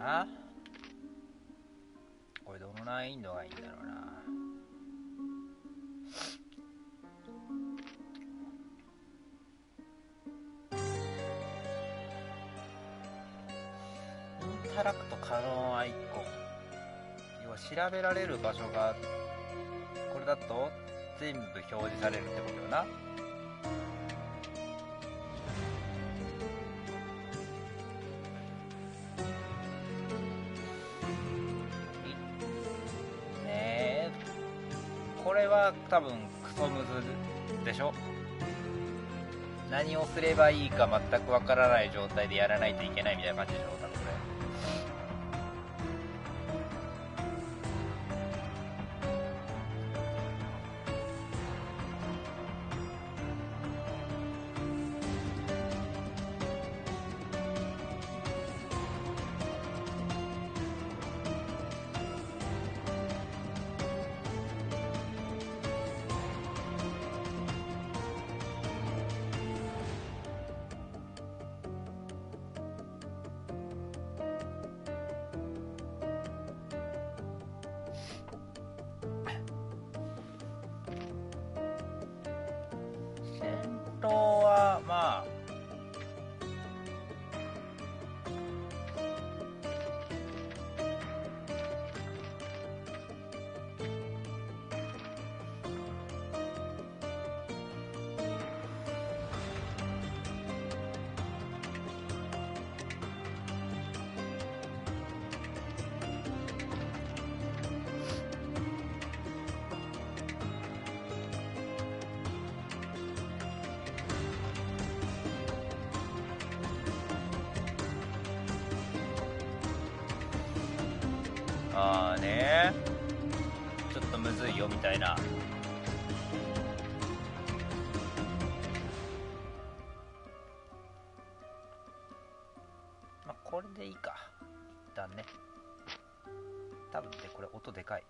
な。これどの難易度がいいんだろうな。インタラクト可能アイコン、要は調べられる場所がこれだと全部表示されるってことよな。これは多分クソムズでしょ。何をすればいいか全くわからない状態でやらないといけないみたいな感じでしょ、多分これ。まあね、ちょっとむずいよみたいな。まあこれでいいか一旦ね。多分でこれ音でかい。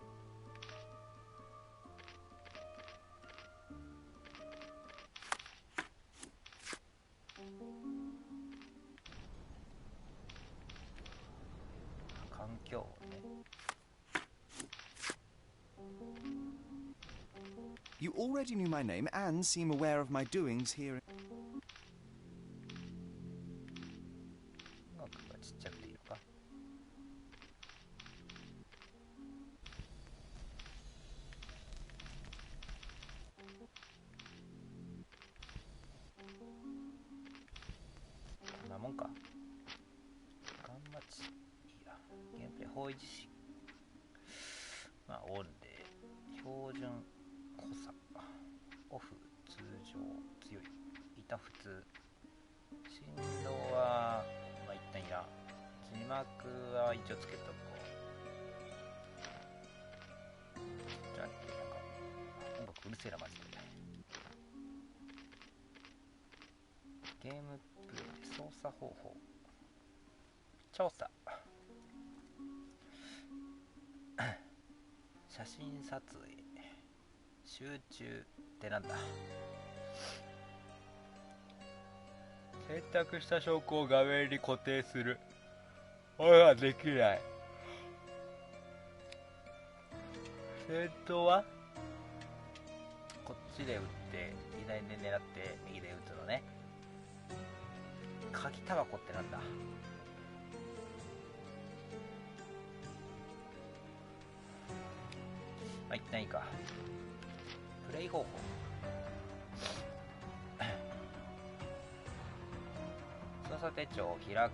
環境ね。You already knew my name and seem aware of my doings here. 音楽がちっちゃくていいのか。こんなもんか。ガンマチいいや。ゲームプレイ方位自身、まあオンで標準濃さオフ通常強い板普通振動はまあ一旦いらん。字幕は一応つけとこう。じゃあなんか音楽うるせえなマジで。ゲームプレイ操作方法調査写真撮影集中ってなんだ。選択した証拠を画面に固定する。これはできない。先頭はこっちで撃って左で狙って右で撃つのね。鍵タバコってなんだ。まあ一旦いいか。プレイ方法操作手帳を開く。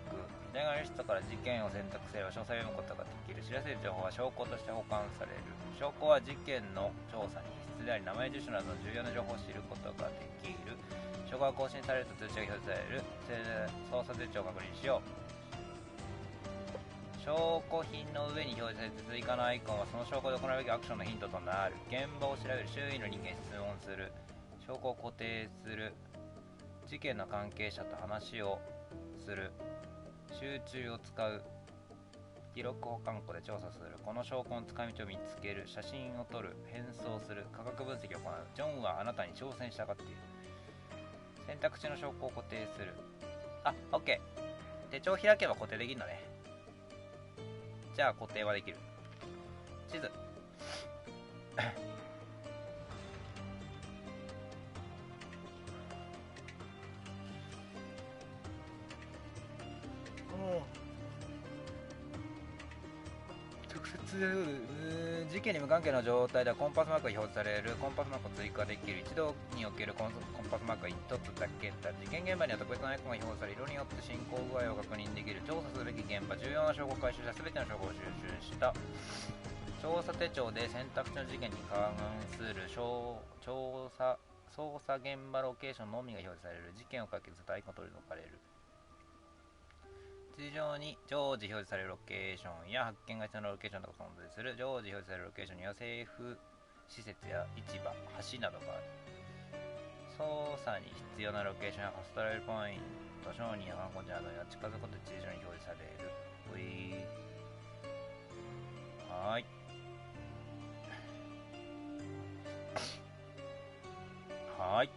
左側リストから事件を選択すれば詳細を読むことができる。知らせる情報は証拠として保管される。証拠は事件の調査に必須であり、名前住所などの重要な情報を知ることができる。証拠が更新されると通知が表示される。操作手帳を確認しよう。証拠品の上に表示されて追加のアイコンはその証拠で行うべきアクションのヒントとなる。現場を調べる。周囲の人間に質問する。証拠を固定する。事件の関係者と話をする。集中を使う。記録保管庫で調査する。この証拠の使い道を見つける。写真を撮る。変装する。科学分析を行う。ジョンはあなたに挑戦したがっている。選択肢の証拠を固定する。あ、OK。手帳を開けば固定できるのね。じゃあ固定はできる。地図事件に無関係の状態ではコンパスマークが表示される。コンパスマークを追加できる。一度におけるコンパスマークが1つだけだ。事件現場には特別なアイコンが表示され、色によって進行具合を確認できる。調査すべき現場、重要な証拠を回収した。全ての証拠を収集した。調査手帳で選択肢の事件に関する捜査現場ロケーションのみが表示される。事件を解決するとアイコンが取り除かれる。地上に常時表示されるロケーションや発見が必要なロケーションなどが存在する。常時表示されるロケーションには政府施設や市場、橋などがある。操作に必要なロケーションやホストライルポイント、商人や観光地などには近づくことで地上に表示される。はーい。はーい。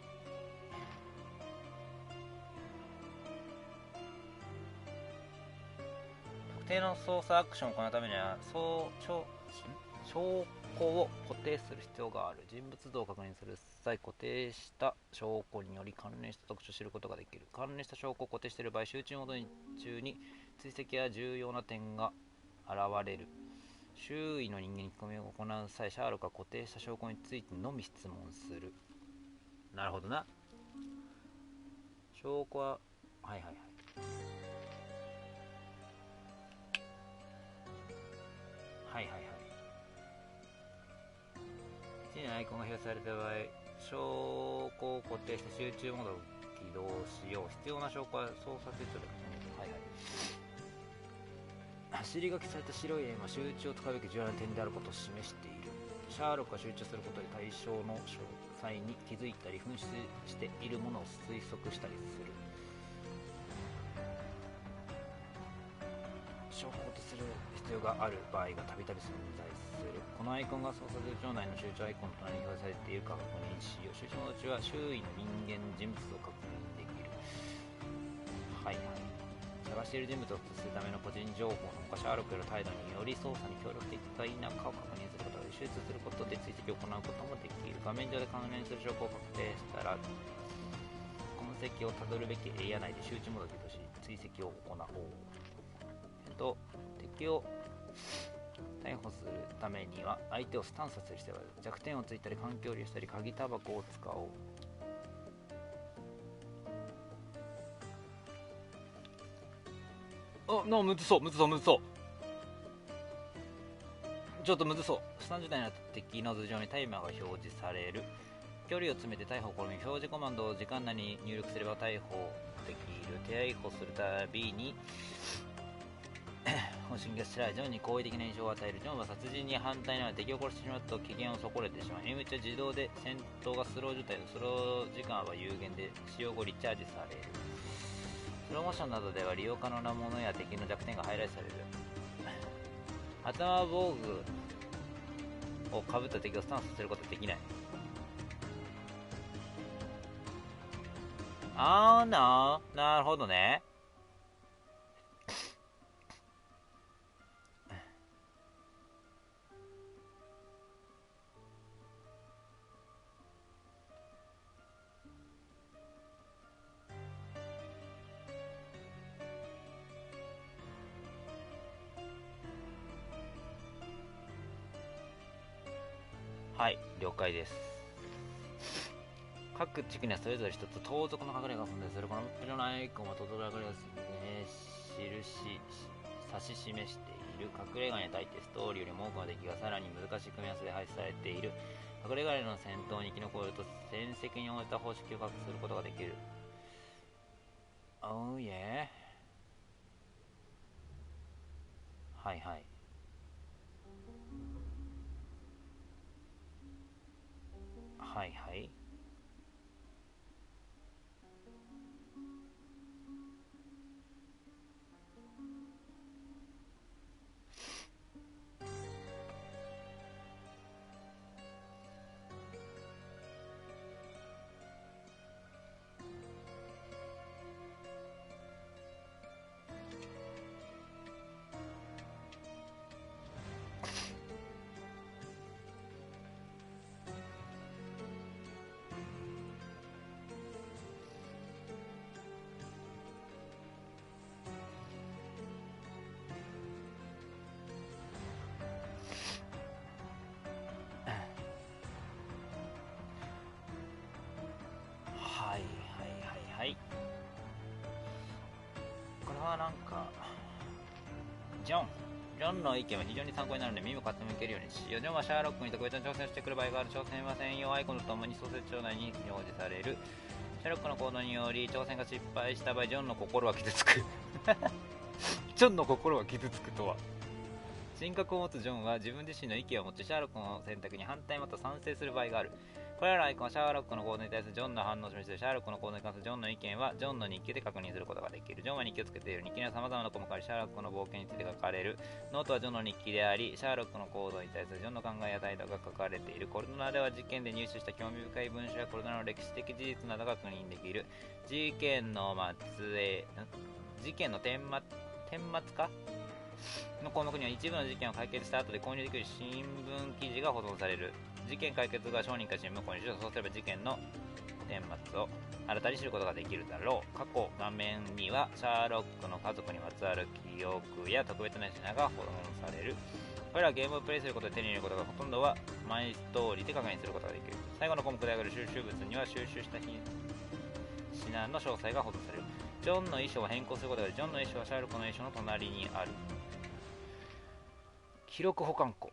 特定の操作アクションを行うためには証拠を固定する必要がある。人物像を確認する際、固定した証拠により関連した特徴を知ることができる。関連した証拠を固定している場合、集中モード中に追跡や重要な点が現れる。周囲の人間に聞き込みを行う際、シャーロックは固定した証拠についてのみ質問する。なるほどな。証拠ははいはいはい。はいはいはい。1のアイコンが表示された場合、証拠を固定して集中モードを起動しよう。必要な証拠は操作手帳で確認。はいはい。走り書きされた白い円は集中を使うべき重要な点であることを示している。シャーロックが集中することで対象の詳細に気づいたり紛失しているものを推測したりする。証拠とする必要がある場合がたびたび存在する。このアイコンが操作手帳内の集中アイコンと隣に表示されているか確認しよう。集中モード中は周囲の人間人物を確認できる。はいはい。探している人物を特定するための個人情報のほか、シャーロックの態度により捜査に協力的か否かを確認することが手術することで追跡を行うこともできる。画面上で関連する証拠を確定したら、痕跡をたどるべきエリア内で集中モードを起動し追跡を行おう。敵を逮捕するためには相手をスタンさせる必要がある。弱点をついたり環境を利用したり鍵タバコを使おう。むずそうちょっとむずそう。30代になった敵の頭上にタイマーが表示される。距離を詰めて逮捕を試み、表示コマンドを時間内に入力すれば逮捕できる。逮捕するたびに本心がスライジョンに好意的な印象を与える。ジョンは殺人に反対なので敵を殺してしまうと機嫌を損ねてしまう。M 値は自動で戦闘がスロー状態で、スロー時間は有限で使用後リチャージされる。スローモーションなどでは利用可能なものや敵の弱点がハイライトされる。頭防具をかぶった敵をスタンスすることはできない。なるほどね。はい、了解です。各地区にはそれぞれ一つ盗賊の隠れ家が存在する。このマップ上のアイコンは盗賊の隠れ家を指し示している。隠れ家には大抵ストーリーよりも多くの敵がさらに難しい組み合わせで配置されている。隠れ家の戦闘に生き残ると戦績に応じた方式を獲得することができる。Oh yeah。 はいはいはいはい。。これはなんかジョンの意見は非常に参考になるので耳を傾けるようにしよう。ジョンはシャーロックに特別な挑戦をしてくる場合がある。挑戦は専用アイコンとともに創設帳内に表示される。シャーロックの行動により挑戦が失敗した場合、ジョンの心は傷つくジョンの心は傷つくとは。人格を持つジョンは自分自身の意見を持ち、シャーロックの選択に反対また賛成する場合がある。これらのアイコンはシャーロックの行動に対するジョンの反応を示している。シャーロックの行動に関するジョンの意見はジョンの日記で確認することができる。ジョンは日記をつけている。日記には様々な項目があり、シャーロックの冒険について書かれる。ノートはジョンの日記であり、シャーロックの行動に対するジョンの考えや態度が書かれている。コルドナでは事件で入手した興味深い文書やコルドナの歴史的事実などが確認できる。事件の顛末かの項目には一部の事件を解決した後で購入できる新聞記事が保存される。事件解決後は商人か新聞を購入し、そうすれば事件の顛末を新たに知ることができるだろう。過去画面にはシャーロックの家族にまつわる記憶や特別な品が保存される。これらゲームをプレイすることで手に入れることがほとんどはマイストーリーで確認することができる。最後の項目である収集物には収集した品の詳細が保存される。ジョンの衣装を変更することができる。ジョンの衣装はシャーロックの衣装の隣にある。記録保管庫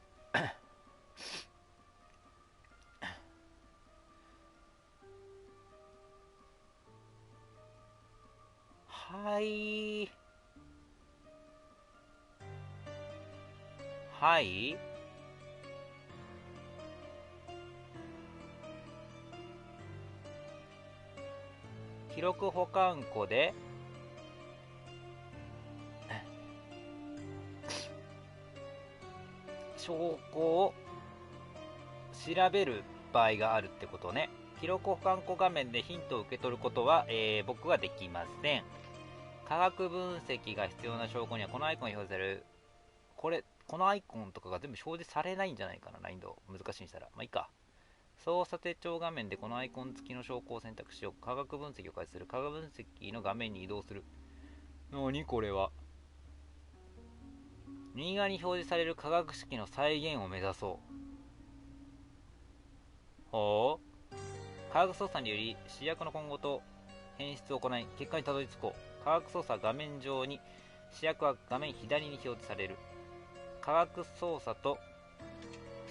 はい記録保管庫で証拠を調べる場合があるってことね。記録保管庫画面でヒントを受け取ることは、僕はできません。科学分析が必要な証拠にはこのアイコンが表示される。このアイコンとかが全部表示されないんじゃないかな。難易度難しいにしたらまあいいか。操作手帳画面でこのアイコン付きの証拠を選択しよう。科学分析を開始する。科学分析の画面に移動する。何これは。右側に表示される科学式の再現を目指そう。ほう。科学操作により試薬の今後と変質を行い結果にたどり着こう。科学操作画面上に試薬は画面左に表示される。科学操作と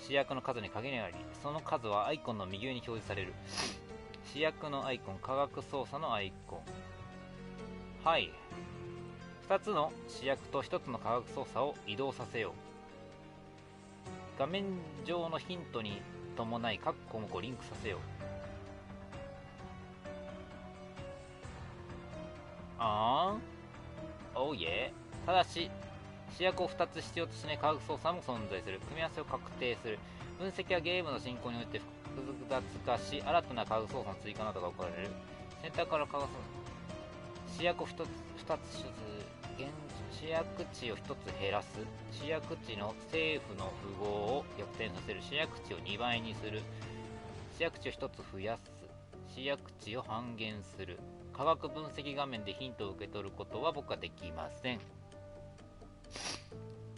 試薬の数に限りがあり、その数はアイコンの右上に表示される。試薬のアイコン、科学操作のアイコン。はい。2つの試薬と1つの科学操作を移動させよう。画面上のヒントに伴い各項目をリンクさせよう。おいえ。ただし試薬を2つ必要としない科学操作も存在する。組み合わせを確定する。分析はゲームの進行において複雑化し、新たな科学操作の追加などが行われる。選択から科学操作。試薬を2つ試薬値を1つ減らす。試薬値の正負の符号を逆転させる。試薬値を2倍にする。試薬値を1つ増やす。試薬値を半減する。科学分析画面でヒントを受け取ることは僕はできません。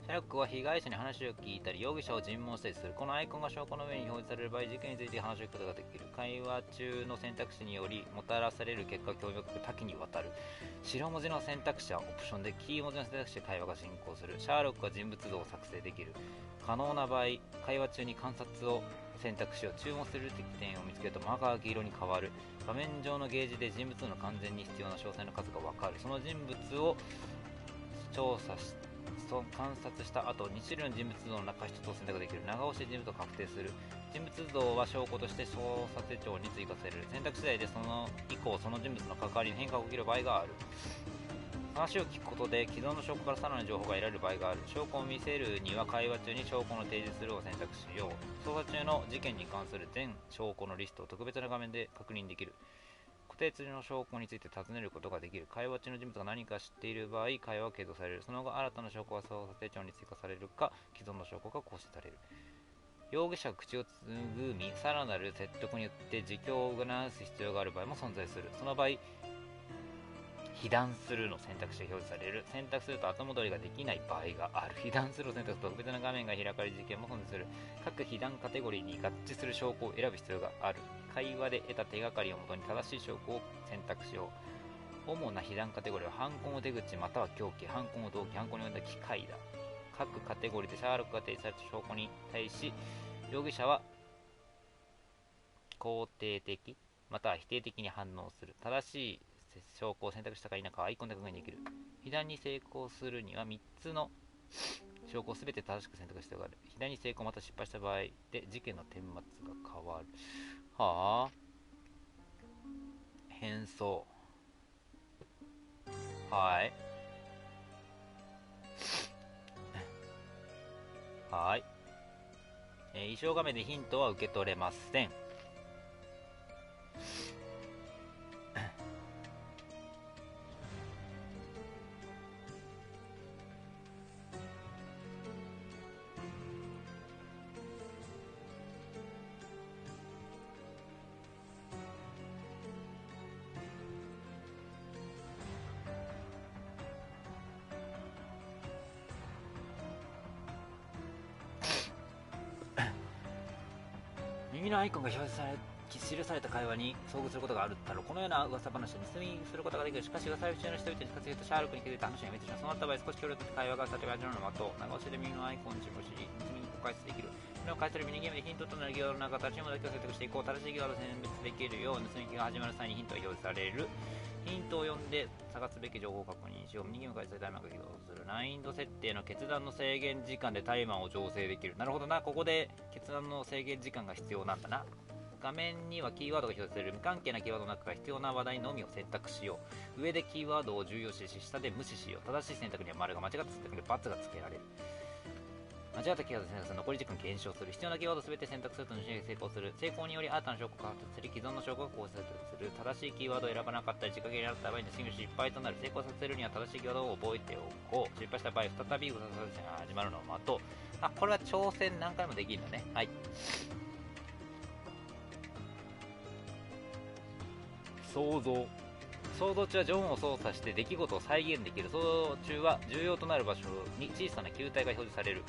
シャーロックは被害者に話を聞いたり容疑者を尋問したりする。このアイコンが証拠の上に表示される場合、事件について話を聞くことができる。会話中の選択肢によりもたらされる結果は興味深く多岐にわたる。白文字の選択肢はオプションで、キー文字の選択肢で会話が進行する。シャーロックは人物像を作成できる。可能な場合、会話中に観察を選択しよう。注文する点を見つけるとマーカーが黄色に変わる。画面上のゲージで人物の完全に必要な詳細の数が分かる。その人物を観察した後、2種類の人物像の中1つを選択できる。長押しで人物を確定する。人物像は証拠として操作手帳に追加される。選択次第でその以降その人物の関わりに変化が起きる場合がある。話を聞くことで既存の証拠からさらなる情報が得られる場合がある。証拠を見せるには会話中に証拠の提示するを選択しよう。捜査中の事件に関する全証拠のリストを特別な画面で確認できる。固定中の証拠について尋ねることができる。会話中の人物が何か知っている場合、会話は継続される。その後、新たな証拠が捜査手帳に追加されるか、既存の証拠が更新される。容疑者が口をつぐみ、さらなる説得によって自供を促す必要がある場合も存在する。その場合、被弾するの選択肢が表示される。選択すると後戻りができない場合がある。被弾するを選択すると特別な画面が開かれる事件も存在する。各被弾カテゴリーに合致する証拠を選ぶ必要がある。会話で得た手がかりをもとに正しい証拠を選択しよ主な被弾カテゴリーは犯行の手口または凶器、犯行の動機、犯行に及んだ機会だ。各カテゴリーでシャーロックが提示された証拠に対し、容疑者は肯定的または否定的に反応する。正しい証拠を選択したか否かはアイコンで確認できる。被弾に成功するには3つの証拠をすべて正しく選択しておがる。被弾に成功また失敗した場合で事件の顛末が変わる。はあ、変装。はい。はい。衣装画面でヒントは受け取れません。耳のアイコンが表示され記された会話に遭遇することがあるだろう。このような噂話を盗みすることができる。しかし噂中の人々に活躍したシャーロックに気づいた話がやめてしまう。そうなった場合少し距離を取って会話がさて始まるのを待とう。長押しで耳のアイコンを知り盗みに公開できる。それを返せるミニゲームでヒントとなるキーワードの中からチームだけを選択していこう。正しいキーワードを選別できるよう盗み機が始まる際にヒントが表示される。ヒントを読んで探すべき情報を確認しよう。ミニゲーム開催タイマーが起動する。難易度設定の決断の制限時間でタイマーを調整できる。なるほどな。ここで決断の制限時間が必要なんだな。画面にはキーワードが表示される。無関係なキーワードの中から必要な話題のみを選択しよう。上でキーワードを重要視し、下で無視しよう。正しい選択には丸が、間違った選択には×が付けられる。間違ったキーワードを選択する。残り時間減少する。必要なキーワードを全て選択すると主が成功する。成功により新たな証拠が発達する。既存の証拠が構成する。正しいキーワードを選ばなかったり時間切れになった場合に失敗となる。成功させるには正しいキーワードを覚えておこう。失敗した場合再び噂作戦が始まるのを待とう。あ、これは挑戦何回もできるのね。はい。想像中はジョンを操作して出来事を再現できる。想像中は重要となる場所に小さな球体が表示される。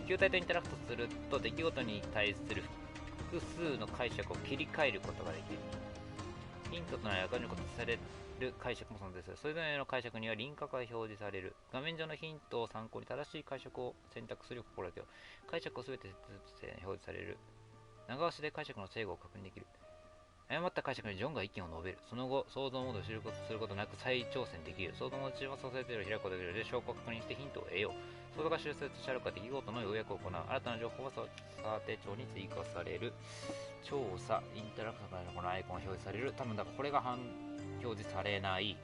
球体とインタラクトすると出来事に対する複数の解釈を切り替えることができる。ヒントとなる役割に固定される解釈も存在する。それぞれの解釈には輪郭が表示される。画面上のヒントを参考に正しい解釈を選択するよう心がけよう。解釈をすべて表示される。長押しで解釈の正誤を確認できる。誤った解釈にジョンが意見を述べる。その後、想像モードを知ることすることなく再挑戦できる。想像モード中は操作手を開くことができるので証拠を確認してヒントを得よう。想像が終了するとシャーロックは出来事の要約を行う。新たな情報が査定帳に追加される。調査、インタラクトからのこのアイコンが表示される。多分だからこれが表示されない。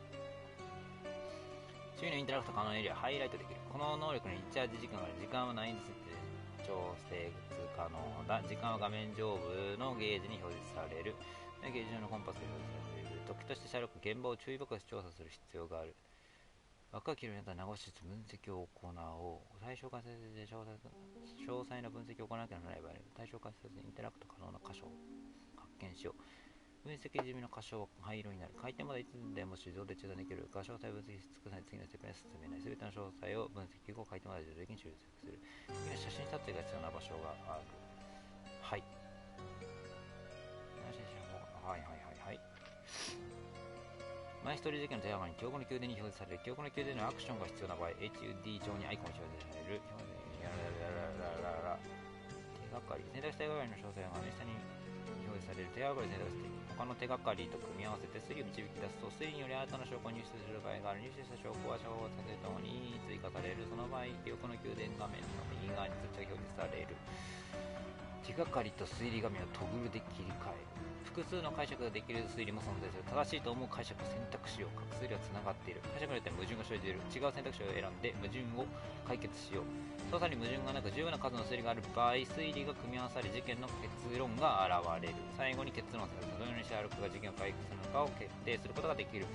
周囲のインタラクト可能エリアハイライトできる。この能力にリチャージ時間がある。時間は難易度設定で調整可能だ。時間は画面上部のゲージに表示される。ゲージ上のコンパスで表示される。時としてシャーロック現場を注意深く調査する必要がある。枠が切るようになったら長押しつつ分析を行おう。対象関節で詳細な分析を行わなければならない場合、対象関節でインタラクト可能な箇所を発見しよう。分析済みの箇所は灰色になる。回転までいつでも手動で中断できる。画詳細分析し尽くさない次のステップには進めない。すべての詳細を分析後、回転まで自動的に集積する。次の写真撮影が必要な場所がある。はい。はいはいはいはい。前一人事件の手紙に記憶の宮殿に表示される。記憶の宮殿のアクションが必要な場合、HUD 上にアイコンが表示される。手がかり。選択した手がかりの詳細が画面下に表示される。手がかりを選択して他の手がかりと組み合わせて推理を導き出すと、推理により新たな証拠を入手する場合がある。入手した証拠は証拠させるともに追加される。その場合、記憶の宮殿画面の右側に通知が表示される。手がかりと推理画面をトグルで切り替える。複数の解釈ができる推理も存在する。正しいと思う解釈を選択しよう。各推理はつながっている。解釈によって矛盾が生じる。違う選択肢を選んで矛盾を解決しよう。操作に矛盾がなく十分な数の推理がある場合、推理が組み合わさり事件の結論が現れる。最後に結論される。どのようにシャーロックが事件を解決するのかを決定することができる。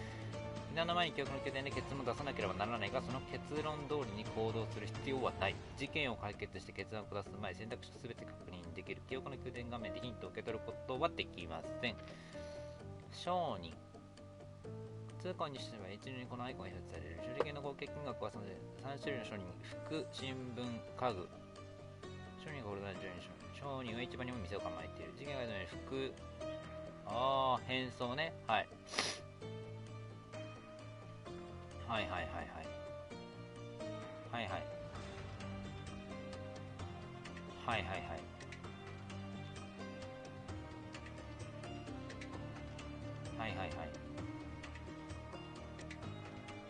避難の前に記憶の宮殿で結論を出さなければならないが、その結論通りに行動する必要はない。事件を解決して結論を下す前、選択肢すべて確認できる。記憶の宮殿画面でヒントを受け取ることはできません。商人。通行にしては一流にこのアイコンが表示される。所持金の合計金額は3種類の商人、服、新聞、家具。商人がこれだけ商人は市場にも店を構えている。事件があるのに服、変装ね。はい。はいはいはいはいはいはいはいはいはいはいはいはい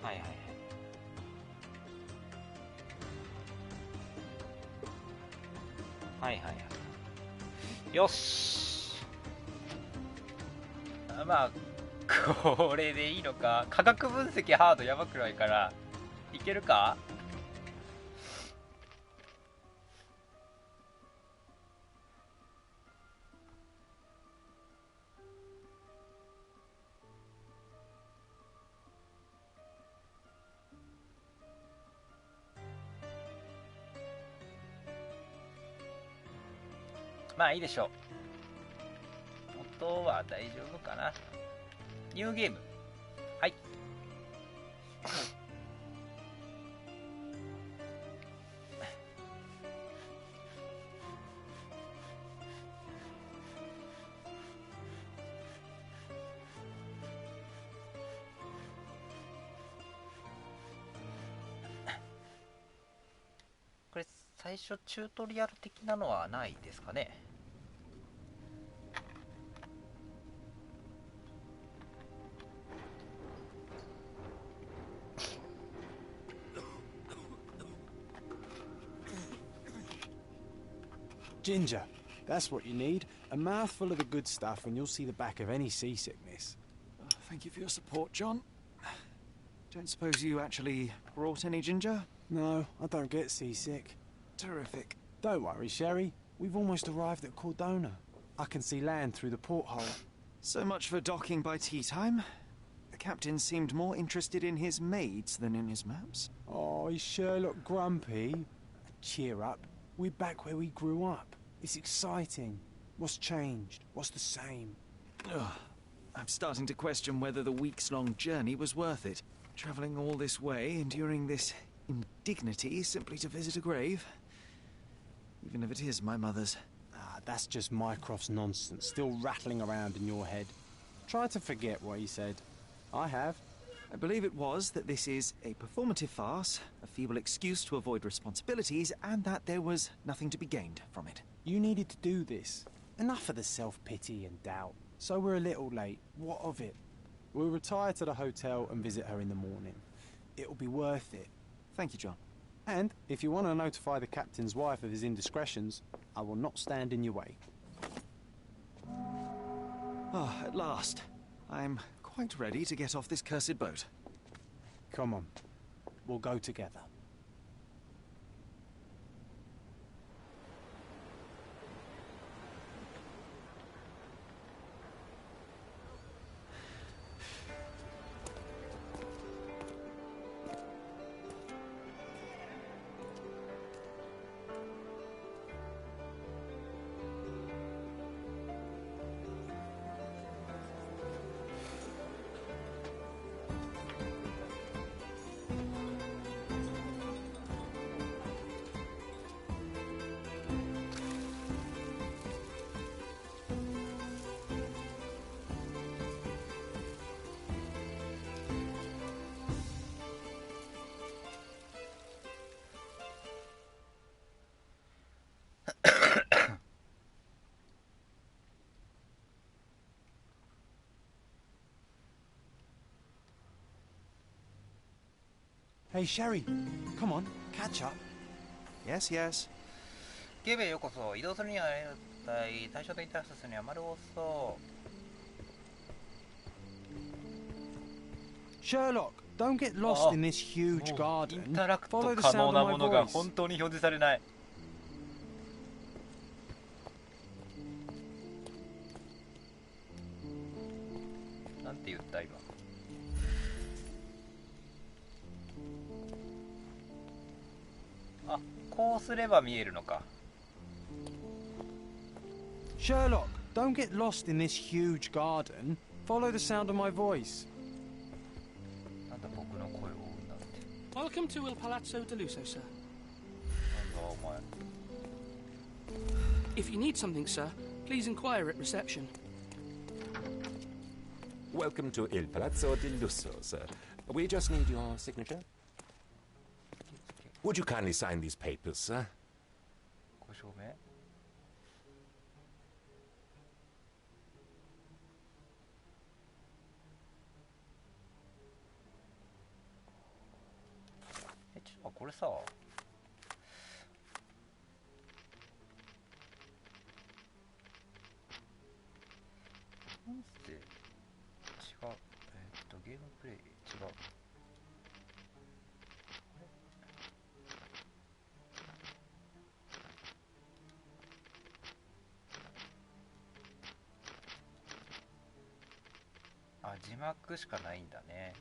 はいはいはいはいはいはい、よし。まあこれでいいのか。価格分析ハードやばくないからいけるか。まあいいでしょう。音は大丈夫かな。ニューゲーム。はい。これ最初チュートリアル的なのはないですかね。Ginger, that's what you need. A mouthful of the good stuff and you'll see the back of any seasickness. Thank you for your support, John. Don't suppose you actually brought any ginger? No, I don't get seasick. Terrific. Don't worry, Sherry. We've almost arrived at Cordona. I can see land through the porthole. So much for docking by tea time. The captain seemed more interested in his maids than in his maps. Oh, is Sherlock grumpy? Cheer up. We're back where we grew up. It's exciting. What's changed? What's the same? Ugh. I'm starting to question whether the weeks-long journey was worth it. Travelling all this way, enduring this indignity simply to visit a grave. Even if it is my mother's. Ah, that's just Mycroft's nonsense, still rattling around in your head. Try to forget what he said. I have. I believe it was that this is a performative farce, a feeble excuse to avoid responsibilities, and that there was nothing to be gained from it. You needed to do this. Enough of the self-pity and doubt. So we're a little late. What of it? We'll retire to the hotel and visit her in the morning. It'll be worth it. Thank you, John. And if you want to notify the captain's wife of his indiscretions, I will not stand in your way. Ah, at last. I'm quite ready to get off this cursed boat. Come on. We'll go together. Hey, Sherry. Come on, catch up. Yes, yes. ゲームへようこそ。移動するには対象的にタクするには丸を押そう。 Sherlock, don't get lost in this huge イ garden. ンタラクト Follow the 可 sound 能 of な my ものが voice. 本当に表示されない。なんて言った今。あ、こうすれば見えるのか。 Sherlock, don't get lost in this huge garden. Follow the sound of my voice. なんだ僕の声を追うんだって。 Welcome to Il Palazzo de Luso, sir. なんだお前。 If you need something, sir, please inquire at reception. Welcome to Il Palazzo di Lusso, sir. We just need your signature. Would you kindly sign these papers, sir? ご証明。これさ、なんて違う、ゲームプレイ違う。あ、字幕しかないんだね。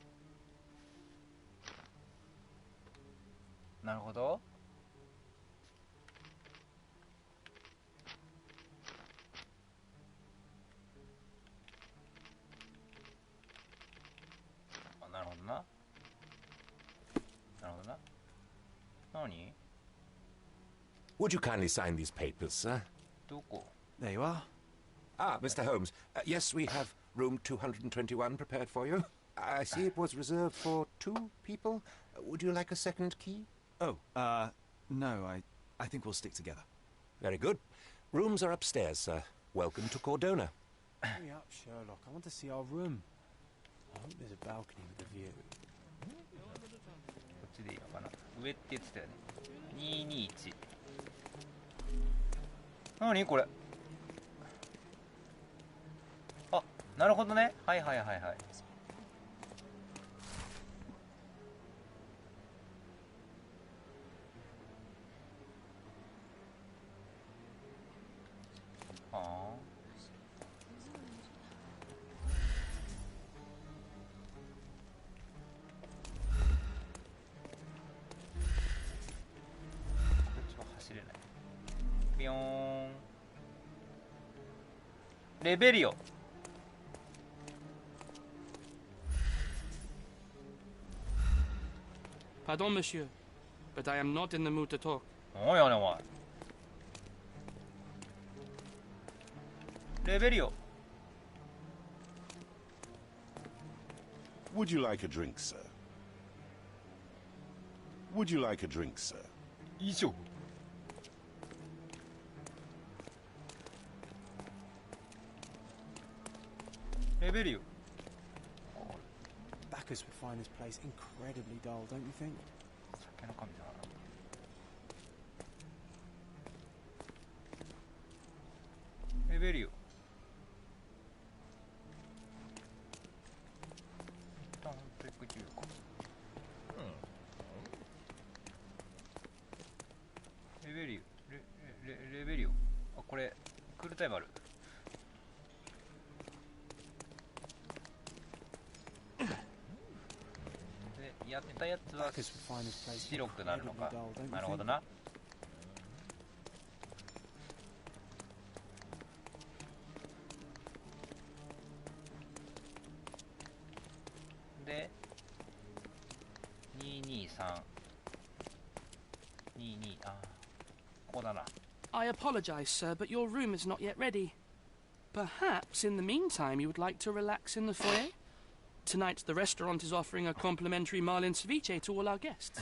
なるほど。あ、なるほどな。なるほどな。何？ Would you kindly sign these papers, sir? どこ？ There you are. Ah, Mr. Holmes. Yes, we have room 221 prepared for you. I see it was reserved for 2 people. Would you like a second key? Oh, no, I think we'll stick together. Very good. Rooms are upstairs, sir. Welcome to Cordona. Hurry up, Sherlock. I want to see our room. I hope there's a balcony with a view. こっちでいいのかな。上って言ってたよね。221。何これ。あ、なるほどね。はいはいはいはい。はあ。こっちは走れない。ビヨーン。レベリオ。Pardon, monsieur, but I am not in the mood to talk. おいおいおい。レベリオ。 Would you like a drink, sir? Would you like a drink, sir? 以上。レベリオ。 Backers would find this place incredibly dull, don't you think? 酒の神だな。レベリオ。探偵中か。レベリオ。レベリオ。あ、これクールタイムある。で、やったやつは白くなるのか。なるほどな。で、223。22、あ、ここだな。I apologize, sir, but your room is not yet ready. Perhaps, in the meantime, you would like to relax in the foyer? Tonight, the restaurant is offering a complimentary marlin ceviche to all our guests.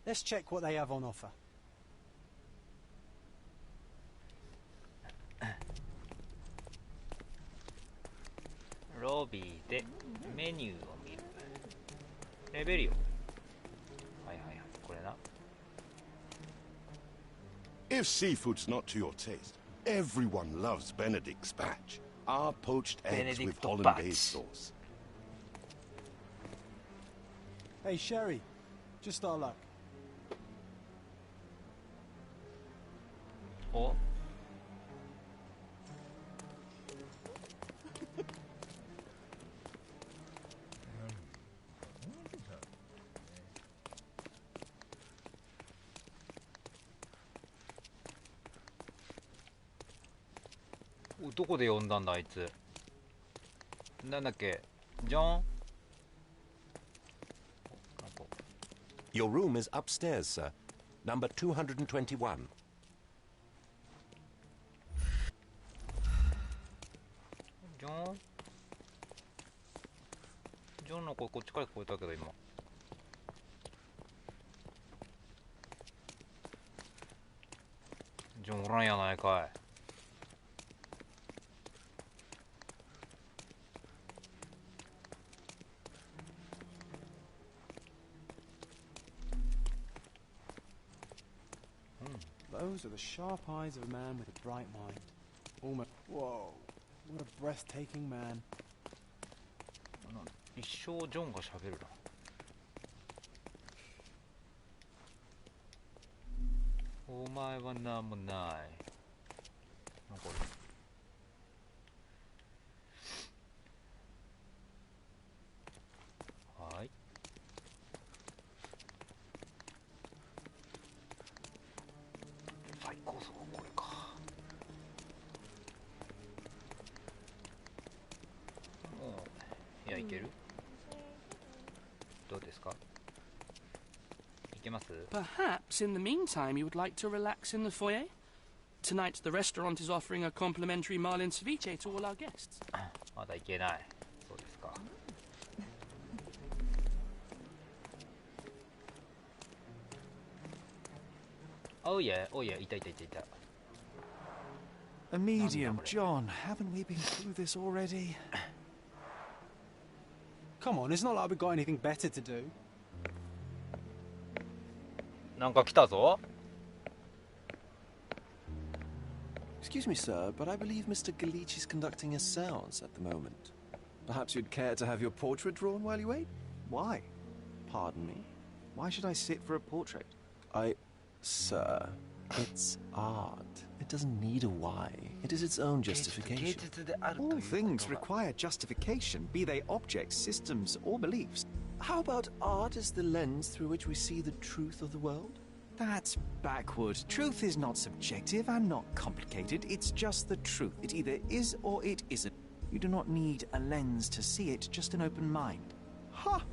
Let's check what they have on offer. ロビーでメニューを見る。レベリオ。はいはいはい、これな。If seafood's not to your taste, everyone loves Benedict's batch. Our poached eggs with Benedict's hollandaise batch. sauce. Hey, Sherry. Just our luck. お、どこで呼んだんだあいつ。なんだっけ、ジョン。 Your room is upstairs, sir. Number 221. ジョン。ジョンの声こっちから聞こえたけど今。ジョンおらんやないかい。Those are the sharp eyes of a man with a bright mind. Almost. Whoa, what a breathtaking man. 一生ジョンが喋るな。お前はなんもない。なんかはい。最高速これか。もういやいける？どうですか？いけます？ Perhaps in the meantime you would like to relax in the foyer? Tonight the restaurant is offering a complimentary marlin ceviche to all our guests. まだいけない。そうですか。Oh yeah, oh yeah, いたいたいたいた。A medium, John. Haven't we been through this already? Come on, it's not like we've got anything better to do. なんか来たぞ。 Excuse me, sir, but I believe Mr. Galich is conducting a séance at the moment. Perhaps you'd care to have your portrait drawn while you wait? Why? Pardon me? Why should I sit for a portrait? Sir, it's art. It doesn't need a why. It is its own justification. All things require justification, be they objects, systems, or beliefs. How about art as the lens through which we see the truth of the world? That's backward. Truth is not subjective and not complicated. It's just the truth. It either is or it isn't. You do not need a lens to see it, just an open mind. Ha!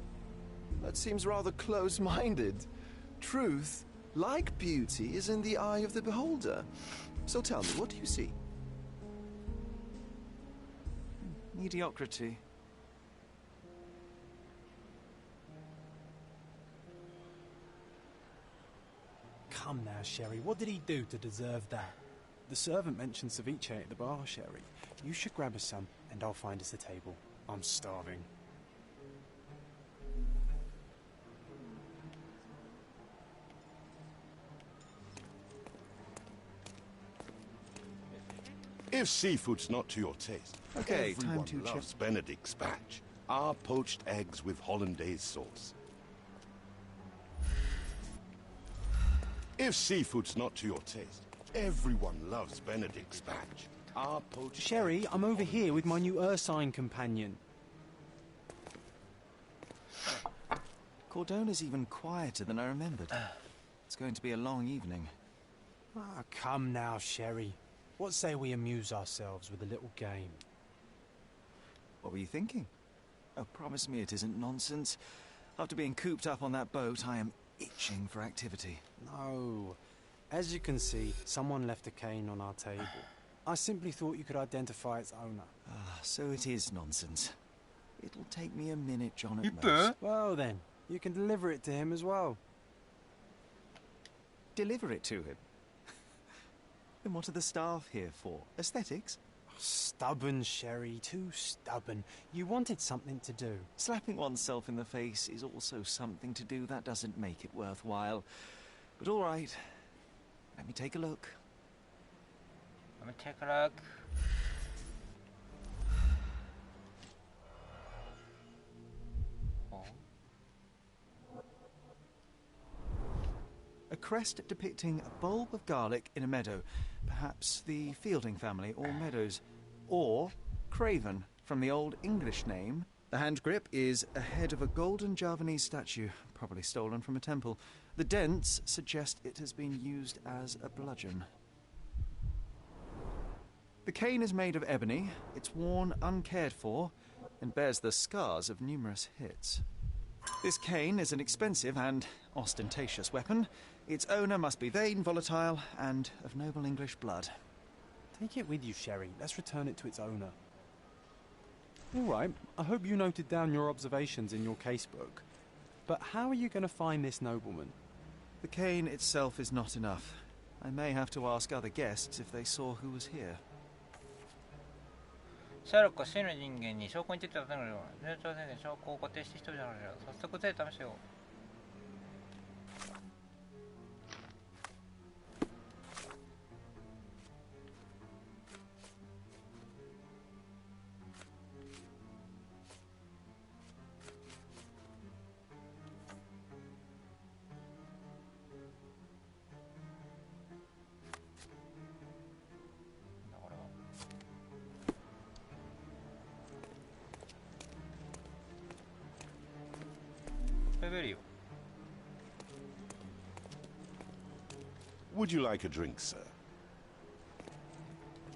That seems rather close-minded. Truth, like beauty, is in the eye of the beholder. So tell me, what do you see? Mediocrity. Come now, Sherry, what did he do to deserve that? The servant mentioned ceviche at the bar, Sherry. You should grab us some, and I'll find us a table. I'm starving. If seafood's not to your taste, Okay, time everyone to check. loves Benedict spatch. Our poached eggs with hollandaise sauce. If seafood's not to your taste, everyone loves Benedict spatch. Our poached Sherry, eggs I'm with over here with my hollandaise new Ursine companion. Cordona's even quieter than I remembered. It's going to be a long evening. Ah, come now, Sherry. What say we amuse ourselves with a little game? What were you thinking? Oh, promise me it isn't nonsense. After being cooped up on that boat, I am itching for activity. No. As you can see, someone left a cane on our table. I simply thought you could identify its owner. Ah, so it is nonsense. It'll take me a minute, John, at most. Well then, you can deliver it to him as well. Deliver it to him? Then what are the staff here for? Aesthetics? Stubborn, Sherry, too stubborn. You wanted something to do. Slapping oneself in the face is also something to do. That doesn't make it worthwhile. But all right, let me take a look. Let me take a look. A crest depicting a bulb of garlic in a meadow. Perhaps the Fielding family, or Meadows. Or Craven, from the Old English name. The hand grip is a head of a golden Javanese statue, probably stolen from a temple. The dents suggest it has been used as a bludgeon. The cane is made of ebony. It's worn uncared for and bears the scars of numerous hits. This cane is an expensive and ostentatious weapon. Its owner must be vain, volatile, and of noble English blood. Take it with you, Sherry. Let's return it to its owner. All right, I hope you noted down your observations in your casebook. But how are you going to find this nobleman? The cane itself is not enough. I may have to ask other guests if they saw who was here. シャーロックは真の人間に証拠について尋ねるよ。順調宣言証拠を固定して人々の話を早速手で試してよ。Would you like a drink, sir?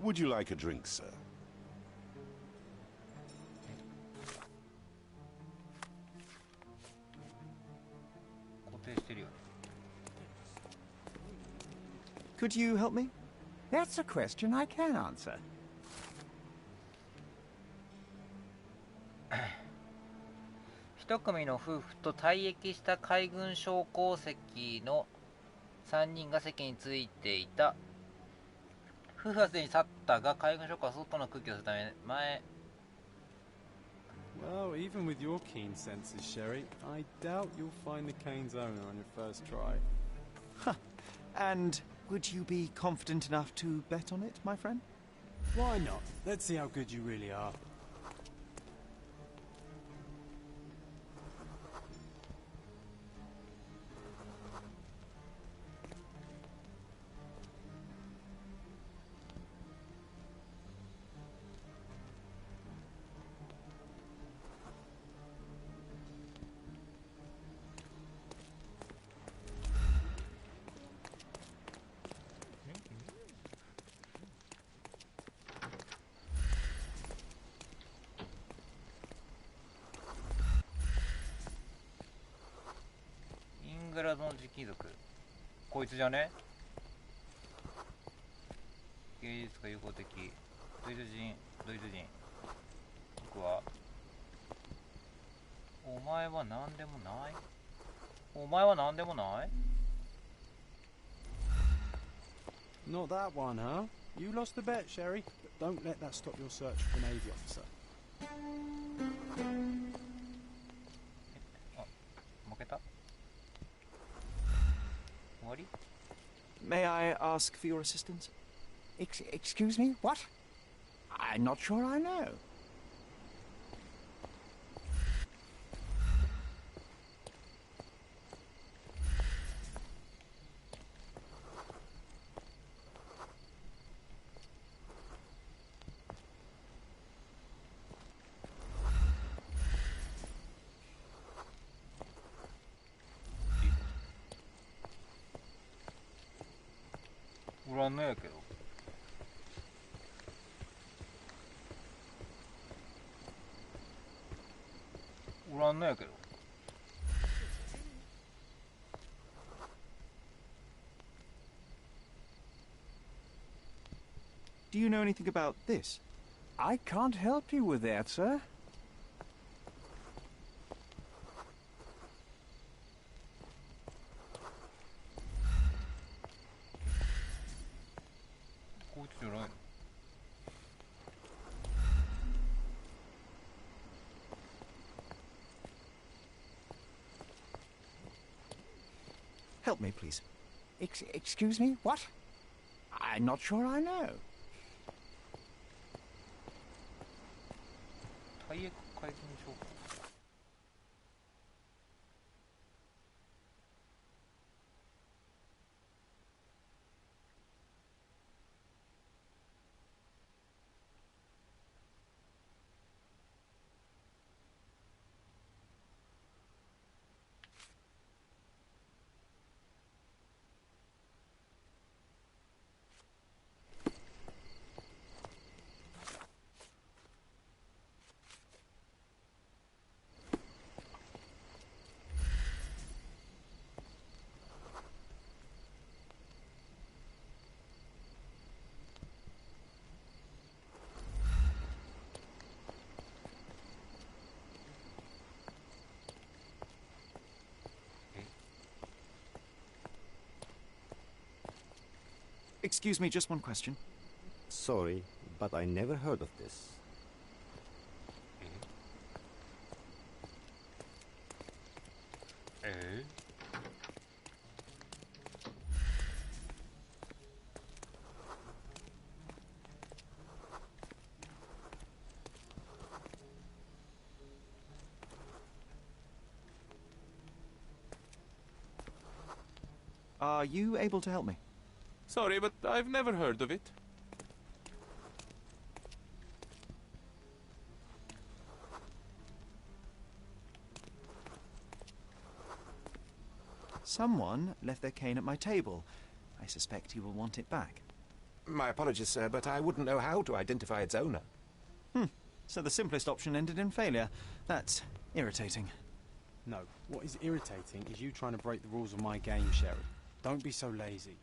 Would you like a drink, sir? Could you help me? That's a question I can answer. 一組の夫婦と退役した海軍将校席の3人が席についていた。夫婦はすでに去ったが、海軍将校は外の空気を吸うため前。Well, even with your keen senses, Sherry, I doubt you'll find the cane's owner on your first try. Huh. And would you be confident enough to bet on it, my friend? Why not? Let's see how good you really are.イングランドの貴族。こいつじゃね？芸術が友好的。ドイツ人。僕は。お前は何でもない？お前は何でもない？ Not that one, huh? You lost the bet, Sherry, but don't let that stop your search for the Navy officer. あ、負けた？終わり？ May I ask for your assistance? Excuse me? What? I'm not sure I know. Do you know anything about this? I can't help you with that, sir. こいつじゃないの？Help me, please. Excuse me? What? I'm not sure I know. 退役海軍将校。Excuse me, just one question. Sorry, but I never heard of this. Are you able to help me? Sorry, but I've never heard of it. Someone left their cane at my table. I suspect you will want it back. My apologies, sir, but I wouldn't know how to identify its owner. So the simplest option ended in failure. That's irritating. No, what is irritating is you trying to break the rules of my game, Sherry. Don't be so lazy.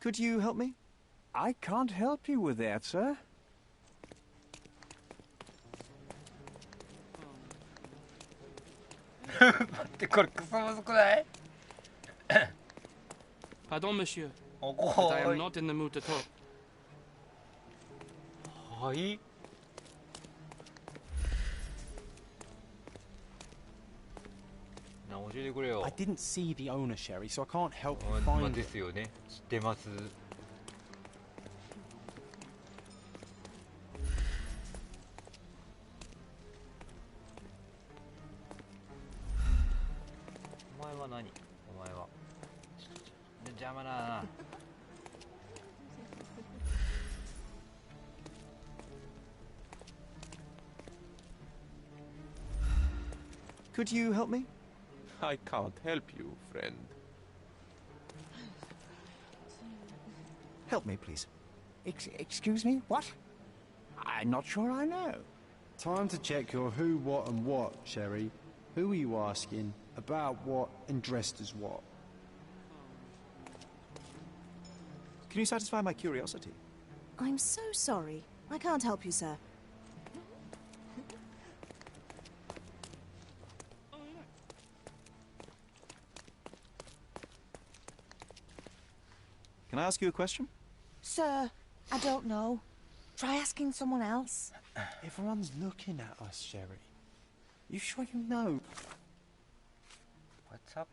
Could you help me? I can't help you with that, sir. Pardon, monsieur, お but こ I am い not in the mood to talk. はいな教えてくれよ I didn't see the owner, Sherry, so I can't help ま you あ find で it. すよね知ってますお前は何お前は邪魔だな Could you help me? I can't help you, friend. Help me, please. Excuse me? What? I'm not sure I know. Time to check your who, what, and what, Sherry. Who are you asking? About what? And dressed as what? Can you satisfy my curiosity? I'm so sorry. I can't help you, sir. Can I ask you a question? Sir, I don't know. Try asking someone else. Everyone's looking at us, Sherry. You sure you know? What's up?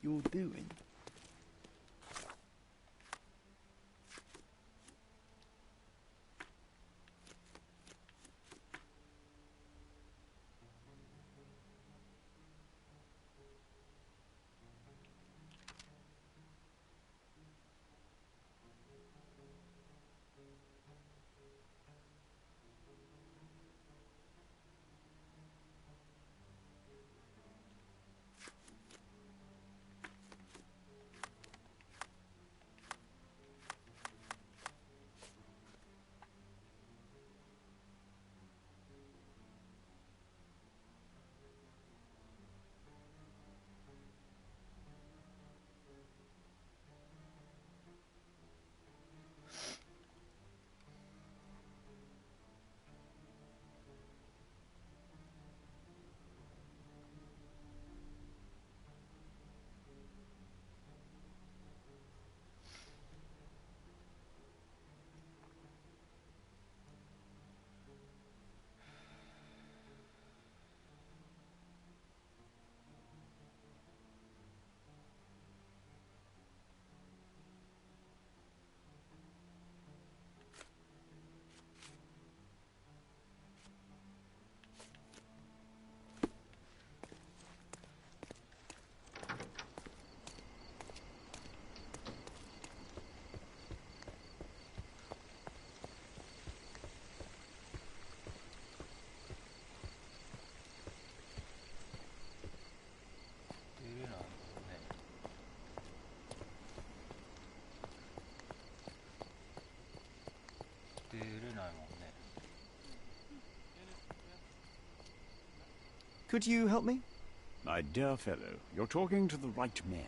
You're doing. Could you help me? My dear fellow, you're talking to the right man.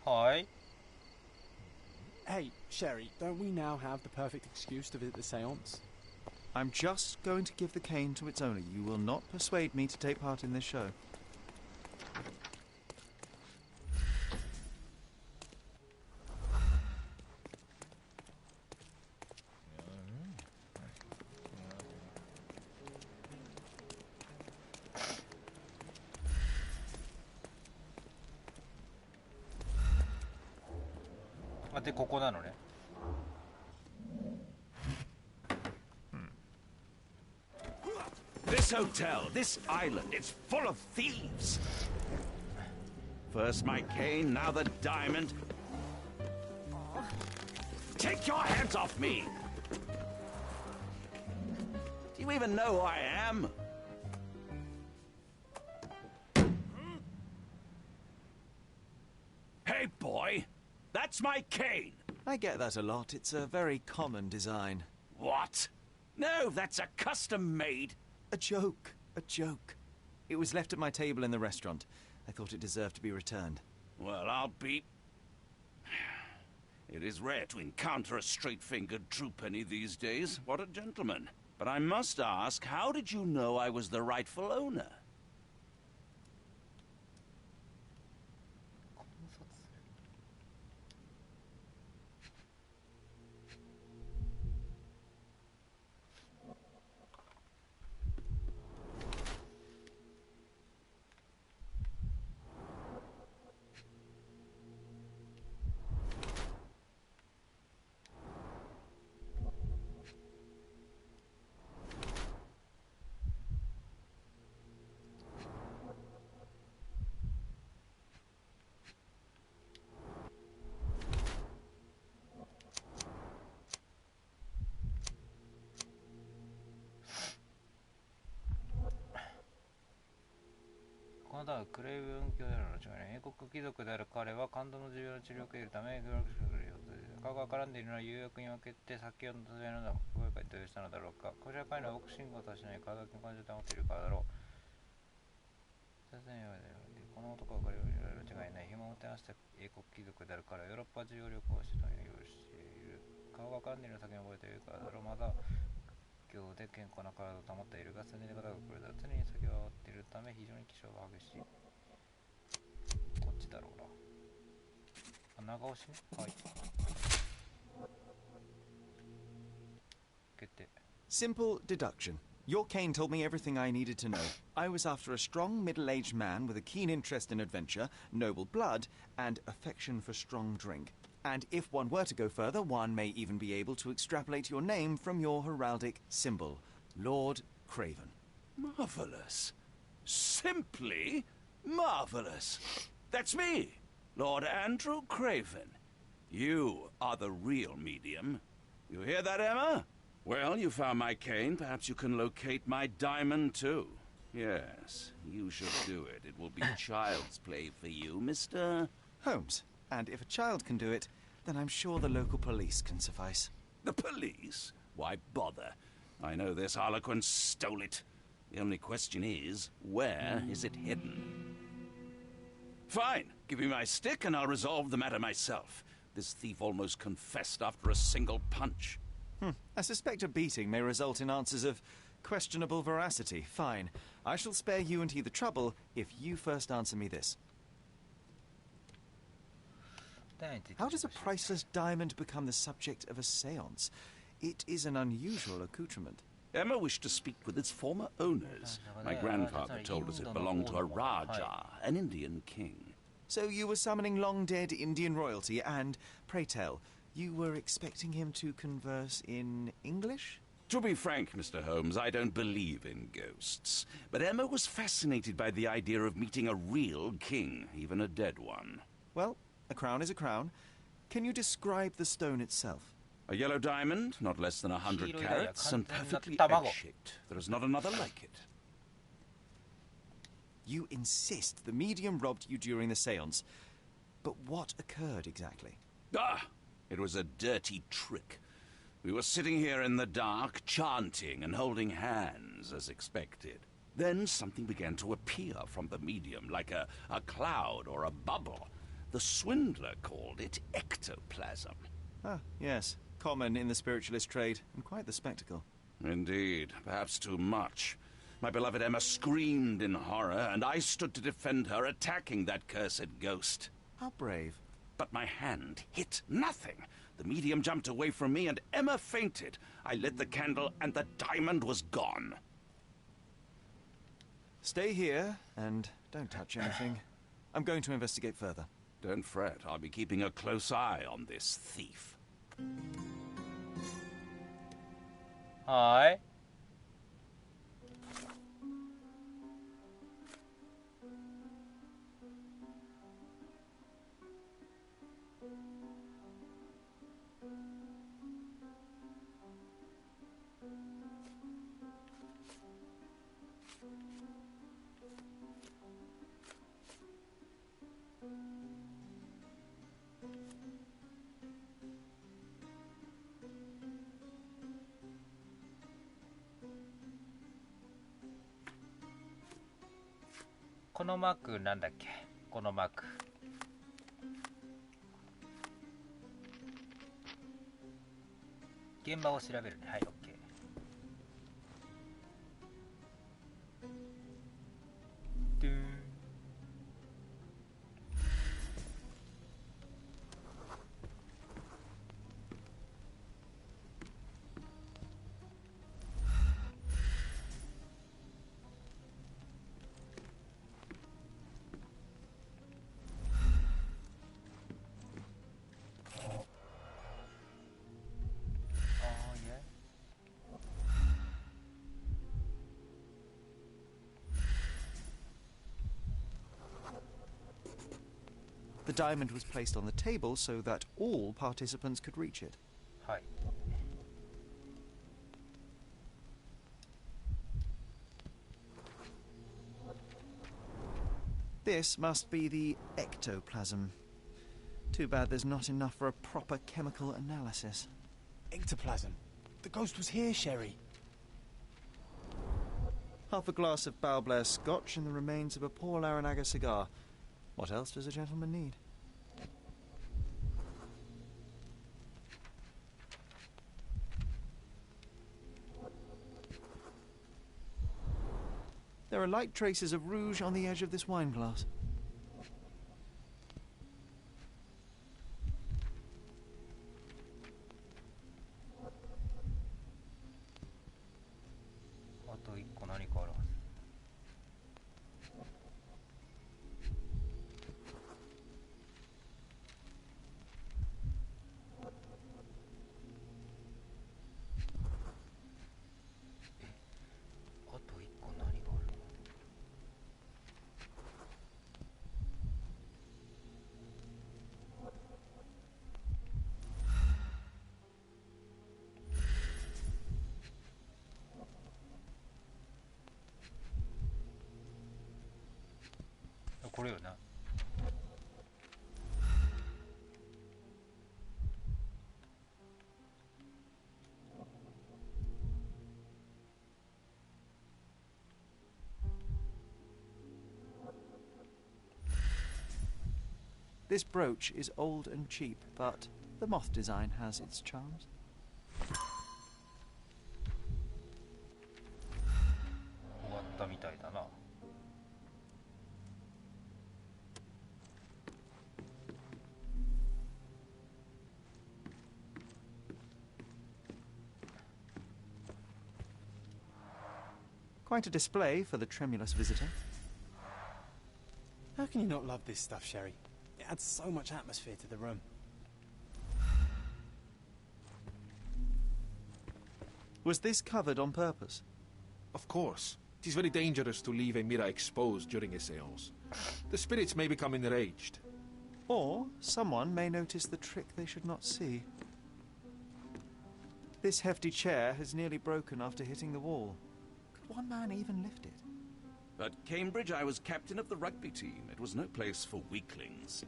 Hi. Hey, Sherry, don't we now have the perfect excuse to visit the seance? I'm just going to give the cane to its owner. You will not persuade me to take part in this show.あ、で、ここなのね。This hotel, this island, it's full of thieves. First my cane, now the diamond. Take your hands off me! Do you even know who I am? Hey, boy! That's my cane! I get that a lot. It's a very common design. What? No, that's a custom-made... A joke. A joke. It was left at my table in the restaurant. I thought it deserved to be returned. Well, I'll be... It is rare to encounter a straight-fingered true penny these days. What a gentleman. But I must ask, how did you know I was the rightful owner?クレイブン教であるの違いない。英国貴族である彼は感動の重要な治療を受けるため、顔が絡んでいるのは有薬に分けて酒を飲んだのを国外としたのだろうか。こちら彼のボクシングをたしない体を感じて保っているからだろう。この男は彼をいろいろ違いない。紐をもてなした英国貴族である彼はヨーロッパ中を旅行しとに用意している。顔が絡んでいるのを先に覚えているからだろう。また今日で健康な体を保っているが、数年で方が来るだ。常に酒を煽っているため非常に気性が激しい。こっちだろうな。あ、長押しね。はい。決定。 Simple deduction. Your cane told me everything I needed to know. I was after a strong, middle-aged man with a keen interest in adventure, noble blood, and affection for strong drink. And if one were to go further, one may even be able to extrapolate your name from your heraldic symbol, Lord Craven. Marvelous. Simply marvelous. That's me, Lord Andrew Craven. You are the real medium. You hear that, Emma? Well, you found my cane. Perhaps you can locate my diamond, too. Yes, you should do it. It will be child's play for you, Mr. Holmes. And if a child can do it, then I'm sure the local police can suffice. The police? Why bother? I know this harlequin stole it. The only question is, where is it hidden? Fine. Give me my stick and I'll resolve the matter myself. This thief almost confessed after a single punch. I suspect a beating may result in answers of questionable veracity. Fine. I shall spare you and he the trouble if you first answer me this. How does a priceless diamond become the subject of a séance? It is an unusual accoutrement. Emma wished to speak with its former owners. My grandfather told us it belonged to a Raja, an Indian king. So you were summoning long-dead Indian royalty, and, pray tell, you were expecting him to converse in English? To be frank, Mr. Holmes, I don't believe in ghosts. But Emma was fascinated by the idea of meeting a real king, even a dead one. Well, a crown is a crown. Can you describe the stone itself? A yellow diamond, not less than 100 carats, and perfectly Tamago. egg-shaped. There is not another like it. You insist the medium robbed you during the seance. But what occurred exactly? Ah! It was a dirty trick. We were sitting here in the dark, chanting and holding hands, as expected. Then something began to appear from the medium, like a cloud or a bubble. The swindler called it ectoplasm. Ah, yes. Common in the spiritualist trade, and quite the spectacle. Indeed, perhaps too much. My beloved Emma screamed in horror, and I stood to defend her, attacking that cursed ghost. How brave. But my hand hit nothing. The medium jumped away from me, and Emma fainted. I lit the candle, and the diamond was gone. Stay here, and don't touch anything. I'm going to investigate further. Don't fret. I'll be keeping a close eye on this thief. はーい。このマークなんだっけ？このマーク。現場を調べるね。はい、OK。ドゥーン。The diamond was placed on the table so that all participants could reach it. はい。This must be the ectoplasm. Too bad there's not enough for a proper chemical analysis. Ectoplasm? The ghost was here, Sherry. Half a glass of Balblair scotch and the remains of a Paul Aranaga cigar. What else does a gentleman need? There are light traces of rouge on the edge of this wine glass.これよな。This brooch is old and cheap, but the moth design has its charms. Quite a display for the tremulous visitor. How can you not love this stuff, Sherry? It adds so much atmosphere to the room. Was this covered on purpose? Of course. It is very dangerous to leave a mirror exposed during a séance. The spirits may become enraged. Or someone may notice the trick they should not see. This hefty chair has nearly broken after hitting the wall. Could one man even lift it? At Cambridge, I was captain of the rugby team. It was no place for weaklings.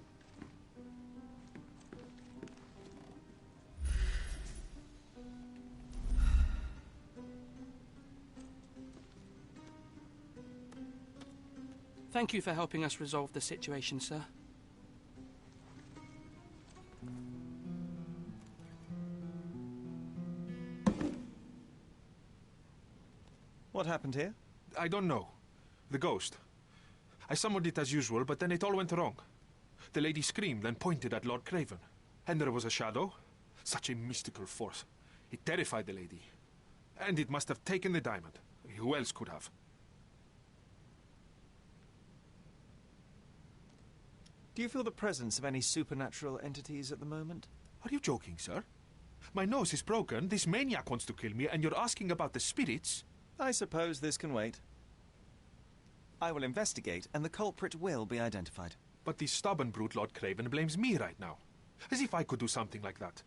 Thank you for helping us resolve the situation, sir. What happened here? I don't know. The ghost. I summoned it as usual, but then it all went wrong. The lady screamed and pointed at Lord Craven. And there was a shadow. Such a mystical force. It terrified the lady. And it must have taken the diamond. Who else could have? Do you feel the presence of any supernatural entities at the moment? Are you joking, sir? My nose is broken, this maniac wants to kill me, and you're asking about the spirits? I suppose this can wait. I will investigate, and the culprit will be identified. But the stubborn brute Lord Craven blames me right now. As if I could do something like that.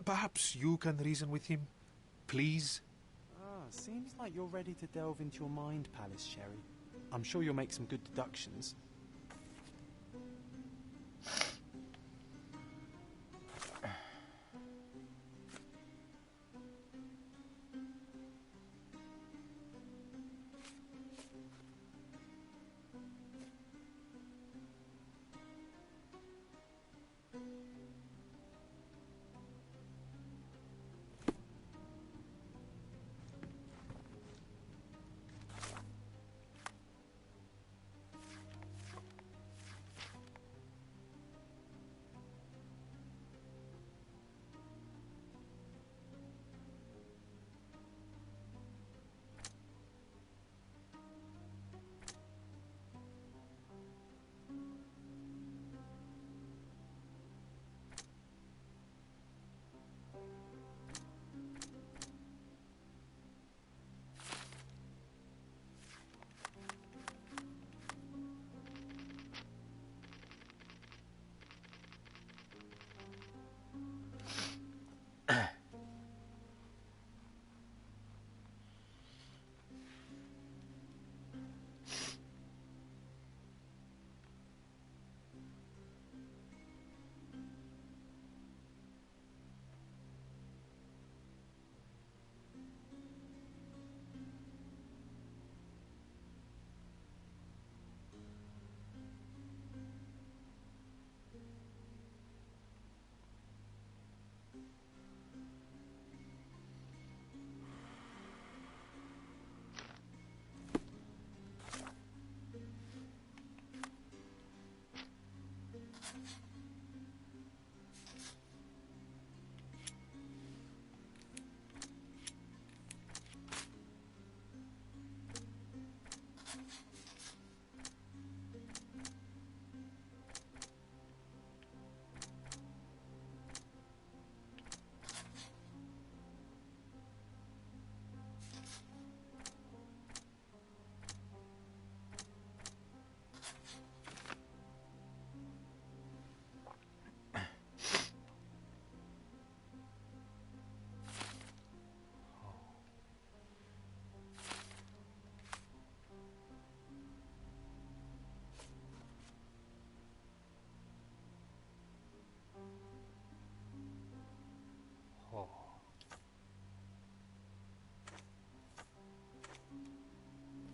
Perhaps you can reason with him? Please? Seems like you're ready to delve into your mind palace, Sherry. I'm sure you'll make some good deductions.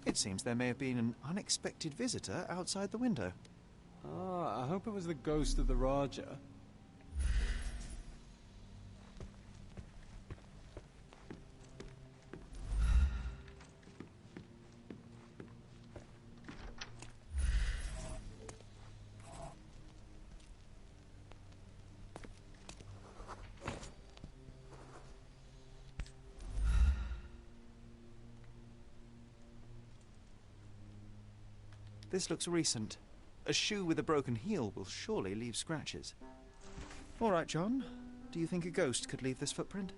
It seems there may have been an unexpected visitor outside the window. I hope it was the ghost of the Raja. This looks recent. A shoe with a broken heel will surely leave scratches. All right, John. Do you think a ghost could leave this footprint?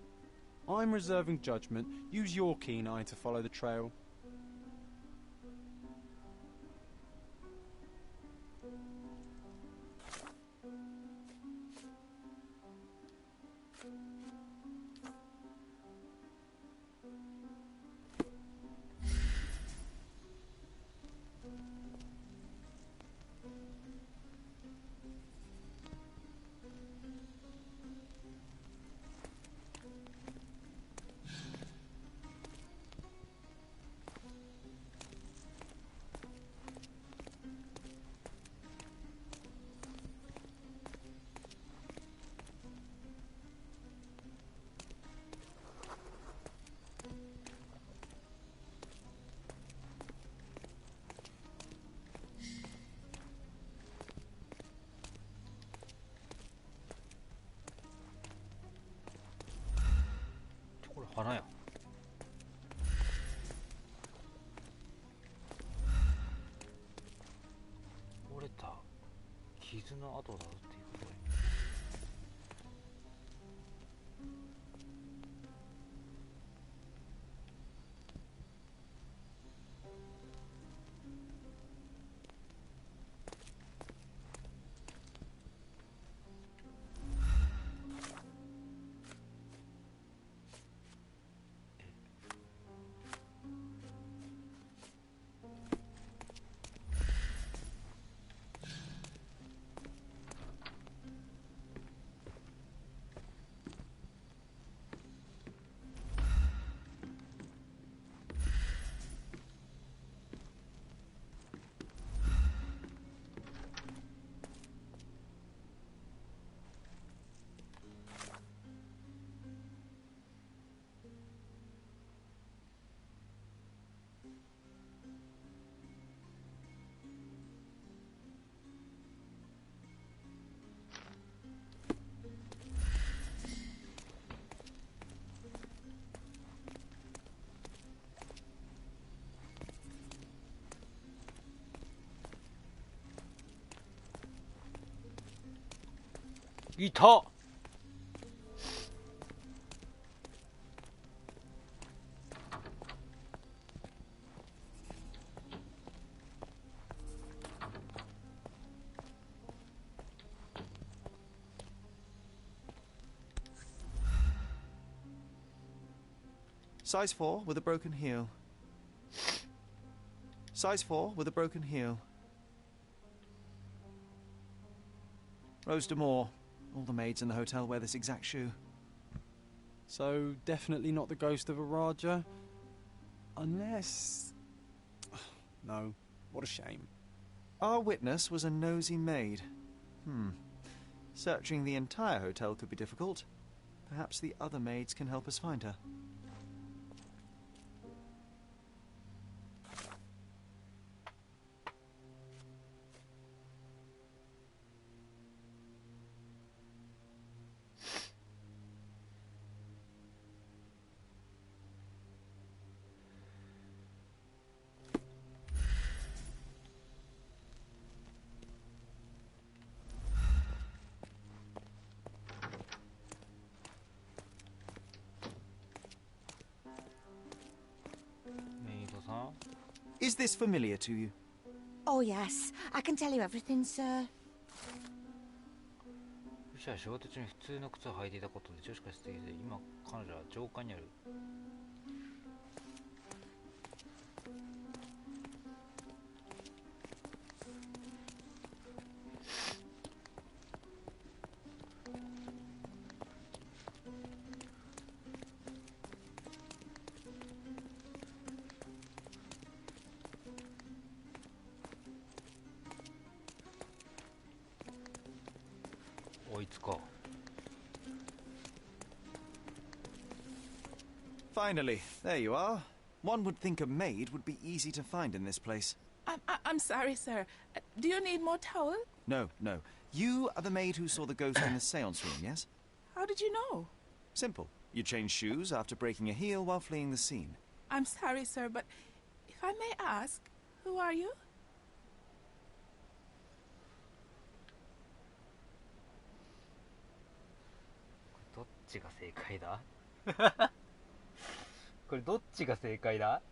I'm reserving judgment. Use your keen eye to follow the trail. 花や。折れた傷の跡だぞっていうことで。いた。Size 4 with a broken heel. Size 4 with a broken heel. Rose D'Amour. All the maids in the hotel wear this exact shoe. So, definitely not the ghost of a Raja? Unless... No, what a shame. Our witness was a nosy maid. Searching the entire hotel could be difficult. Perhaps the other maids can help us find her. Is this familiar to you? Oh, yes. I can tell you everything, sir. ルシャは仕事中に普通の靴を履いていたことで女子から指摘で、今彼女は上官にある。Finally, there you are. One would think a maid would be easy to find in this place. I'm sorry, sir. Do you need more towel? No, no. You are the maid who saw the ghost in the seance room, yes? How did you know? Simple. You changed shoes after breaking a heel while fleeing the scene. I'm sorry, sir, but if I may ask, who are you? どっちが正解だこれどっちが正解だ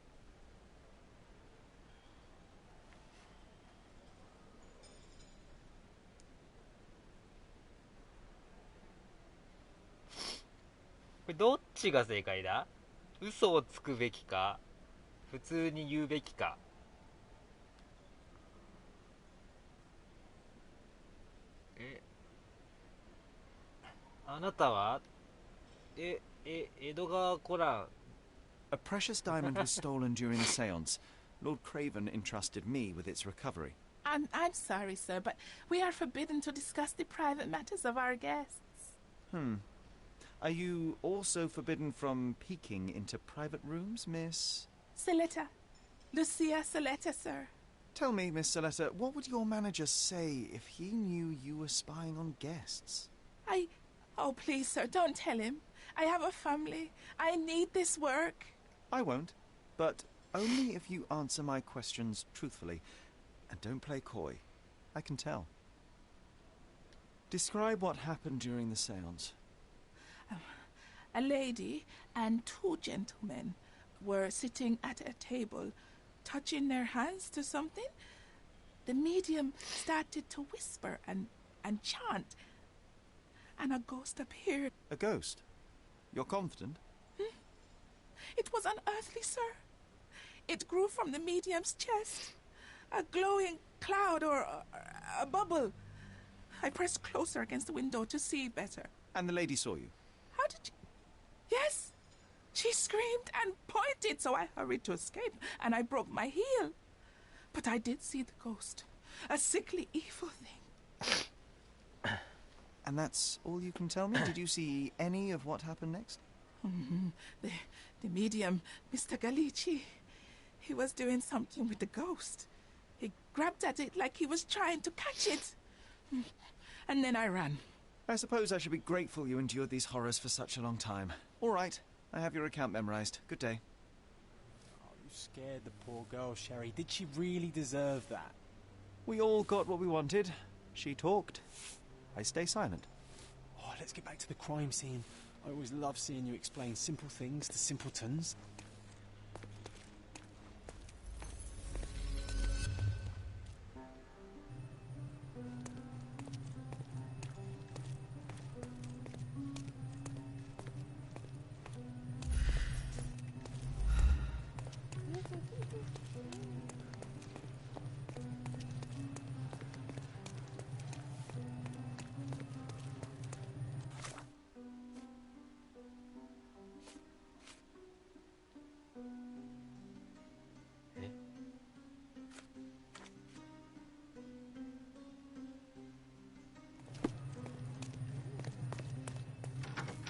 これどっちが正解だ嘘をつくべきか普通に言うべきかあなたは江戸川コラン A precious diamond was stolen during the seance. Lord Craven entrusted me with its recovery. I'm sorry, sir, but we are forbidden to discuss the private matters of our guests. Are you also forbidden from peeking into private rooms, Miss... Saletta. Lucia Saletta, sir. Tell me, Miss Saletta, what would your manager say if he knew you were spying on guests? Oh, please, sir, don't tell him. I have a family. I need this work. I won't, but only if you answer my questions truthfully. And don't play coy. I can tell. Describe what happened during the séance. A lady and two gentlemen were sitting at a table, touching their hands to something. The medium started to whisper and chant, and a ghost appeared. A ghost? You're confident? It was unearthly, sir. It grew from the medium's chest. A glowing cloud or a bubble. I pressed closer against the window to see better. And the lady saw you? How did you... Yes. She screamed and pointed, so I hurried to escape, and I broke my heel. But I did see the ghost. A sickly, evil thing. And that's all you can tell me? Did you see any of what happened next? The medium, Mr. Galici, he was doing something with the ghost. He grabbed at it like he was trying to catch it. And then I ran. I suppose I should be grateful you endured these horrors for such a long time. All right, I have your account memorized. Good day. Oh, you scared the poor girl, Sherry. Did she really deserve that? We all got what we wanted. She talked. I stay silent. Oh, let's get back to the crime scene. I always love seeing you explain simple things to simpletons.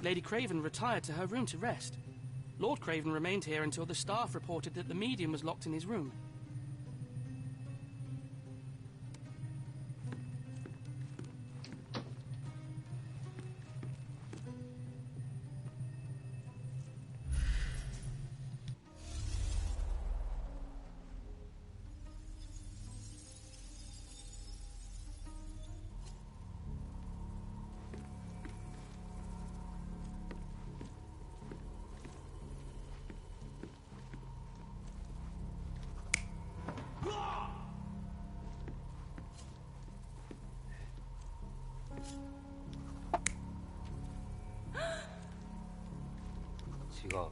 Lady Craven retired to her room to rest. Lord Craven remained here until the staff reported that the medium was locked in his room. 지갑.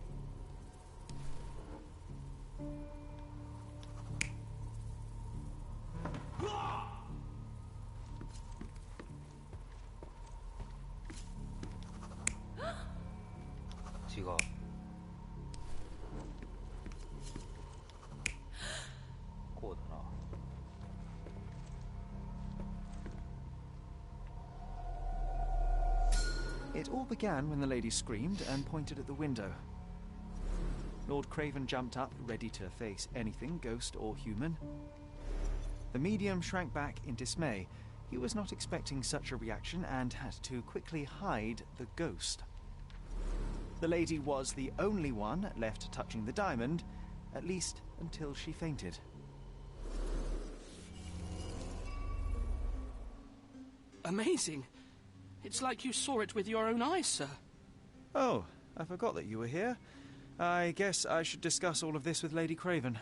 지갑. 코드나. It all began when the lady screamed and pointed at the window. Lord Craven jumped up, ready to face anything, ghost or human. The medium shrank back in dismay. He was not expecting such a reaction and had to quickly hide the ghost. The lady was the only one left touching the diamond, at least until she fainted. Amazing. It's like you saw it with your own eyes, sir. Oh, I forgot that you were here. I guess I should discuss all of this with Lady Craven.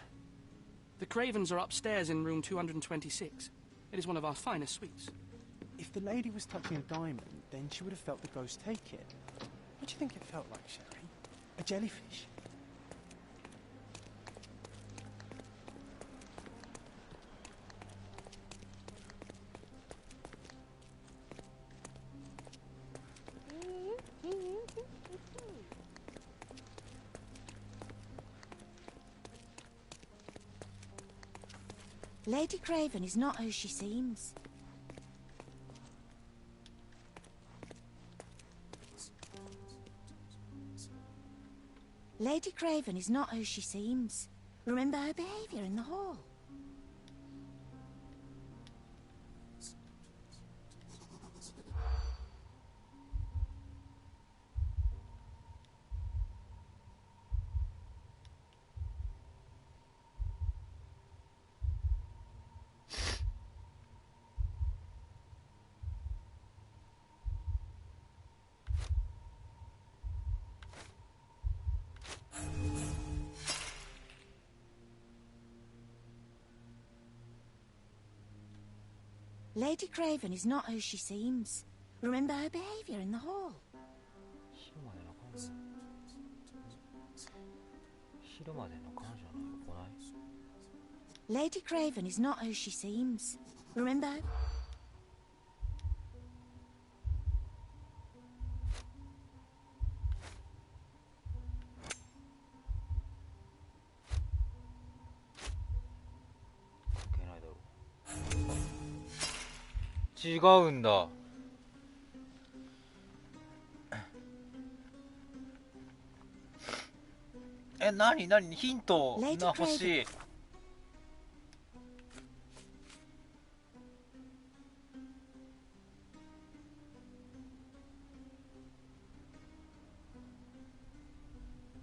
The Cravens are upstairs in room 226. It is one of our finest suites. If the lady was touching a diamond, then she would have felt the ghost take it. What do you think it felt like, Sherry? A jellyfish? Lady Craven is not who she seems. Lady Craven is not who she seems. Remember her behaviour in the hall. Lady Craven is not who she seems. Remember her behaviour in the hall. 白までの彼女。白までの彼女の行い。 Lady Craven is not who she seems. Remember her... 違うんだ。何ヒントが欲しい。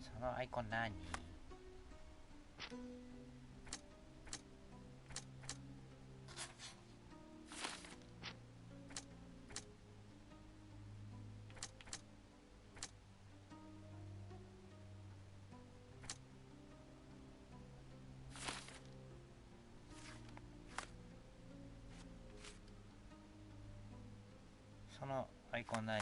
そのアイコン何？そのアイコン何？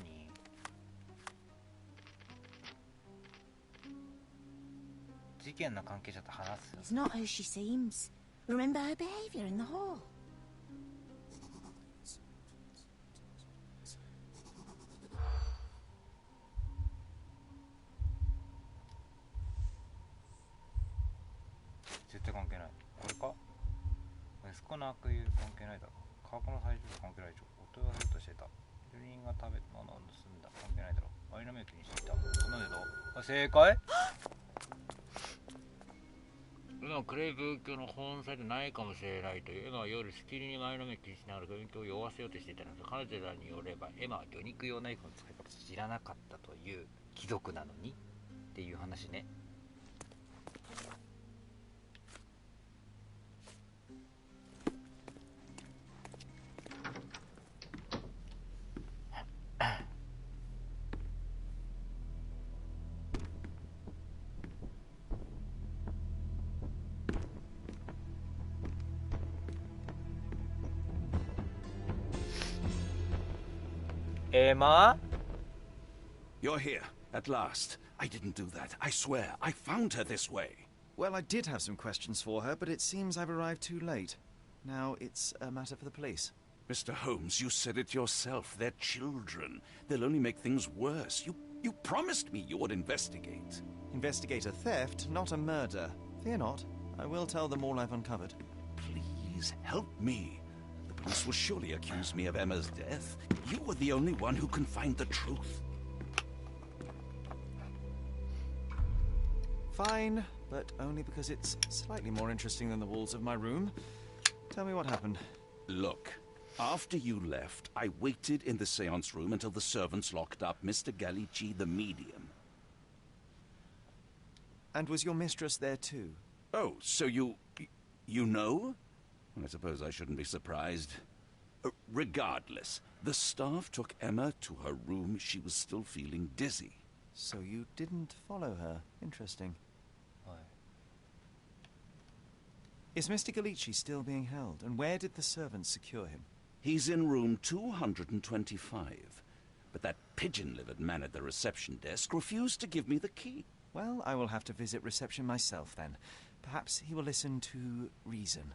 事件の関係者と話す。 Is not who she seems. Remember her behaviour in the hall. 絶対関係ない。これか？息子の悪友関係ないだろ。過去の最初と関係ないでしょ。夫がするとしてた。住人が食べたものを盗んだ。関係ないだろ。アイナメイクにしていた。なんでだ？正解？クレイブ教の本サイトないかもしれないというエマは夜しきりに前のめきにしながら雰囲気を酔わせようとしていたのです。彼女らによればエマは魚肉用ナイフの使い方を知らなかったという貴族なのにっていう話ね。Emma? You're here, at last. I didn't do that. I swear. I found her this way. Well, I did have some questions for her, but it seems I've arrived too late. Now it's a matter for the police. Mr. Holmes, you said it yourself. They're children. They'll only make things worse. You promised me you would investigate. Investigate a theft, not a murder. Fear not. I will tell them all I've uncovered. Please, help me. The police will surely accuse me of Emma's death. You were the only one who can find the truth. Fine, but only because it's slightly more interesting than the walls of my room. Tell me what happened. Look, after you left, I waited in the seance room until the servants locked up Mr. Gallici, the medium. And was your mistress there too? Oh, so you know? I suppose I shouldn't be surprised. Regardless, the staff took Emma to her room. She was still feeling dizzy. So you didn't follow her. Interesting. Why? Is Mr. Gallici still being held? And where did the servants secure him? He's in room 225. But that pigeon-livered man at the reception desk refused to give me the key. Well, I will have to visit reception myself then. Perhaps he will listen to reason.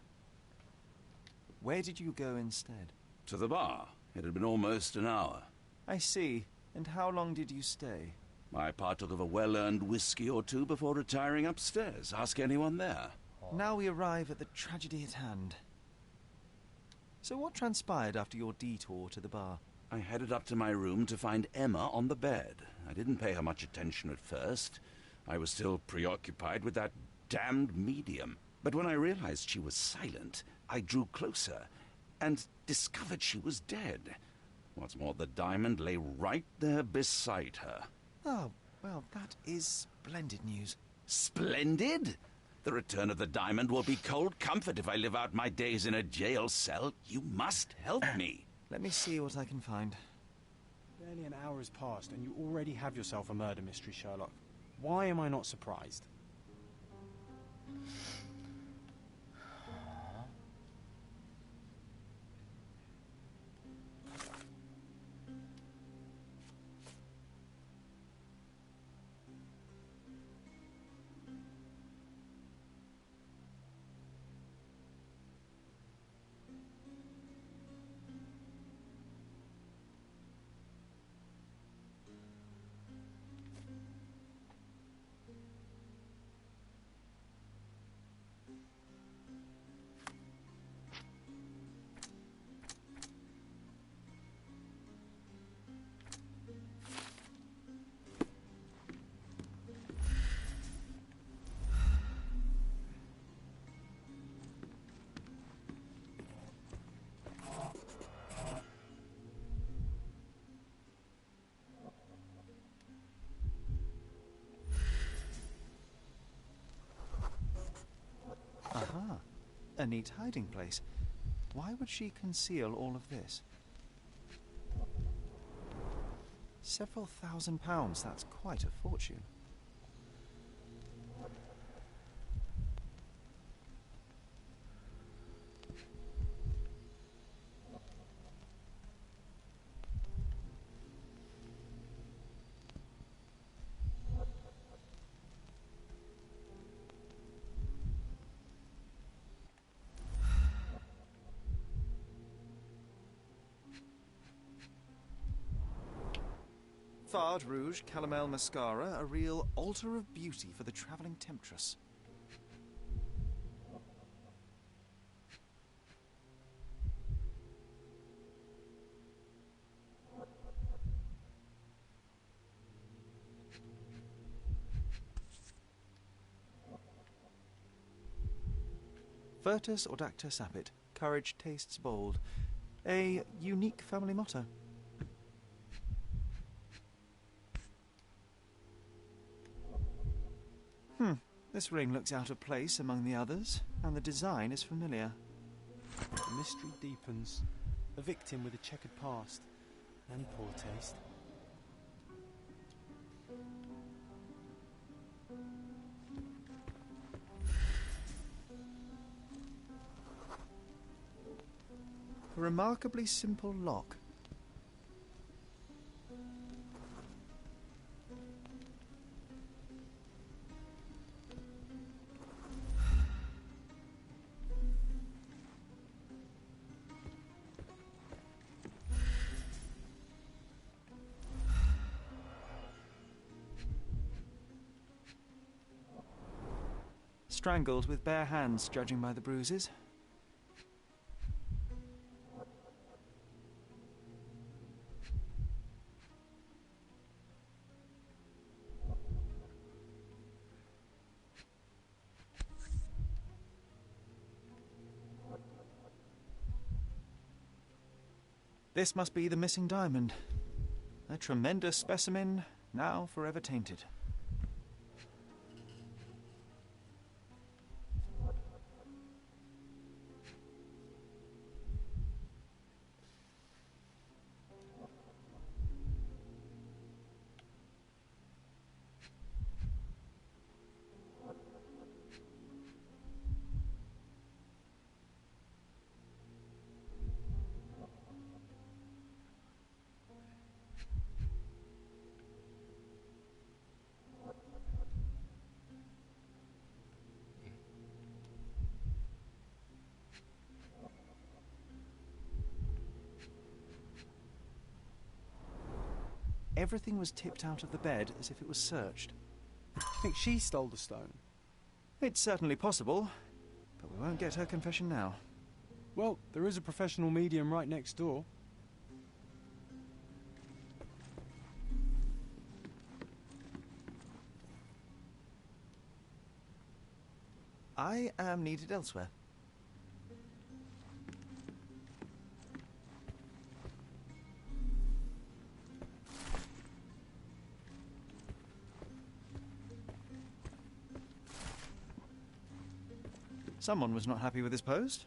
Where did you go instead? To the bar. It had been almost an hour. I see. And how long did you stay? I partook of a well-earned whiskey or two before retiring upstairs. Ask anyone there. Now we arrive at the tragedy at hand. So what transpired after your detour to the bar? I headed up to my room to find Emma on the bed. I didn't pay her much attention at first. I was still preoccupied with that damned medium. But when I realized she was silent, I drew closer and discovered she was dead. What's more, the diamond lay right there beside her. Oh, well, that is splendid news. Splendid? The return of the diamond will be cold comfort if I live out my days in a jail cell. You must help me. Let me see what I can find. Barely an hour has passed and you already have yourself a murder mystery, Sherlock. Why am I not surprised? A neat hiding place. Why would she conceal all of this? Several £1,000s, that's quite a fortune. Fard Rouge Calomel Mascara, a real altar of beauty for the travelling temptress. Virtus Audacta Sapit, courage tastes bold. A unique family motto. This ring looks out of place among the others, and the design is familiar. The mystery deepens. A victim with a checkered past and poor taste. A remarkably simple lock. Strangled with bare hands, judging by the bruises. This must be the missing diamond. A tremendous specimen, now forever tainted. Everything was tipped out of the bed as if it was searched. Do you think she stole the stone? It's certainly possible, but we won't get her confession now. Well, there is a professional medium right next door. I am needed elsewhere. Someone was not happy with his post.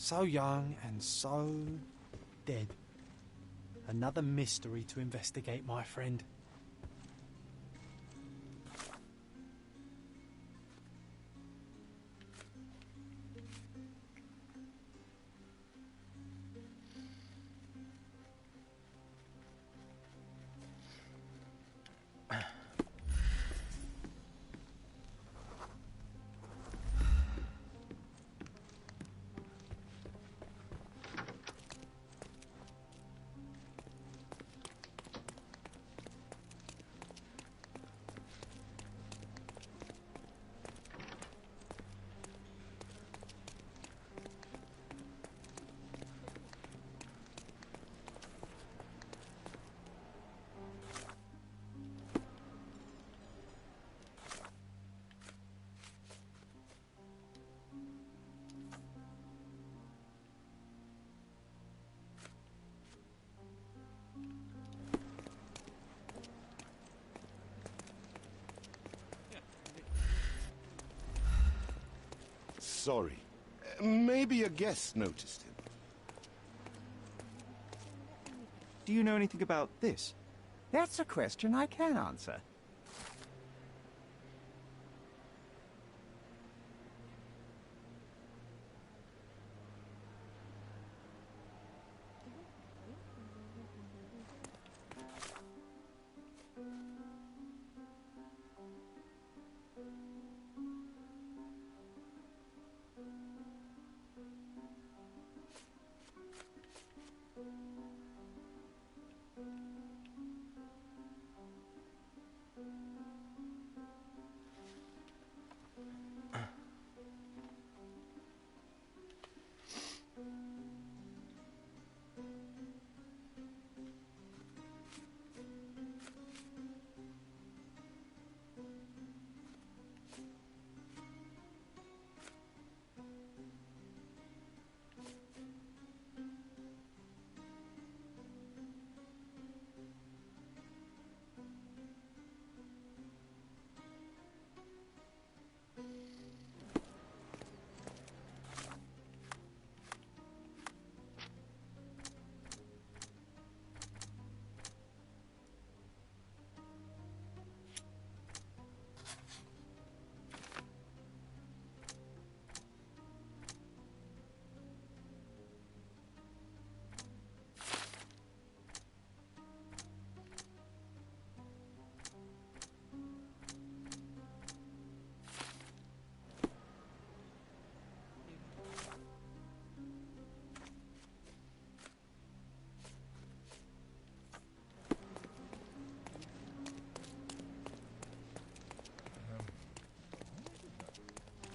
So young and so dead. Another mystery to investigate, my friend. Sorry. Maybe a guest noticed him. Do you know anything about this? That's a question I can answer.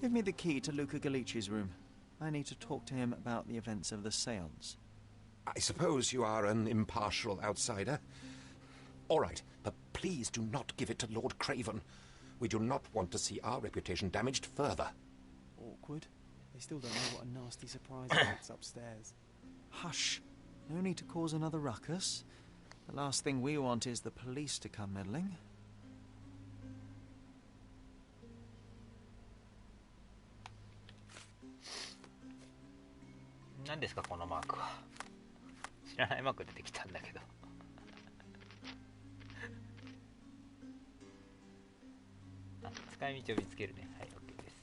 Give me the key to Luca Galici's room. I need to talk to him about the events of the séance. I suppose you are an impartial outsider. All right, but please do not give it to Lord Craven. We do not want to see our reputation damaged further. Awkward. They still don't know what a nasty surprise awaits upstairs. Hush. No need to cause another ruckus. The last thing we want is the police to come meddling. 何ですかこのマークは。知らないマーク出てきたんだけどあ、使い道を見つけるね。はい、OK です。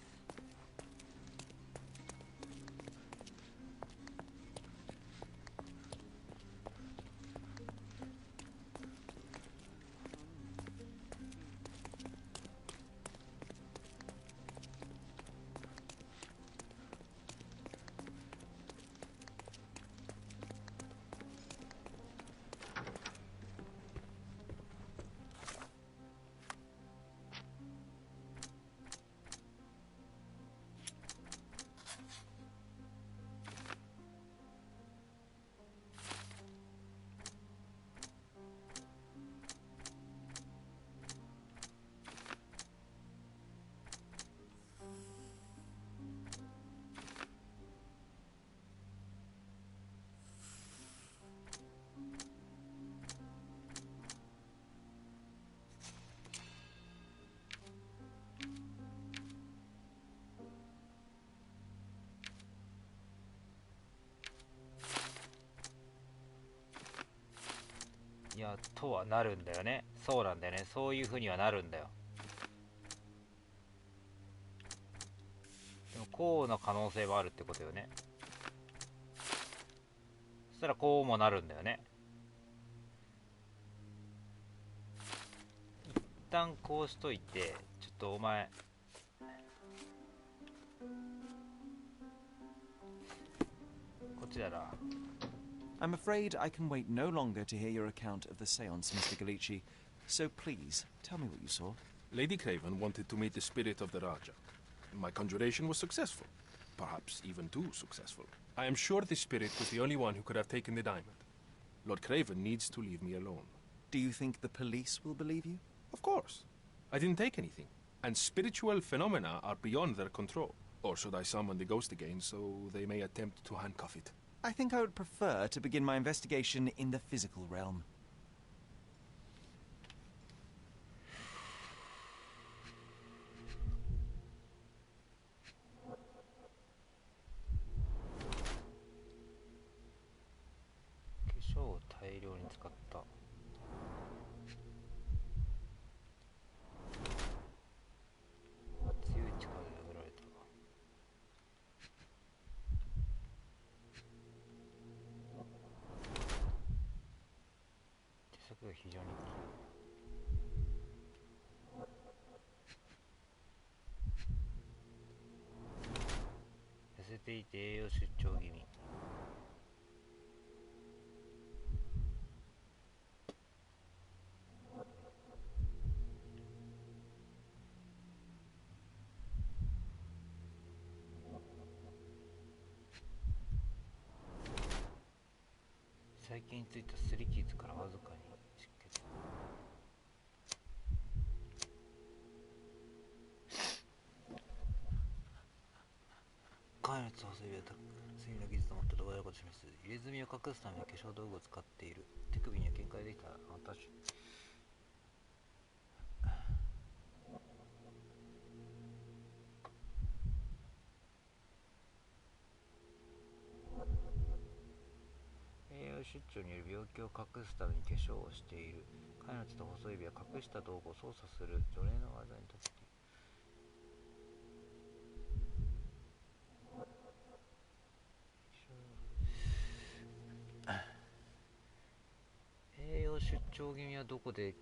いや、とはなるんだよね。そうなんだよね。そういう風にはなるんだよ。でもこうの可能性はあるってことよね。そしたらこうもなるんだよね。一旦こうしといて、ちょっとお前こっちだな。I'm afraid I can wait no longer to hear your account of the seance, Mr. Galici. So please, tell me what you saw. Lady Craven wanted to meet the spirit of the Raja. My conjuration was successful. Perhaps even too successful. I am sure the spirit was the only one who could have taken the diamond. Lord Craven needs to leave me alone. Do you think the police will believe you? Of course. I didn't take anything. And spiritual phenomena are beyond their control. Or should I summon the ghost again so they may attempt to handcuff it? I think I would prefer to begin my investigation in the physical realm.最近についた擦り傷からわずかに出血。関越細い指は炭の技術を持った動画であることを示す。入れ墨を隠すために化粧道具を使っている。手首には限界できた私。出張による病気を隠すために化粧をしている。彼の手と細い指は隠した道具を操作する除霊の技に立っている。栄養出張気味はどこで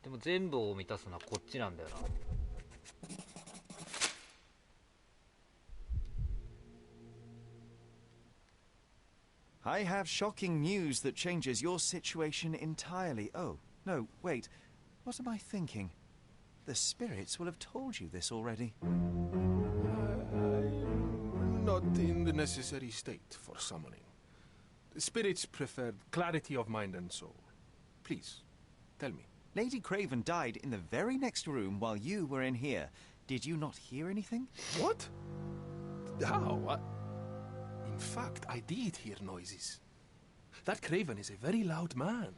でも全部を満たすのはこっちなんだよな。I have shocking news that changes your situation entirely. Oh, no, wait. What am I thinking? The spirits will have told you this already. I'm not in the necessary state for summoning. The spirits preferred clarity of mind and soul. Please, tell me. Lady Craven died in the very next room while you were in here. Did you not hear anything? What? How? In fact, I did hear noises. That Craven is a very loud man.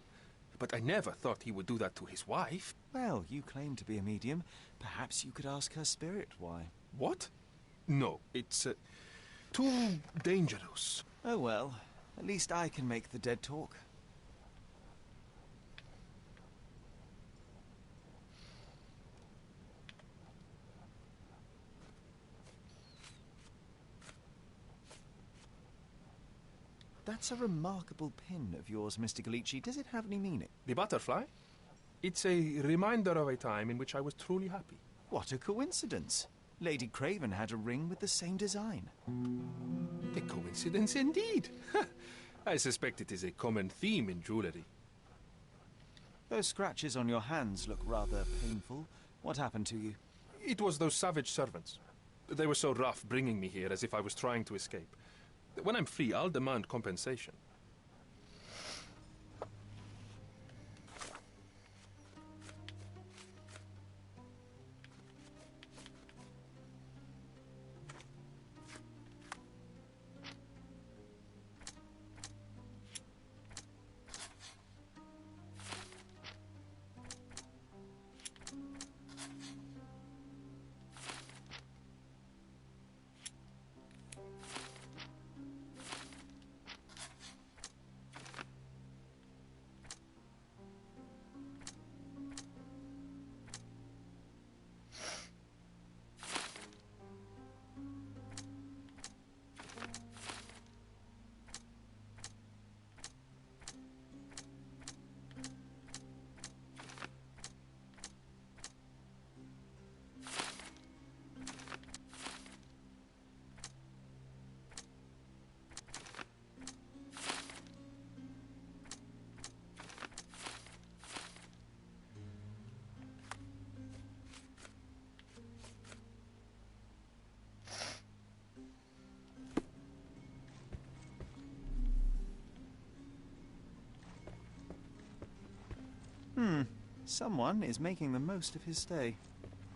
But I never thought he would do that to his wife. Well, you claim to be a medium. Perhaps you could ask her spirit why. What? No, it's too dangerous. Oh well, at least I can make the dead talk. That's a remarkable pin of yours, Mr. Galici. Does it have any meaning? The butterfly? It's a reminder of a time in which I was truly happy. What a coincidence. Lady Craven had a ring with the same design. A coincidence indeed. I suspect it is a common theme in jewellery. Those scratches on your hands look rather painful. What happened to you? It was those savage servants. They were so rough, bringing me here as if I was trying to escape. When I'm free, I'll demand compensation. Someone is making the most of his stay.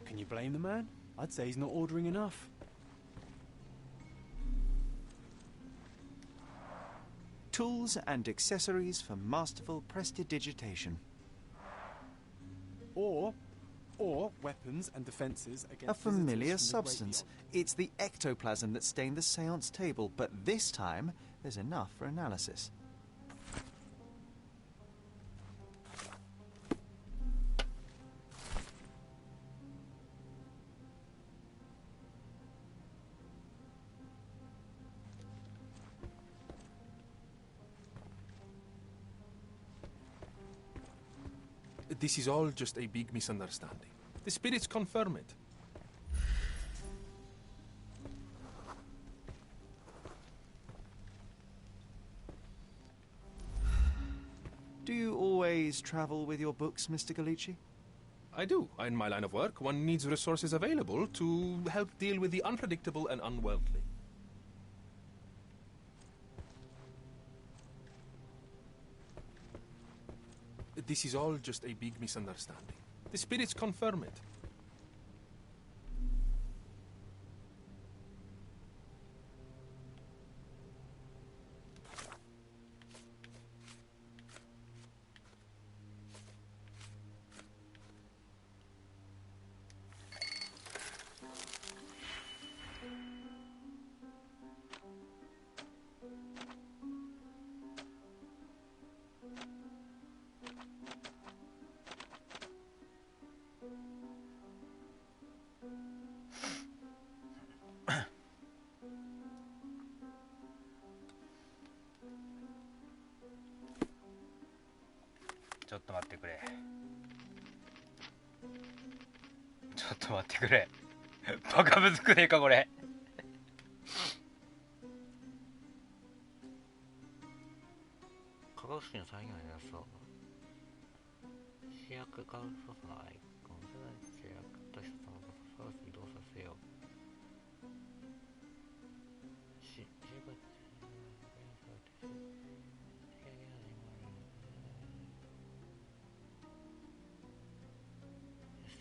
Can you blame the man? I'd say he's not ordering enough. Tools and accessories for masterful prestidigitation. Or weapons and defences against A familiar visitors from the substance. It's the ectoplasm that stained the seance table, but this time there's enough for analysis. This is all just a big misunderstanding. The spirits confirm it. Do you always travel with your books, Mr. Galici? I do. In my line of work, one needs resources available to help deal with the unpredictable and unworldly. This is all just a big misunderstanding. The spirits confirm it.ちょっと待ってくれ。ちょっと待ってくれ。バカむずくねえかこれ。化学式の再現のやつを主役化ソースのアイコン主役と一つのソースに移動させよう。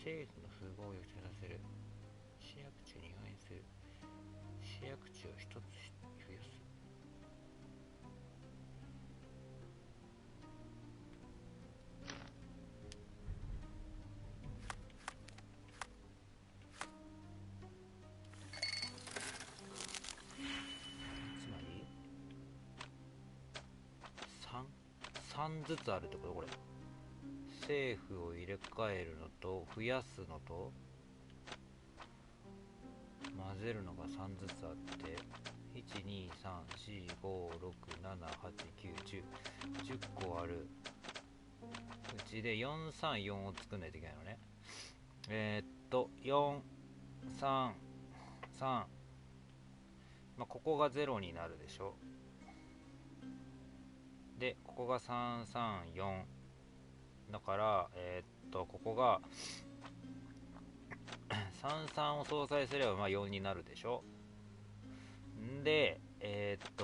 政府の符号を寄せさせる。試薬値を2倍にする。試薬値を1つ増やす。つまり3ずつあるってことこれ。政府を入れ替えるのと増やすのと混ぜるのが3ずつあって12345678910個あるうちで434を作んないといけないのね。433まあここが0になるでしょ。でここが334だからここが33を相殺すればまあ4になるでしょ。んで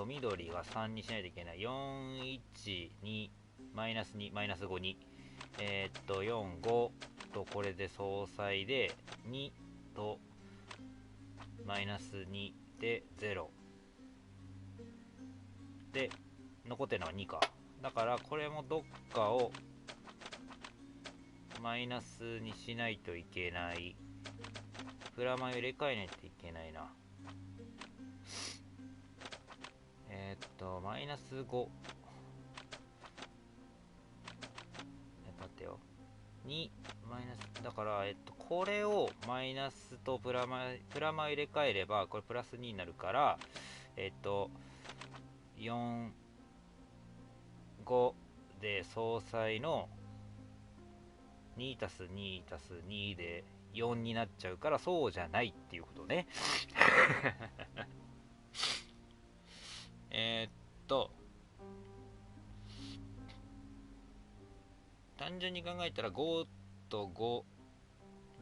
緑が3にしないといけない。412マイナス2マイナス5に45とこれで相殺で2とマイナス2で0で残ってるのは2か。だからこれもどっかをマイナスにしないといけない。プラマイを入れ替えないといけないな。マイナス5、待ってよ、2マイナスだから、これをマイナスとプラマイ入れ替えればこれプラス2になるから、4、5で相殺の2たす2たす2で4になっちゃうから、そうじゃないっていうことね。単純に考えたら5と5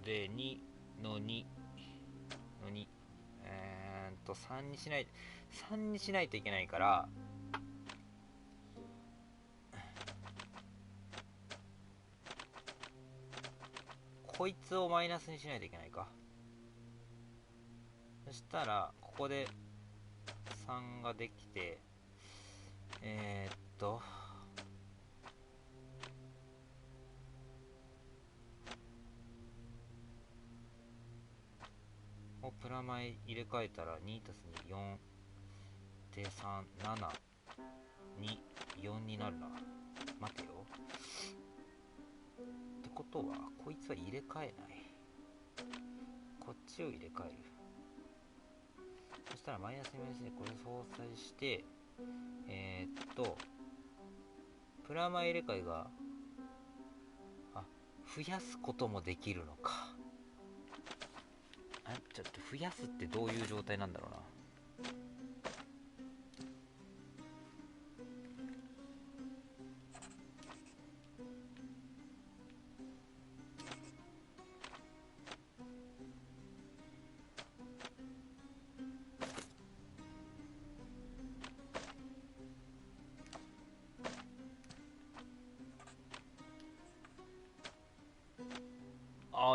で2の2の2、3にしないといけないから、こいつをマイナスにしないといけないか。そしたらここで3ができて、プラマイ入れ替えたら2たす2、4で3、7、2、4になるな。待てよ。ってことはこいつは入れ替えない。こっちを入れ替える。そしたらマイナス2マイナス2これ相殺して、プラマイ入れ替えが増やすこともできるのか。ちょっと増やすってどういう状態なんだろうな。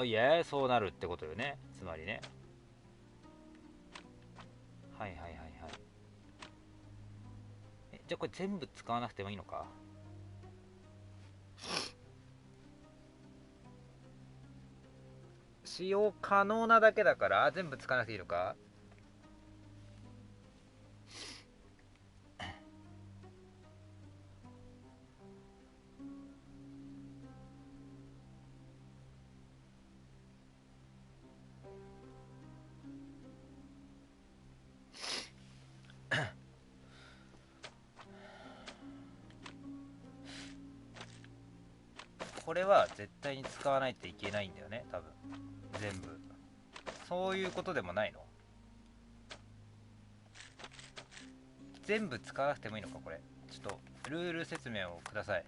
いえ、そうなるってことよね、つまりね。はいはいはいはい。じゃあこれ全部使わなくてもいいのか。使用可能なだけだから全部使わなくていいのか。これは絶対に使わないといけないんだよね、多分。全部。そういうことでもないの？全部使わなくてもいいのか、これ。ちょっとルール説明をください。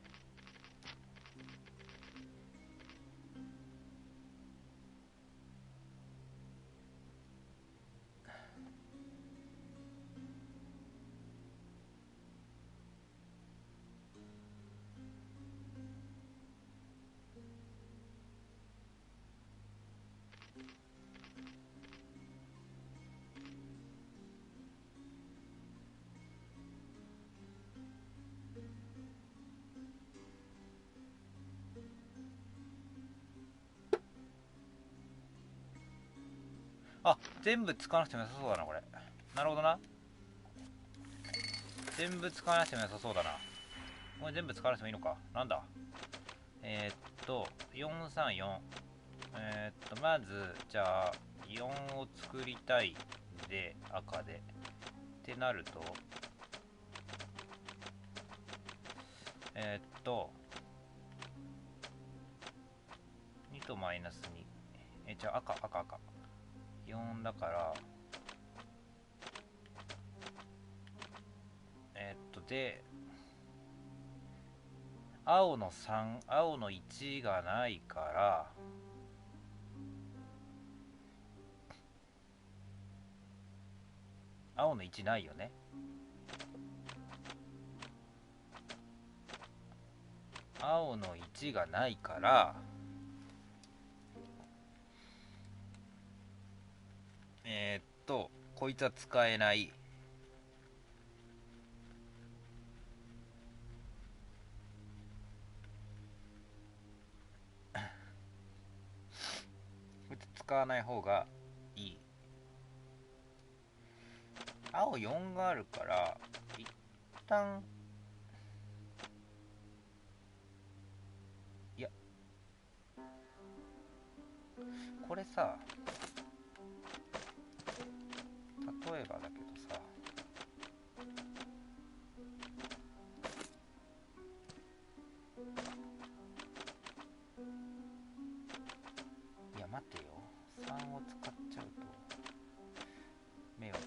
全部使わなくても良さそうだな、これ。なるほどな。全部使わなくても良さそうだな。これ全部使わなくてもいいのか。なんだ。434。まず、じゃあ、4を作りたいんで、赤で。ってなると、2とマイナス2。じゃあ赤。4だから、で、青の3、青の1がないから、青の1ないよね。青の1がないから、こいつは使えない。こいつ使わない方がいい。青4があるから一旦、いやこれさ、例えばだけどさ、いや待てよ、3を使っちゃうと迷惑。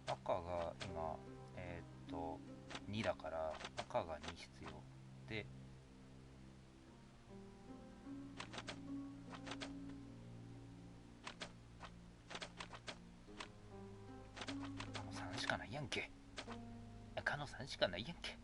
赤が今2だから赤が2必要で、赤の3しかないやんけ。赤の3しかないやんけ。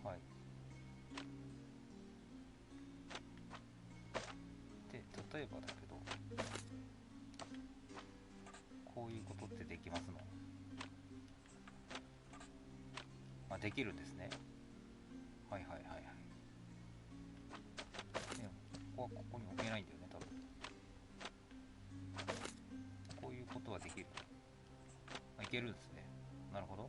はい。で、例えばだけど、こういうことってできますの？あ、できるんですね。はいはいはいはい。でも、ここはここに置けないんだよね、多分。こういうことはできる。あ、いけるんですね。なるほど。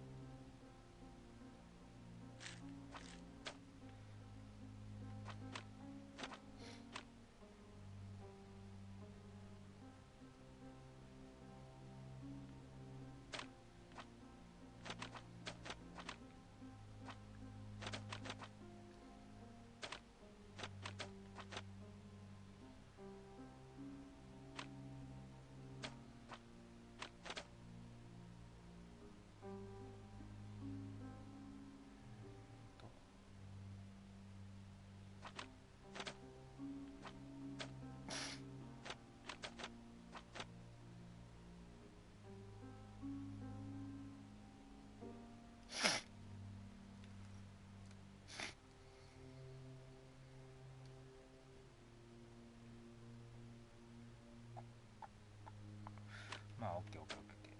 まあ、オッケーオッケーオッケー。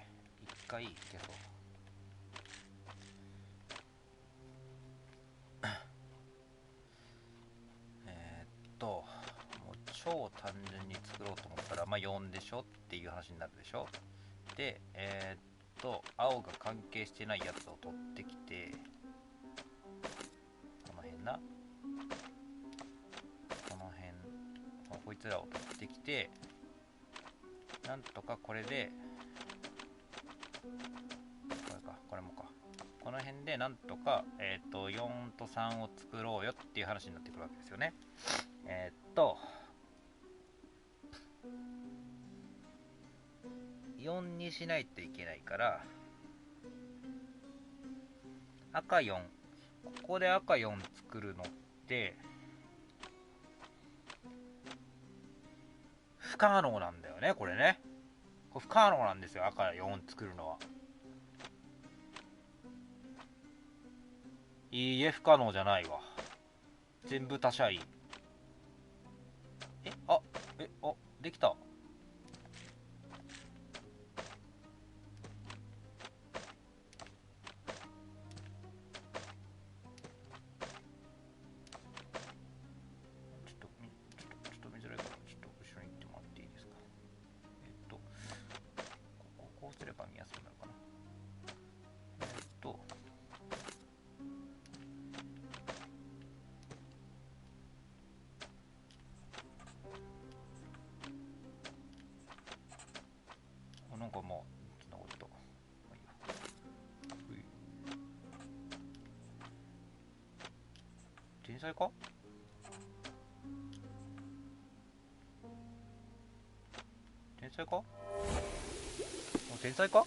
一回消そう。もう超単純に作ろうと思ったら、まあ4でしょっていう話になるでしょ。で、青が関係してないやつを取ってきて、この辺な。この辺、こいつらを取ってきて、なんとかこれで、これか、これもか。この辺でなんとか、4と3を作ろうよっていう話になってくるわけですよね。4にしないといけないから、赤4、ここで赤4作るのって不可能なんだよね、これね。これ不可能なんですよ、赤4作るのは。いいえ、不可能じゃないわ。全部他社員。できた。ちょっと見づらいから、ちょっと後ろに行ってもらっていいですか。こうすれば見やすくなるかな。なんかもうつながった。まあいいや。天才か？天才か？もう天才か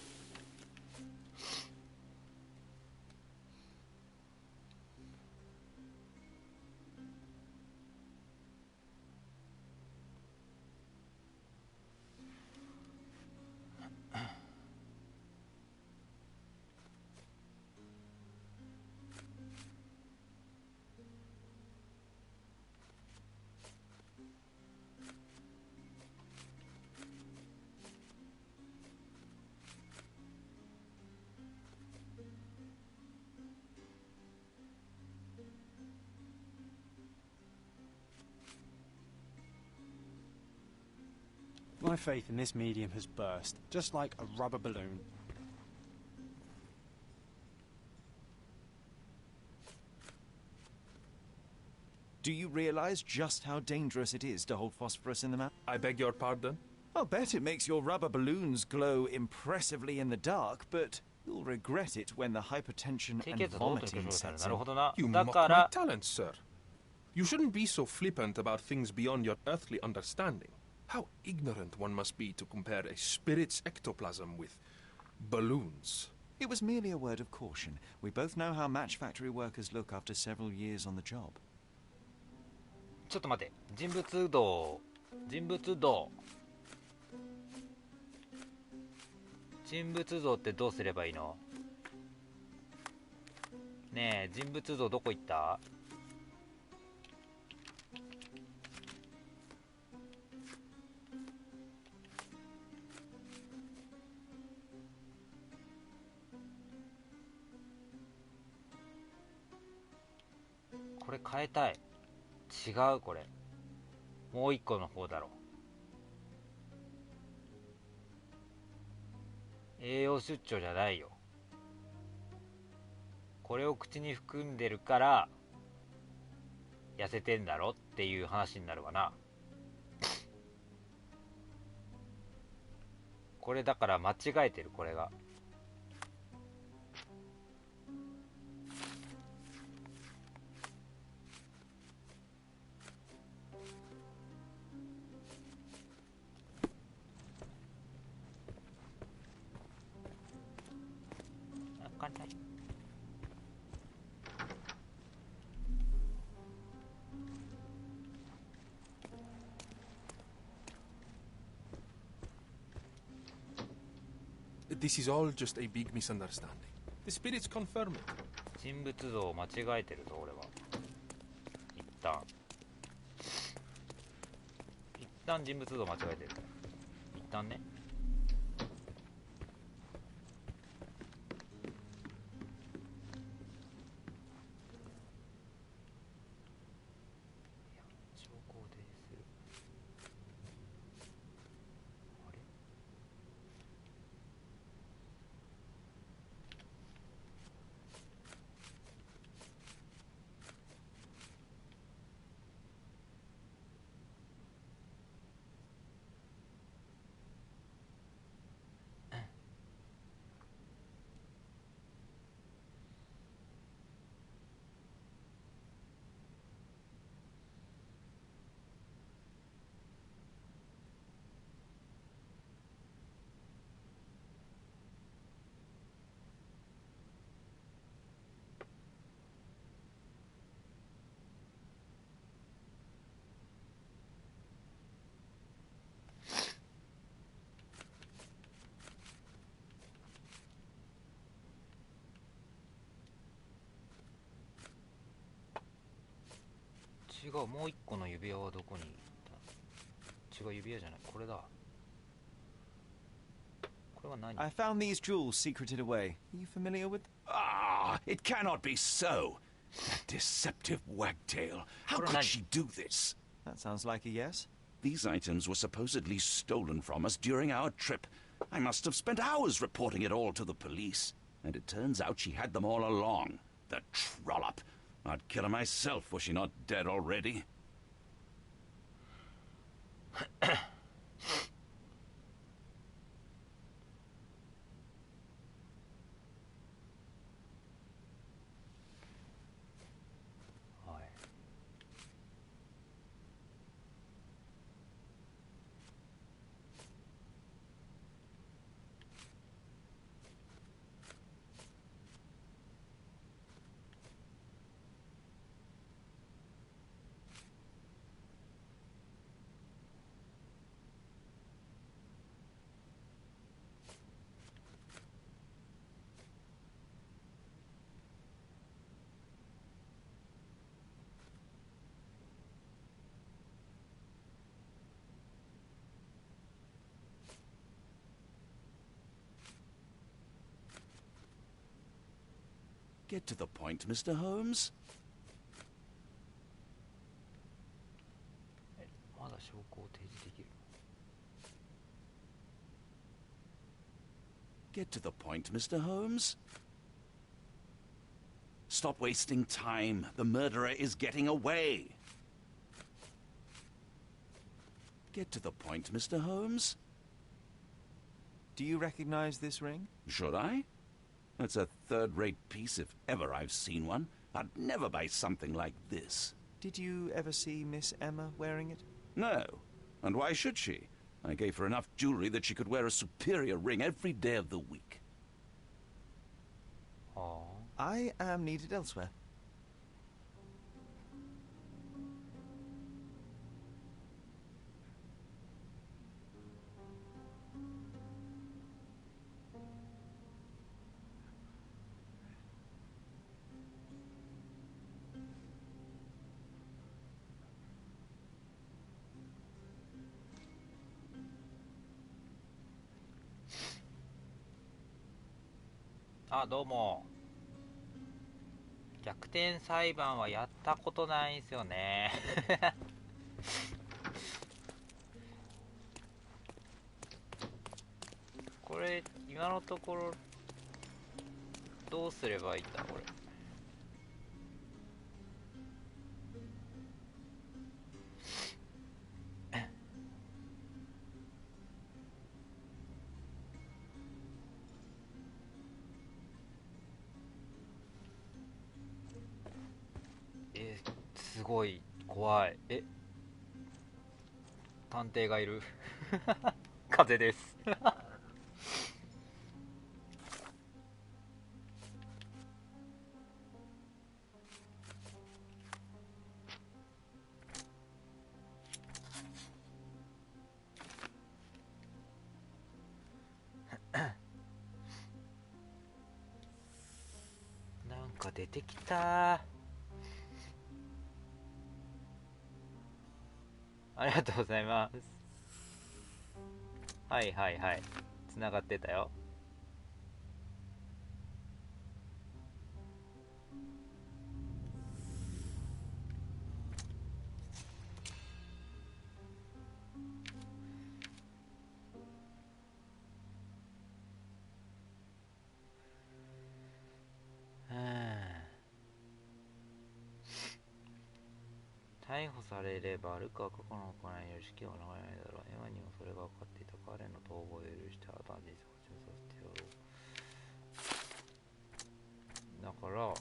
？My faith in this medium has burst, just like a rubber balloon. Do you realize just how dangerous it is to hold phosphorus in the map? I beg your pardon? I'll bet it makes your rubber balloons glow impressively in the dark, but you'll regret it when the hypertension and vomiting sets in. You mock my talents, sir. You shouldn't be so flippant about things beyond your earthly understanding. How ignorant one must be to compare a spirit's ectoplasm with balloons. It was merely a word of caution. We both know how match factory workers look after several years on the job. ちょっと待って。人物像。人物像ってどうすればいいの？ねえ、人物像どこ行った？これ変えたい。違う、これ。もう一個の方だろ。栄養出張じゃないよ。これを口に含んでるから痩せてんだろっていう話になるわな。これだから間違えてる、これが。簡単。This is all just a big misunderstanding. The spirits confirm it. 人物像を間違えてるぞ、俺は。一旦人物像間違えてる。一旦ね。違う、もう一個の指輪はどこに行った？違う、指輪じゃない、これだ。これは何？ I found these jewels secreted away. Are you familiar with... Ah, it cannot be so. That deceptive wagtail. How could she do this? That sounds like a yes. These items were supposedly stolen from us during our trip. I must have spent hours reporting it all to the police. And it turns out she had them all along. The trollop. I'd kill her myself, was she not dead already? Get to the point, Mr. Holmes. まだ証拠を提示できる。Get to the point, Mr. Holmes. Stop wasting time. The murderer is getting away. Get to the point, Mr. Holmes. Do you recognize this ring? Should I? It's a third-rate piece if ever I've seen one. I'd never buy something like this. Did you ever see Miss Emma wearing it? No. And why should she? I gave her enough jewelry that she could wear a superior ring every day of the week. I am needed elsewhere. Ah, どうも。逆転裁判はやったことないんすよね。これ今のところどうすればいいんだこれ。すごい怖い。探偵がいる。風です。なんか出てきた。ありがとうございます。はいはいはい。つながってたよ。逮捕されれば、ルカは過去の行いによる死刑は流れないだろう。エマにもそれが分かっていた。彼の逃亡を許して新たな人生を始めさせてやろう。だから、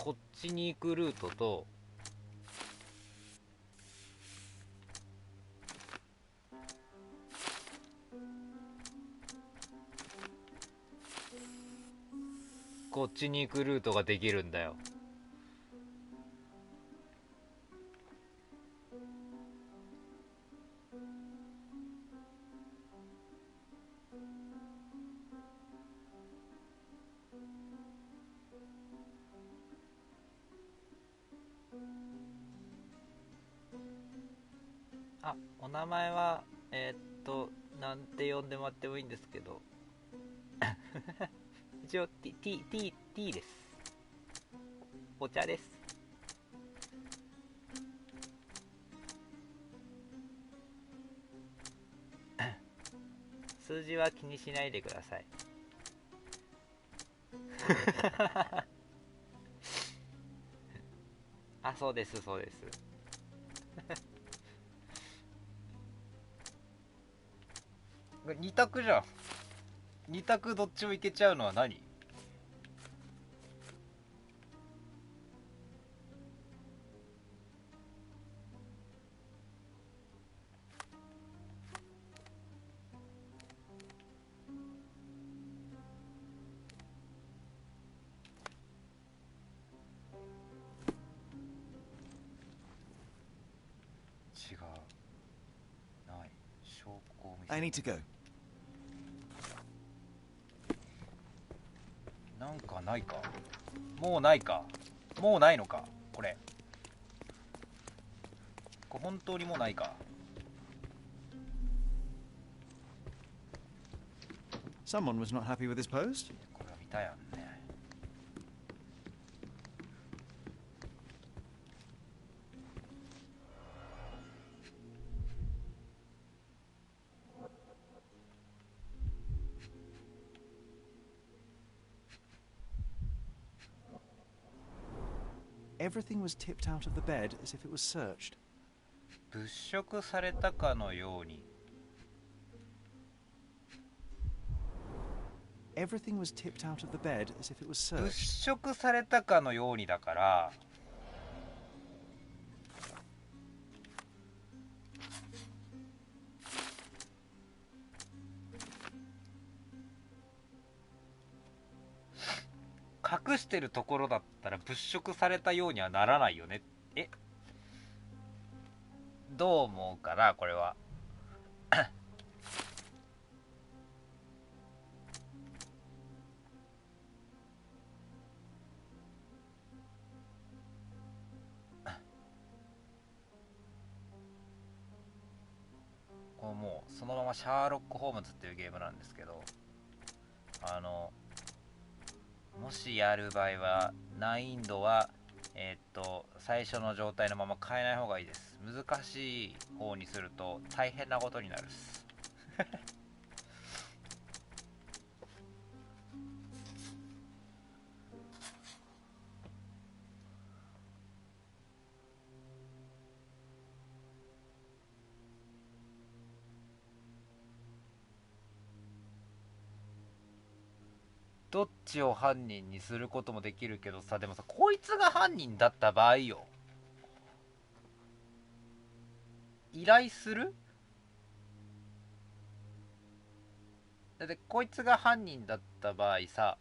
こっちに行くルートと、こっちに行くルートができるんだよ。あ、お名前はなんて呼んでもらってもいいんですけど一応 T です。お茶です。数字は気にしないでくださいあ、そうですそうです二択じゃん。二択どっちもいけちゃうのは何？違う。ない。証拠を見せ I need to go. なんかないか。もうないか。もうないのか。これ本当にもうないか。Someone was not happy with his post. これは見たやんね。Everything was tipped out of the bed as if it was searched. 物色されたかのように。Everything was tipped out of the bed as if it was 物 searched. 色されたかのようにだから、隠してるところだったら物色されたようにはならないよね。どう思うかなこれは。これもうそのままシャーロック・ホームズっていうゲームなんですけど、もしやる場合は難易度は最初の状態のまま変えない方がいいです。難しい方にすると大変なことになるっすどっちを犯人にすることもできるけどさ、でもさ、こいつが犯人だった場合よ、依頼する？だってこいつが犯人だった場合さ、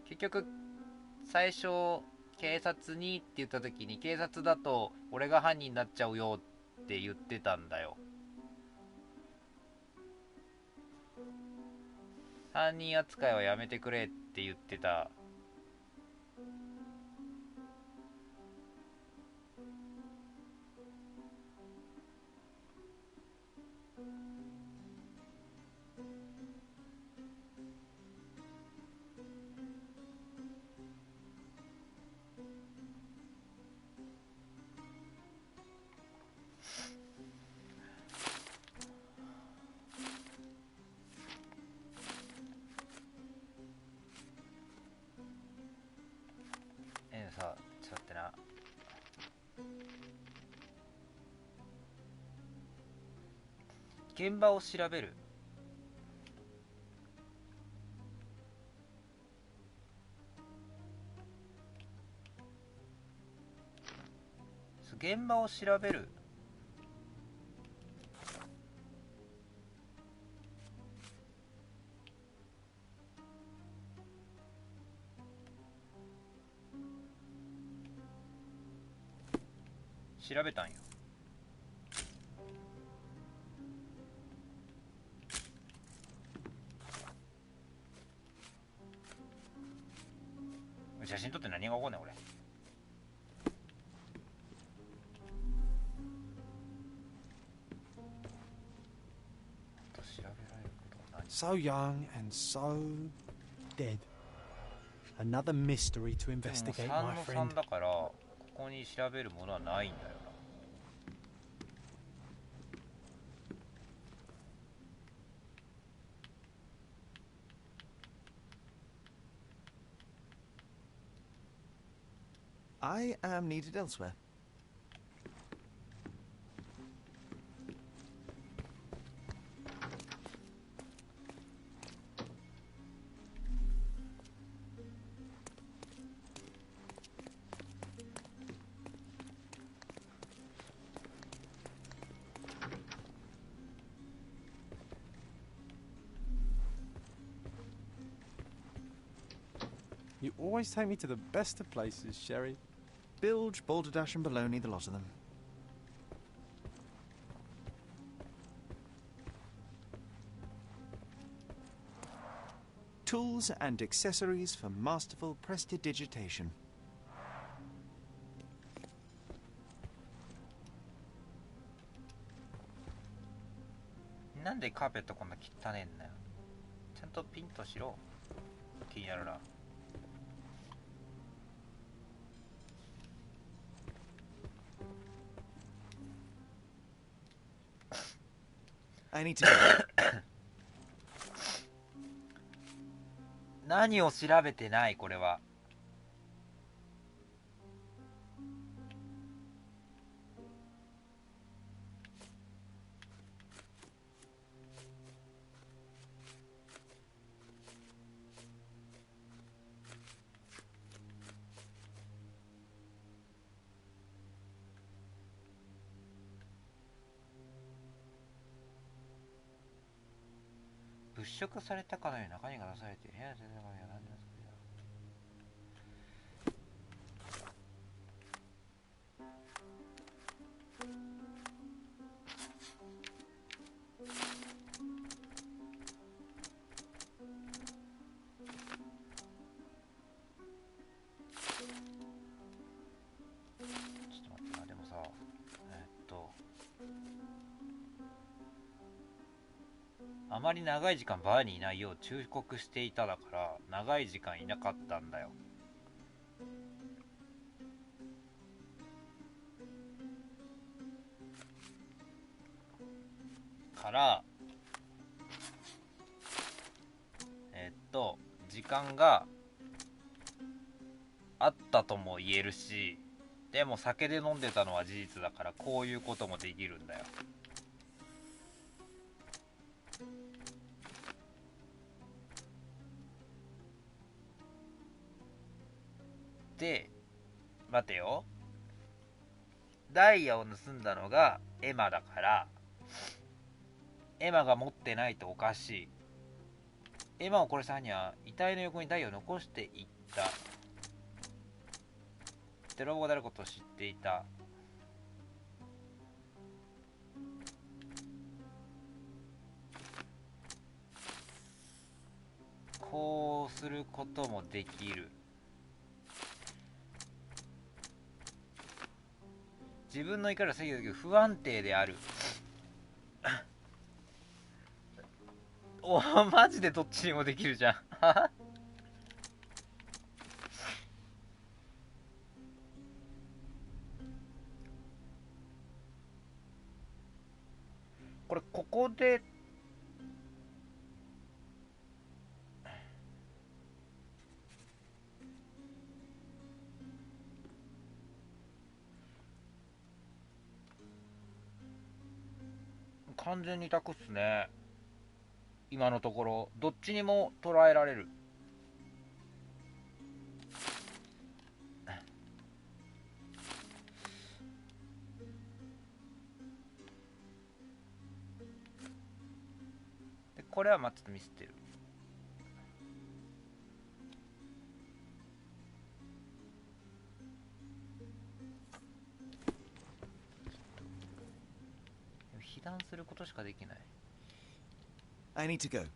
結局最初警察にって言った時に、警察だと俺が犯人になっちゃうよって言ってたんだよ。犯人扱いはやめてくれって言ってた。さ、ちょっと待ってな。現場を調べる。現場を調べる。調べたんよ。写真撮って何が起こんねん俺。調べられることは何？ So young and so dead. Another mystery to でも investigate, 3 my の friend. 3だからここに調べるものはないんだよな。I am needed elsewhere. You always take me to the best of places, Sherry. Bilge, balderdash, and baloney, the lot of them. Tools and accessories for masterful prestidigitation. なんでカーペットこんな汚ねえんだよ。ちゃんとピンとしろ。気になるな。I need to go. 何を調べてない、これは。物色されたかのように中身が出されている部屋で出たかのような何ですか。ちょっと待ってな、でもさ、あまり長い時間バーにいないよう忠告していただから長い時間いなかったんだよ。から時間があったとも言えるし、でも酒で飲んでたのは事実だからこういうこともできるんだよ。で、待てよ。ダイヤを盗んだのがエマだから、エマが持ってないとおかしい。エマを殺した犯人は遺体の横にダイヤを残していった。泥棒であることを知っていた。こうすることもできる。自分の怒りを制御できる不安定である。お、マジでどっちにもできるじゃん。これここで完全に託っすね。今のところどっちにも捉えられる。でこれはちょっとミスってる。被弾することしかできない。I need to go.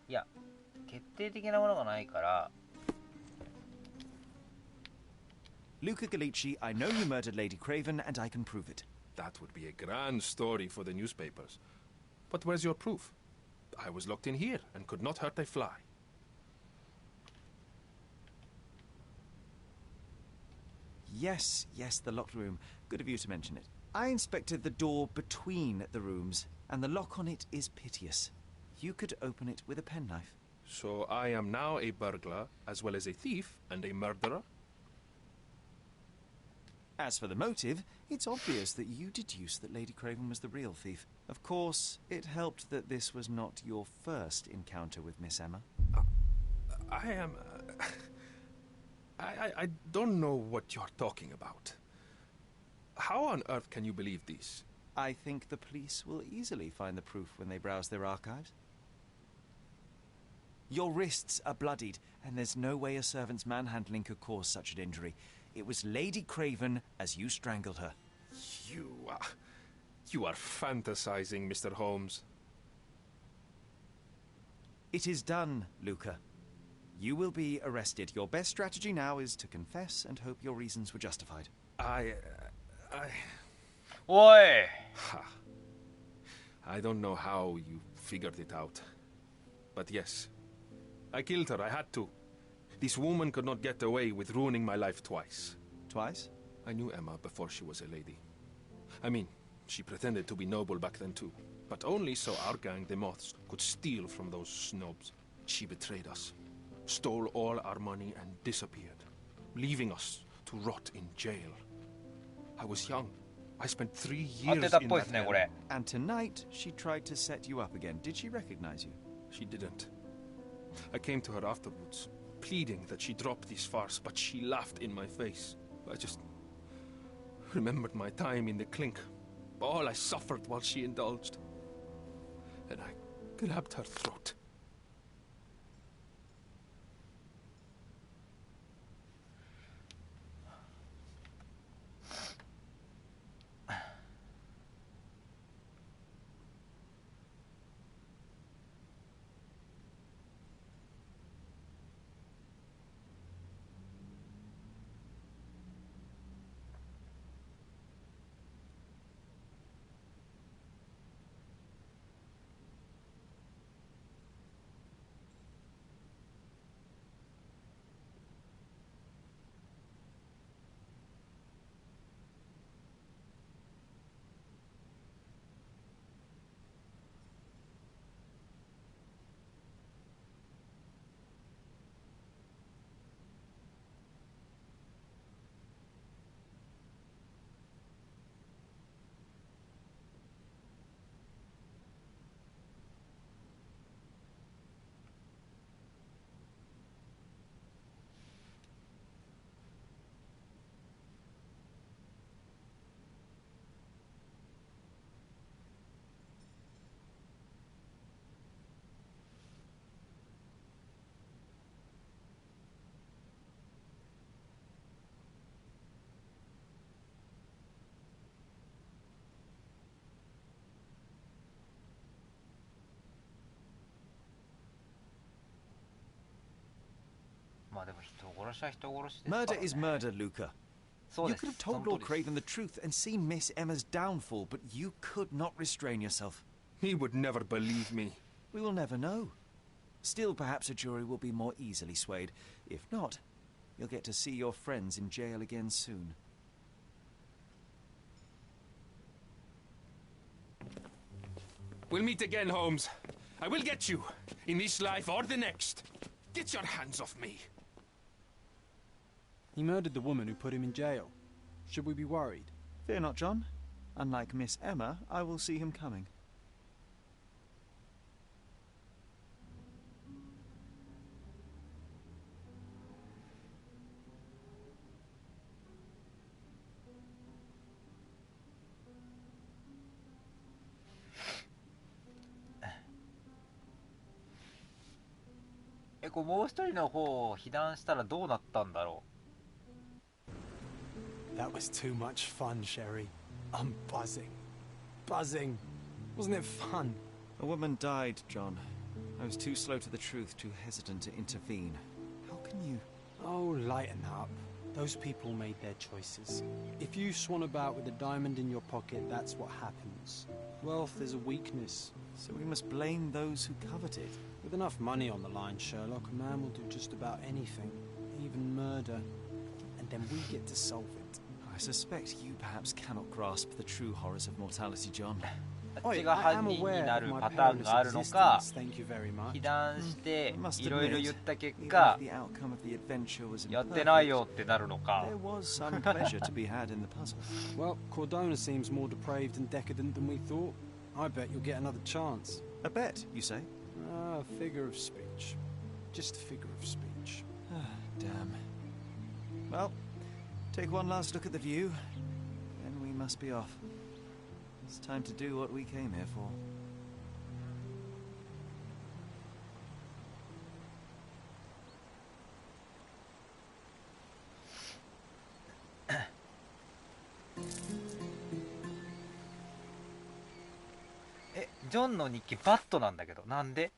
いや、決定的なものがないから。 Luca Gallici, I know you murdered Lady Craven, and I can prove it. That would be a grand story for the newspapers. But where's your proof? I was locked in here and could not hurt a fly. Yes, the locked room. Good of you to mention it. I inspected the door between the rooms, and the lock on it is piteous. You could open it with a penknife. So I am now a burglar, as well as a thief and a murderer? As for the motive, it's obvious that you deduced that Lady Craven was the real thief. Of course, it helped that this was not your first encounter with Miss Emma. I don't know what you're talking about. How on earth can you believe this? I think the police will easily find the proof when they browse their archives. Your wrists are bloodied, and there's no way a servant's manhandling could cause such an injury. It was Lady Craven as you strangled her. You are fantasizing, Mr. Holmes. It is done, Luca. You will be arrested. Your best strategy now is to confess and hope your reasons were justified. Oi! I don't know how you figured it out. But yes, I killed her. I had to. This woman could not get away with ruining my life twice. Twice? I knew Emma before she was a lady. I mean, she pretended to be noble back then too. But only so our gang, the Moths, could steal from those snobs. She betrayed us, stole all our money and disappeared, leaving us to rot in jail. I was young. I spent 3 years in that hell. And tonight, she tried to set you up again. Did she recognize you? She didn't. I came to her afterwards, pleading that she drop this farce, but she laughed in my face. I just remembered my time in the clink, all I suffered while she indulged. And I grabbed her throat. Murder is murder, Luca. You could have told Lord Craven the truth and seen Miss Emma's downfall, but you could not restrain yourself. He would never believe me. We will never know. Still, perhaps a jury will be more easily swayed. If not, you'll get to see your friends in jail again soon. We'll meet again, Holmes. I will get you, in this life or the next. Get your hands off me. He murdered the woman who put him in jail. Should we be worried? Fear not, John. Unlike Miss Emma, I will see him coming.こうもう一人の方を被弾したらどうなったんだろう。That was too much fun, Sherry. I'm buzzing. Buzzing. Wasn't it fun? A woman died, John. I was too slow to the truth, too hesitant to intervene. How can you... Oh, lighten up. Those people made their choices. If you swan about with a diamond in your pocket, that's what happens. Wealth is a weakness. So we must blame those who covet it. With enough money on the line, Sherlock, a man will do just about anything, even murder. And then we get to solve it. I suspect you perhaps cannot grasp the true horrors of mortality, John. あっちが犯人になるパターンがあるのか、被弾していろいろ言った結果、やってないよってなるのか。Well, Cordona seems more depraved and decadent than we thought. I bet you'll get another chance. A bet, you say? A figure of speech. Just a figure of speech. Damn. Well, take one last look at the view, then we must be off. It's time to do what we came here for. Eh, ジョンの日記バットなんだけど、なんで？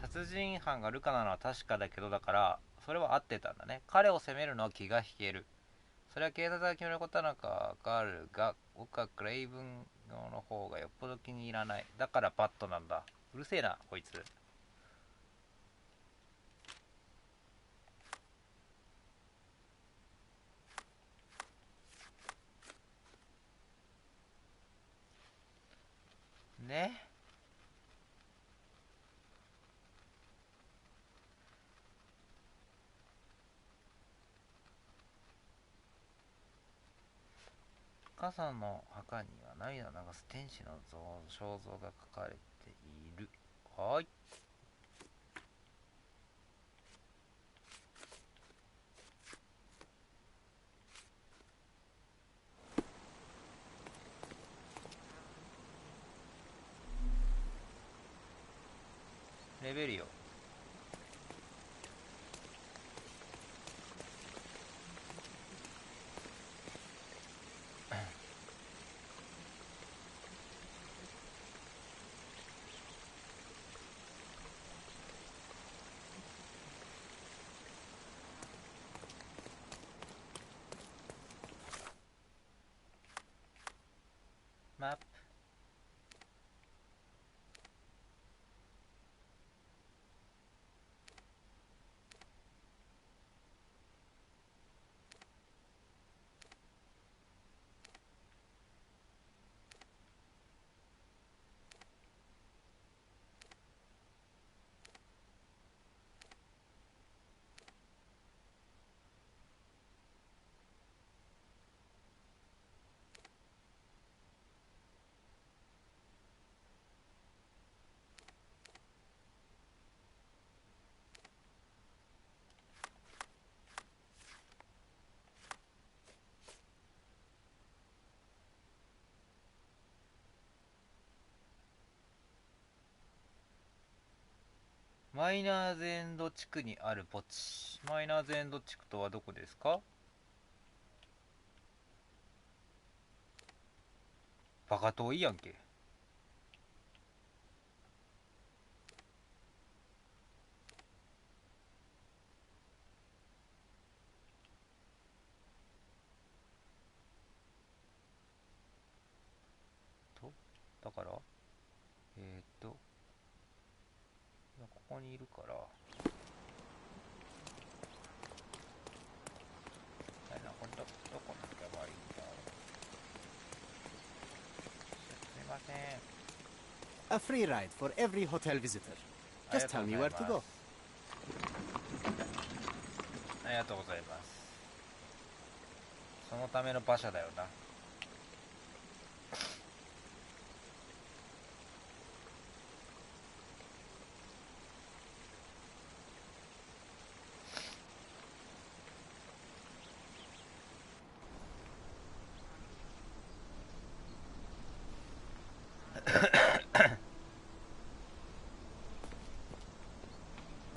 殺人犯がルカなのは確かだけど、だからそれは合ってたんだね。彼を責めるのは気が引ける。それは警察が決めることなのかわかるが、僕はクレイブンの方がよっぽど気に入らない。だからバットなんだ。うるせえなこいつ。ね。母さんの墓には涙を流す天使の肖像が描かれている。はい。レベリオ。マップ。マイナーズエンド地区にある墓地。マイナーズエンド地区とはどこですか？バカ遠いやんけ。と、だからここにいるから、これどこに行けばいいんだ。すいません。A free ride for every hotel visitor. Just tell me where to go. ありがとうございます。そのための馬車だよな。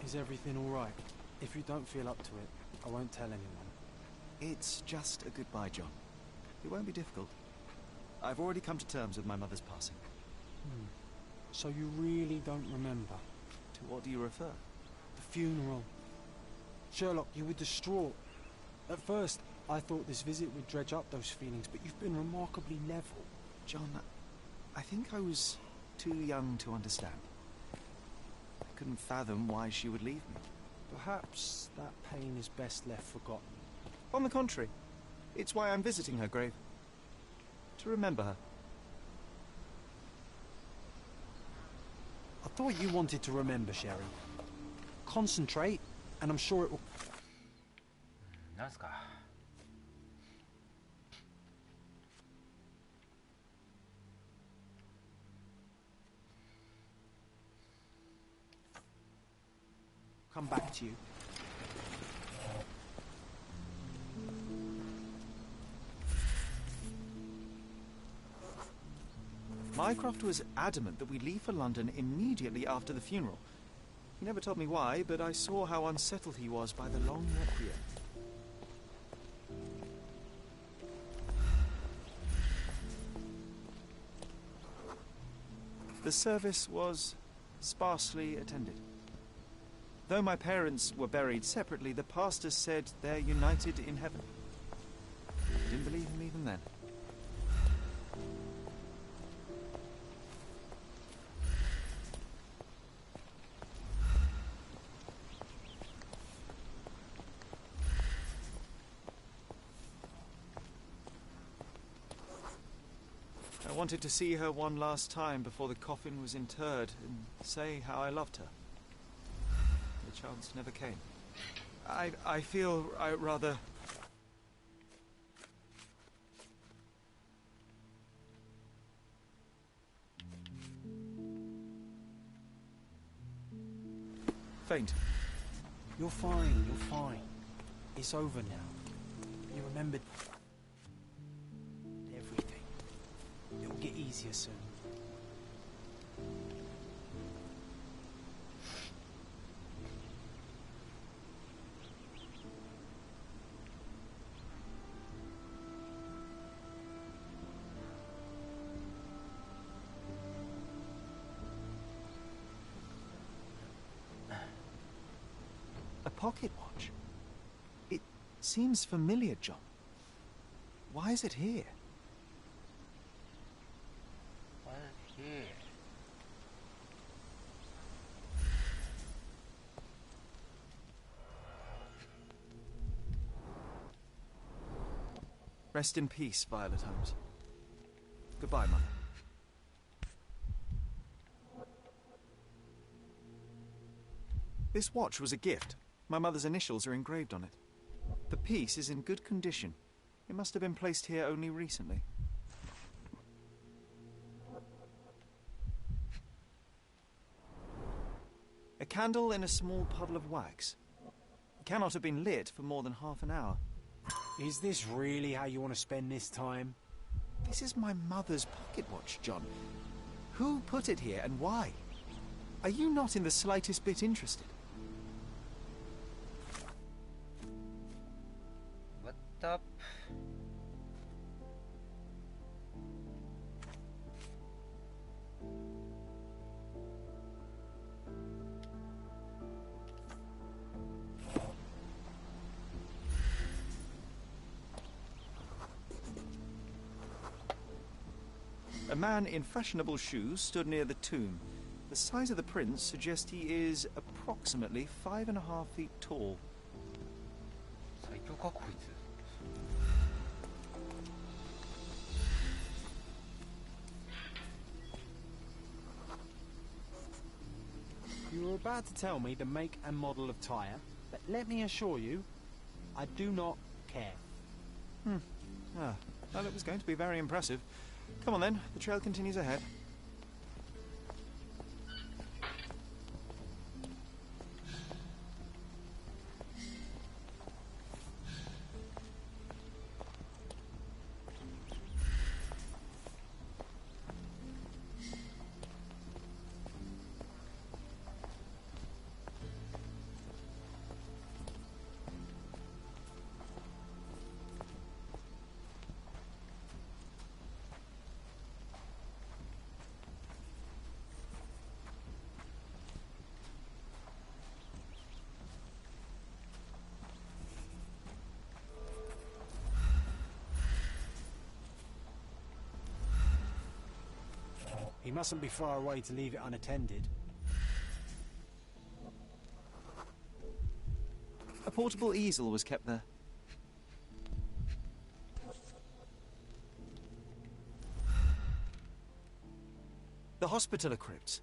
Is everything all right? If you don't feel up to it, I won't tell anyone. It's just a goodbye, John. It won't be difficult. I've already come to terms with my mother's passing. So you really don't remember? To what do you refer? The funeral. Sherlock, you were distraught. At first, I thought this visit would dredge up those feelings, but you've been remarkably level. John, I think I was too young to understand. I couldn't fathom why she would leave me. Perhaps that pain is best left forgotten. On the contrary, it's why I'm visiting her grave. To remember her. I thought you wanted to remember, Sherry. Concentrate, and I'm sure it will... なんすか。come back to you. Mycroft was adamant that we leave for London immediately after the funeral. He never told me why, but I saw how unsettled he was by the long requiem. The service was sparsely attended. Though my parents were buried separately, the pastor said they're united in heaven. I didn't believe him even then. I wanted to see her one last time before the coffin was interred and say how I loved her. The chance never came. I feel rather... faint. You're fine, you're fine. It's over now. You remembered everything. It'll get easier soon. A pocket watch? It seems familiar, John. Why is it here? Why is it here? Rest in peace, Violet Holmes. Goodbye, Mother. This watch was a gift. My mother's initials are engraved on it. The piece is in good condition. It must have been placed here only recently. A candle in a small puddle of wax. It cannot have been lit for more than half an hour. Is this really how you want to spend this time? This is my mother's pocket watch, John. Who put it here and why? Are you not in the slightest bit interested? What up? A man in fashionable shoes stood near the tomb. The size of the prints suggests he is approximately 5.5 feet tall. 最強かこいつ。You were about to tell me the make and model of tyre, but let me assure you, I do not care. Well, it was going to be very impressive. Come on then, the trail continues ahead. He mustn't be far away to leave it unattended. A portable easel was kept there. The Hospitaller crypts.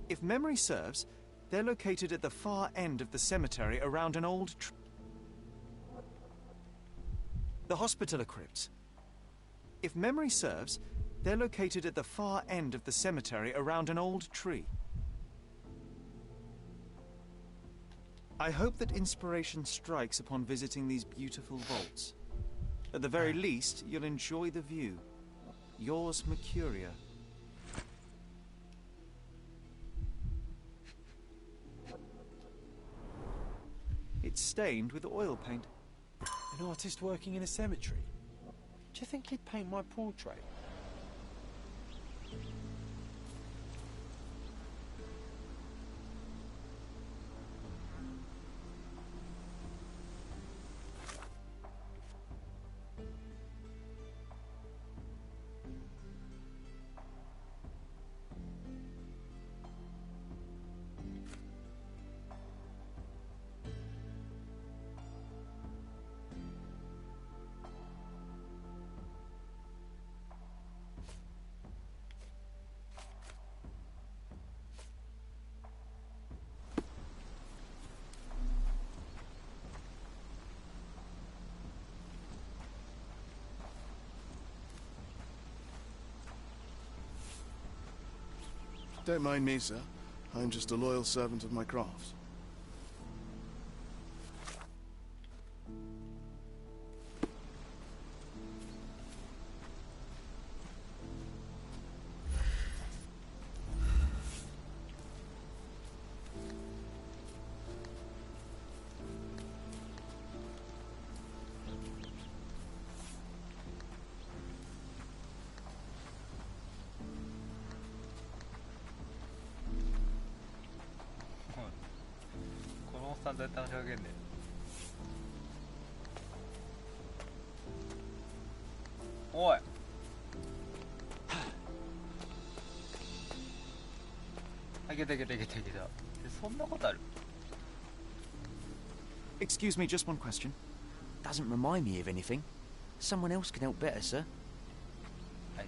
If memory serves, they're located at the far end of the cemetery around an old The Hospitaller crypts. If memory serves, they're located at the far end of the cemetery around an old tree. I hope that inspiration strikes upon visiting these beautiful vaults. At the very least, you'll enjoy the view. Yours, Mercuria. It's stained with oil paint. An artist working in a cemetery? Do you think he'd paint my portrait? Don't mind me, sir. I'm just a loyal servant of my craft.おい。いけたいけたいけたいけた。そんなことある？ Excuse me, just one question. Doesn't remind me of anything. Someone else can help better, sir. I see.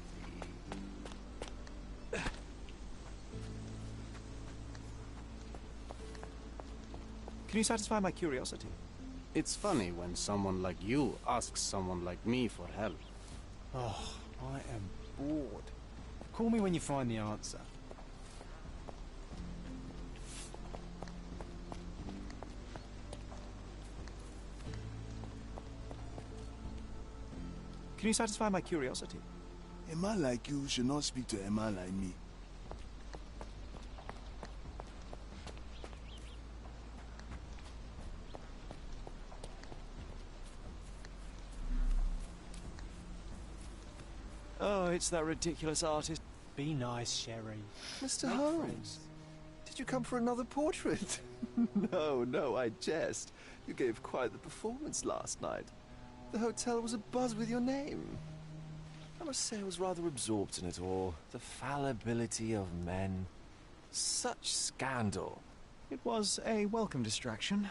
Can you satisfy my curiosity? It's funny when someone like you asks someone like me for help. Oh, I am bored. Call me when you find the answer. Can you satisfy my curiosity? A man like you should not speak to a man like me. Oh, it's that ridiculous artist. Be nice, Sherry. Mr. Holmes, did you come for another portrait? No, I jest. You gave quite the performance last night. The hotel was abuzz with your name. I must say I was rather absorbed in it all. The fallibility of men. Such scandal. It was a welcome distraction.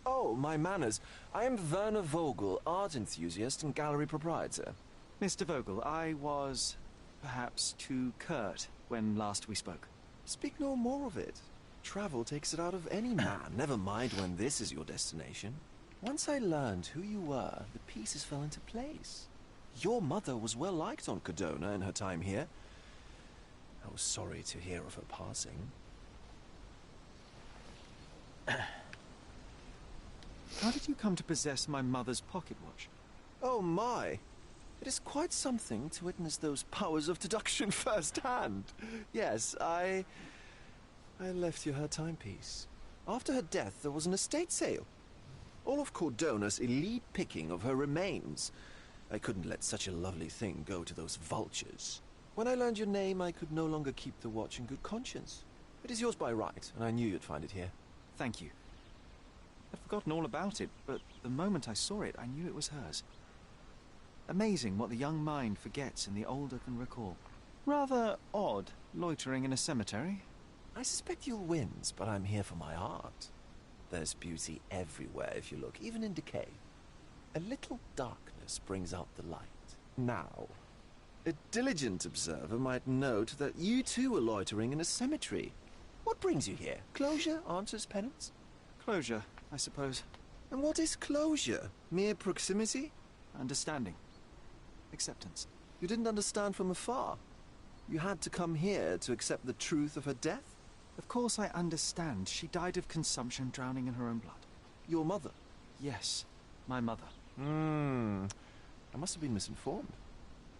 Oh, my manners. I am Werner Vogel, art enthusiast and gallery proprietor. Mr. Vogel, I was perhaps too curt when last we spoke. Speak no more of it. Travel takes it out of any man, never mind when this is your destination. Once I learned who you were, the pieces fell into place. Your mother was well liked on Codona in her time here. I was sorry to hear of her passing. How did you come to possess my mother's pocket watch? Oh my! It is quite something to witness those powers of deduction firsthand. Yes, I left you her timepiece. After her death, there was an estate sale. All of Cordona's elite picking of her remains. I couldn't let such a lovely thing go to those vultures. When I learned your name, I could no longer keep the watch in good conscience. It is yours by right, and I knew you'd find it here. Thank you. I'd forgotten all about it, but the moment I saw it, I knew it was hers. Amazing what the young mind forgets and the older can recall. Rather odd, loitering in a cemetery. I suspect you'll win, but I'm here for my art. There's beauty everywhere if you look, even in decay. A little darkness brings out the light. Now, a diligent observer might note that you too are loitering in a cemetery. What brings you here? Closure answers penance? Closure, I suppose. And what is closure? Mere proximity? Understanding. Acceptance. You didn't understand from afar. You had to come here to accept the truth of her death? Of course I understand. She died of consumption, drowning in her own blood. Your mother? Yes, my mother. I must have been misinformed.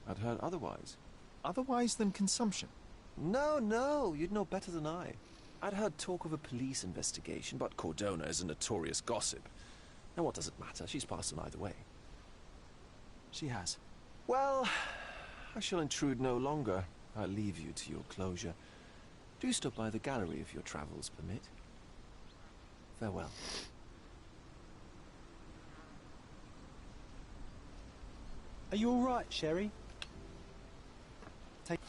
I'd heard otherwise. Otherwise than consumption? No, you'd know better than I. I'd heard talk of a police investigation, but Cordona is a notorious gossip. And what does it matter? She's passed on either way. She has. Well, I shall intrude no longer. I'll leave you to your closure. Do stop by the gallery if your travels permit. Farewell. Are you all right, Sherry? Take...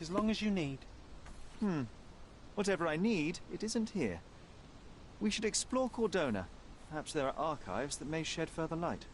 As long as you need. Whatever I need, it isn't here. We should explore Cordona. Perhaps there are archives that may shed further light.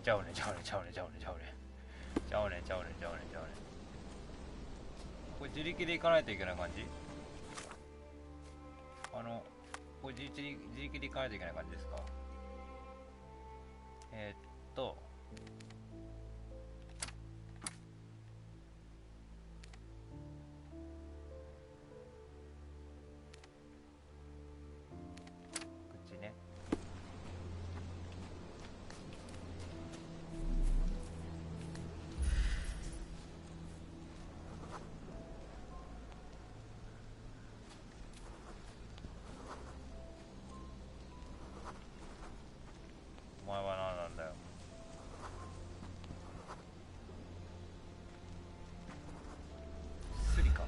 ちゃうねこれ自力で行かないといけない感じ？これ自力で行かないといけない感じですか？口ね。お前は何なんだよ。スリか。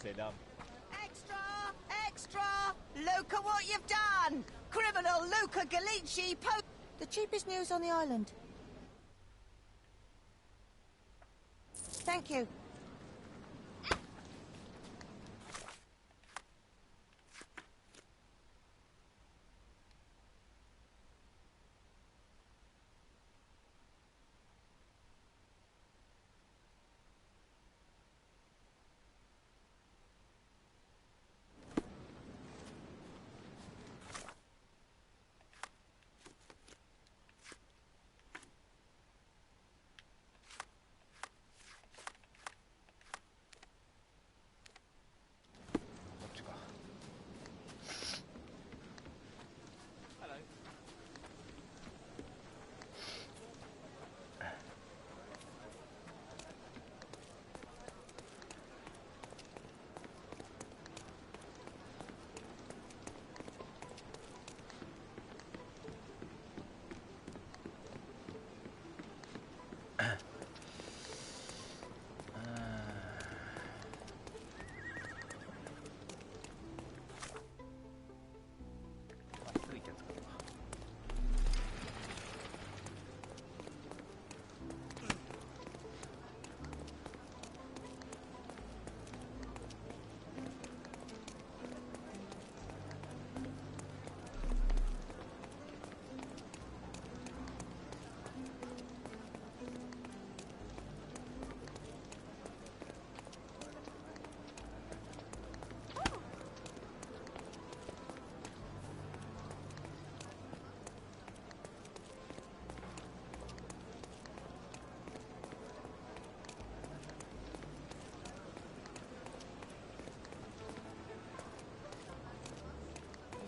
Sit down. Extra! Extra! Look at what you've done! Criminal Luca Galici the cheapest news on the island. Thank you.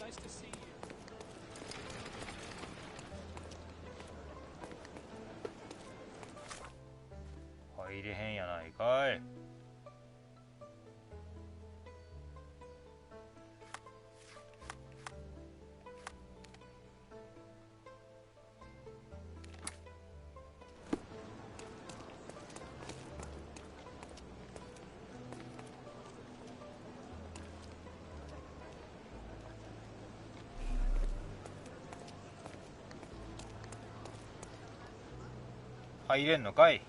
Nice to see you. 入れへんやないかい。入れんのかい。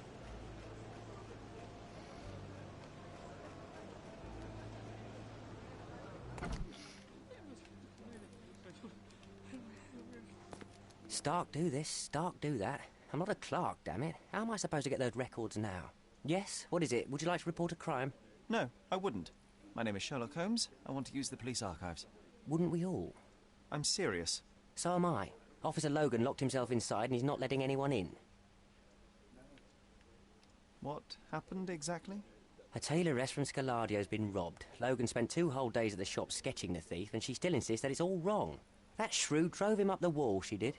Stark do this, Stark do that. I'm not a clerk, damn it. How am I supposed to get those records now? Yes? What is it? Would you like to report a crime? No, I wouldn't. My name is Sherlock Holmes. I want to use the police archives. Wouldn't we all? I'm serious. So am I. Officer Logan locked himself inside and he's not letting anyone in. What happened exactly? A tailoress from Scaladio's been robbed. Logan spent 2 whole days at the shop sketching the thief, and she still insists that it's all wrong. That shrew drove him up the wall, she did.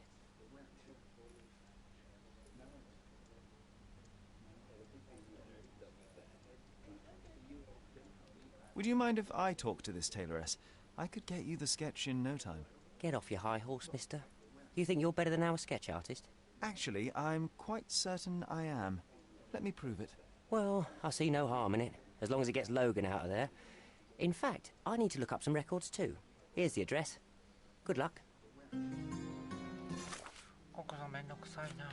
Would you mind if I talk to this tailoress? I could get you the sketch in no time. Get off your high horse, mister. You think you're better than our sketch artist? Actually, I'm quite certain I am. Let me prove it. Well, I see no harm in it, as long as it gets Logan out of there. In fact, I need to look up some records too. Here's the address. Good luck. ここがめんどくさいな。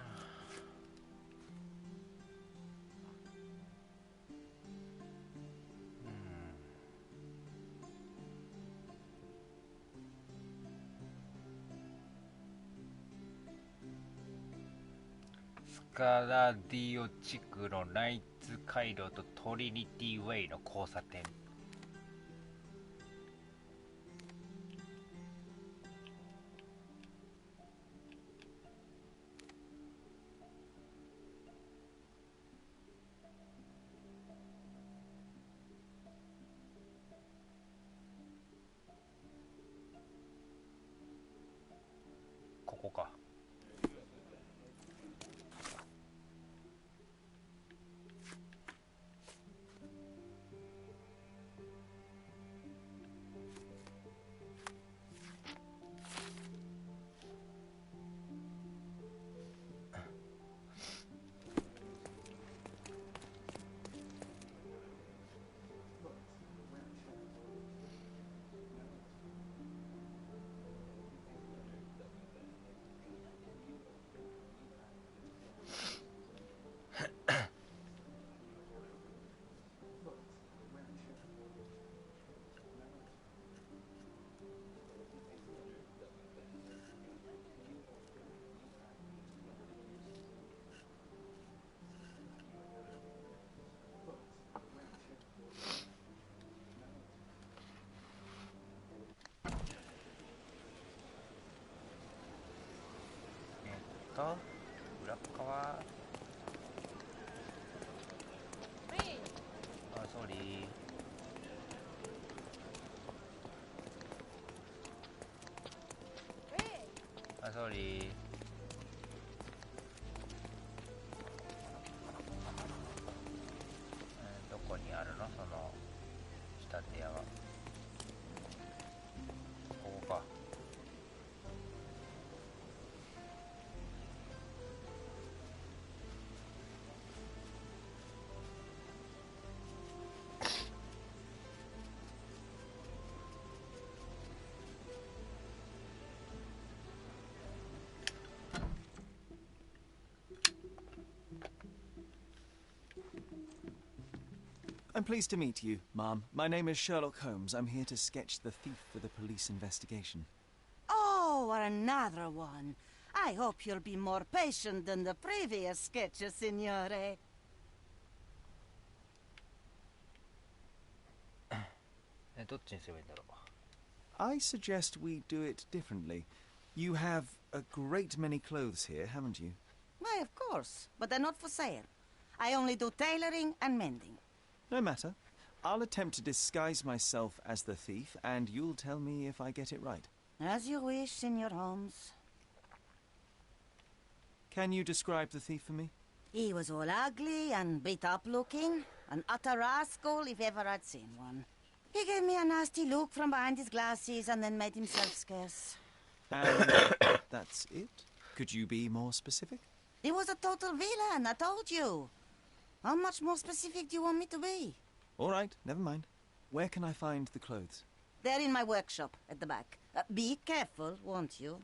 スカラディオ地区のナイツ回廊とトリニティウェイの交差点。ここか。裏側あ、ソーリーあ、ソーリーどこにあるのその仕立て屋はここかI'm pleased to meet you, Ma'am. My name is Sherlock Holmes. I'm here to sketch the thief for the police investigation. Oh, another one. I hope you'll be more patient than the previous sketches, Signore. I suggest we do it differently. You have a great many clothes here, haven't you? Why, of course, but they're not for sale. I only do tailoring and mending. No matter. I'll attempt to disguise myself as the thief, and you'll tell me if I get it right. As you wish, Senor Holmes. Can you describe the thief for me? He was all ugly and beat-up looking, an utter rascal if ever I'd seen one. He gave me a nasty look from behind his glasses and then made himself scarce. And that's it? Could you be more specific? He was a total villain, I told you. How much more specific do you want me to be? All right, never mind. Where can I find the clothes? They're in my workshop at the back. Be careful, won't you?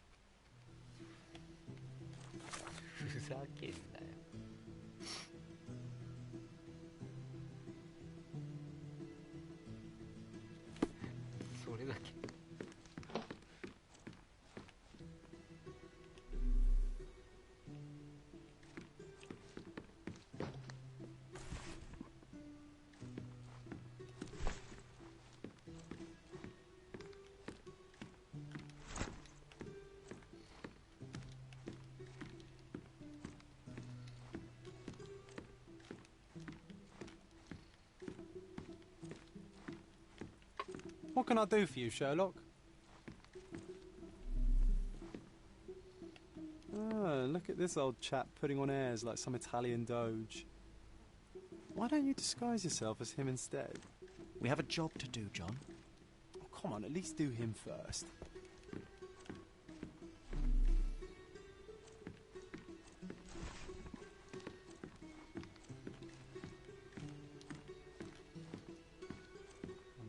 ふざけんなよそれだけ What can I do for you, Sherlock? Oh, look at this old chap putting on airs like some Italian doge. Why don't you disguise yourself as him instead? We have a job to do, John. Oh, come on, at least do him first.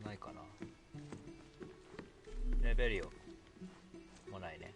ないかな。レベリオもないね。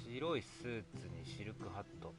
白いスーツにシルクハット。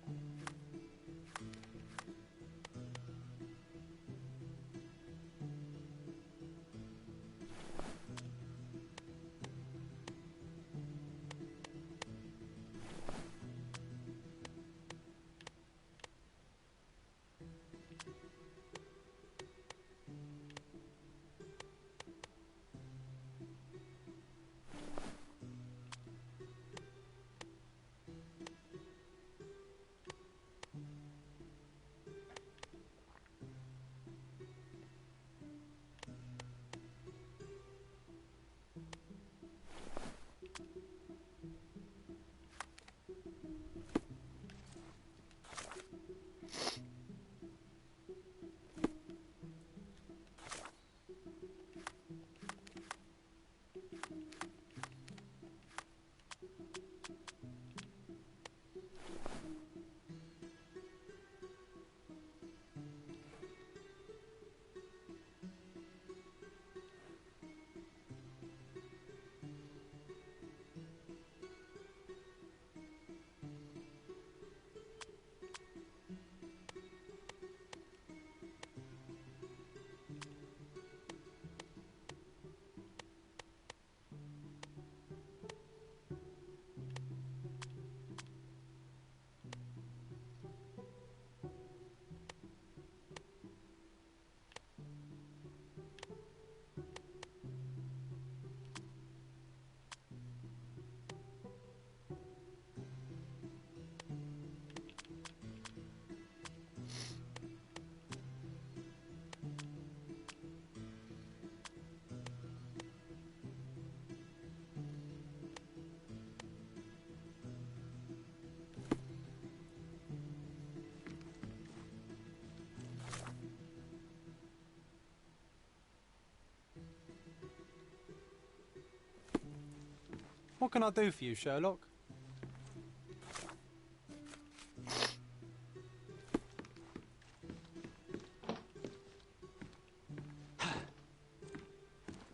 What can I do for you, Sherlock?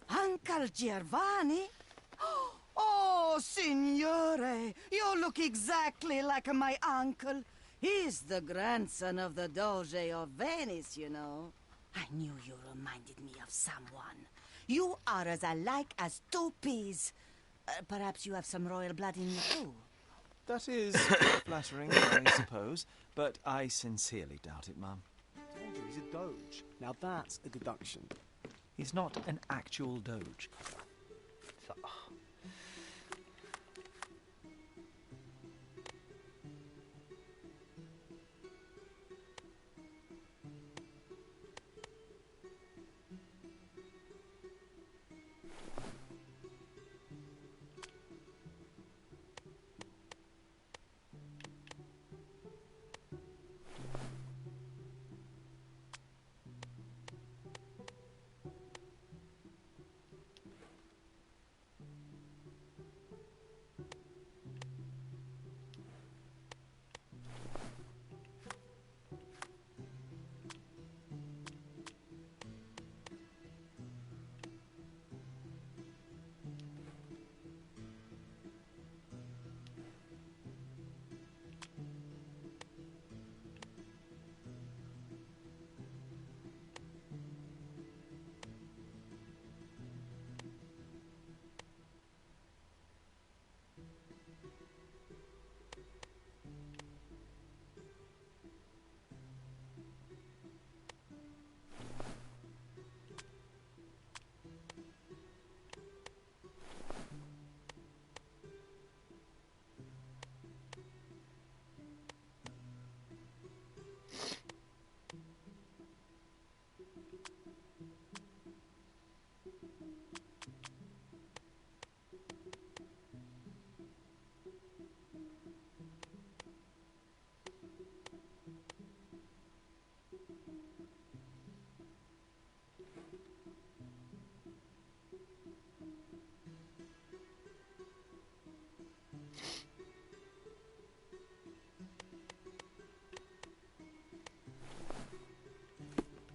Uncle Giovanni? Oh, signore, you look exactly like my uncle. He's the grandson of the Doge of Venice, you know. I knew you reminded me of someone. You are as alike as two peas. Perhaps you have some royal blood in you, too. That is flattering, I suppose, but I sincerely doubt it, Mum. I told you he's a doge. Now that's a deduction. He's not an actual doge.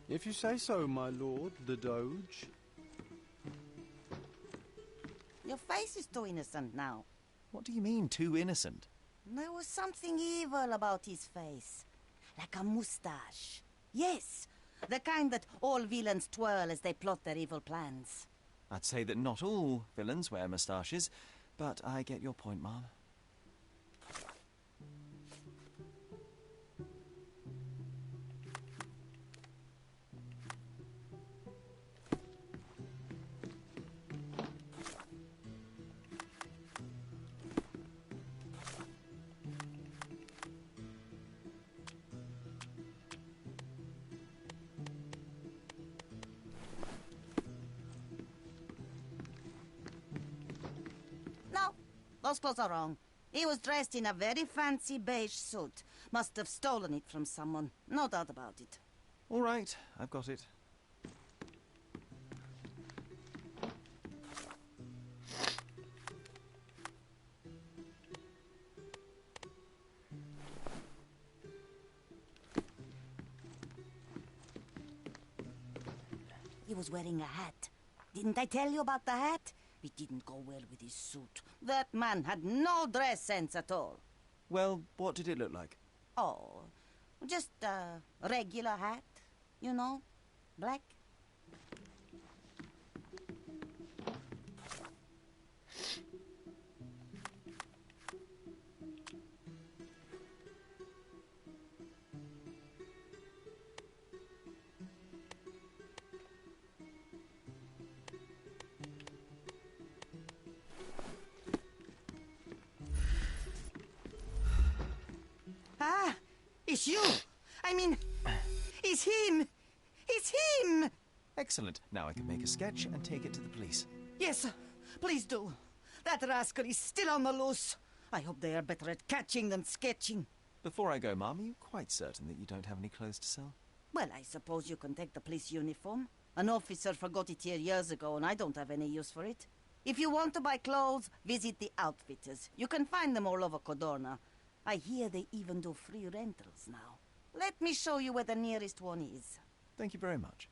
If you say so, my lord, the Doge. Your face is too innocent now. What do you mean, too innocent? There was something evil about his face. Like a moustache. Yes, the kind that all villains twirl as they plot their evil plans. I'd say that not all villains wear moustaches, but I get your point, Mom. No, those clothes are wrong. He was dressed in a very fancy beige suit. Must have stolen it from someone. No doubt about it. All right, I've got it. He was wearing a hat. Didn't I tell you about the hat? It didn't go well with his suit. That man had no dress sense at all. Well, what did it look like? Oh, just a regular hat, you know, black. Ah, it's you. I mean, it's him. It's him. Excellent. Now I can make a sketch and take it to the police. Yes, please do. That rascal is still on the loose. I hope they are better at catching than sketching. Before I go, Mom, are you quite certain that you don't have any clothes to sell? Well, I suppose you can take the police uniform. An officer forgot it here years ago, and I don't have any use for it. If you want to buy clothes, visit the outfitters. You can find them all over Codorna. I hear they even do free rentals now. Let me show you where the nearest one is. Thank you very much.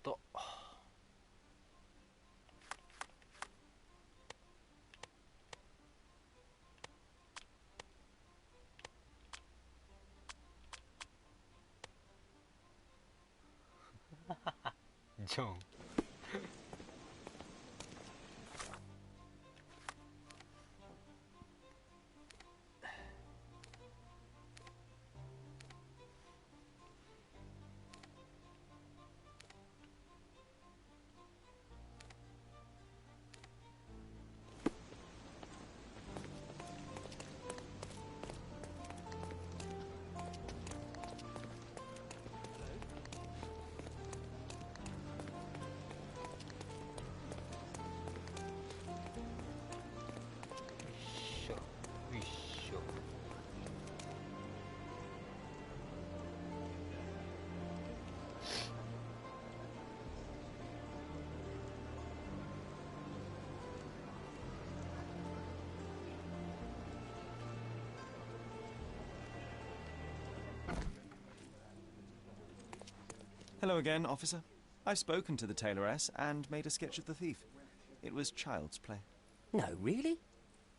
とジョンHello again, officer. I've spoken to the tailoress and made a sketch of the thief. It was child's play. No, really?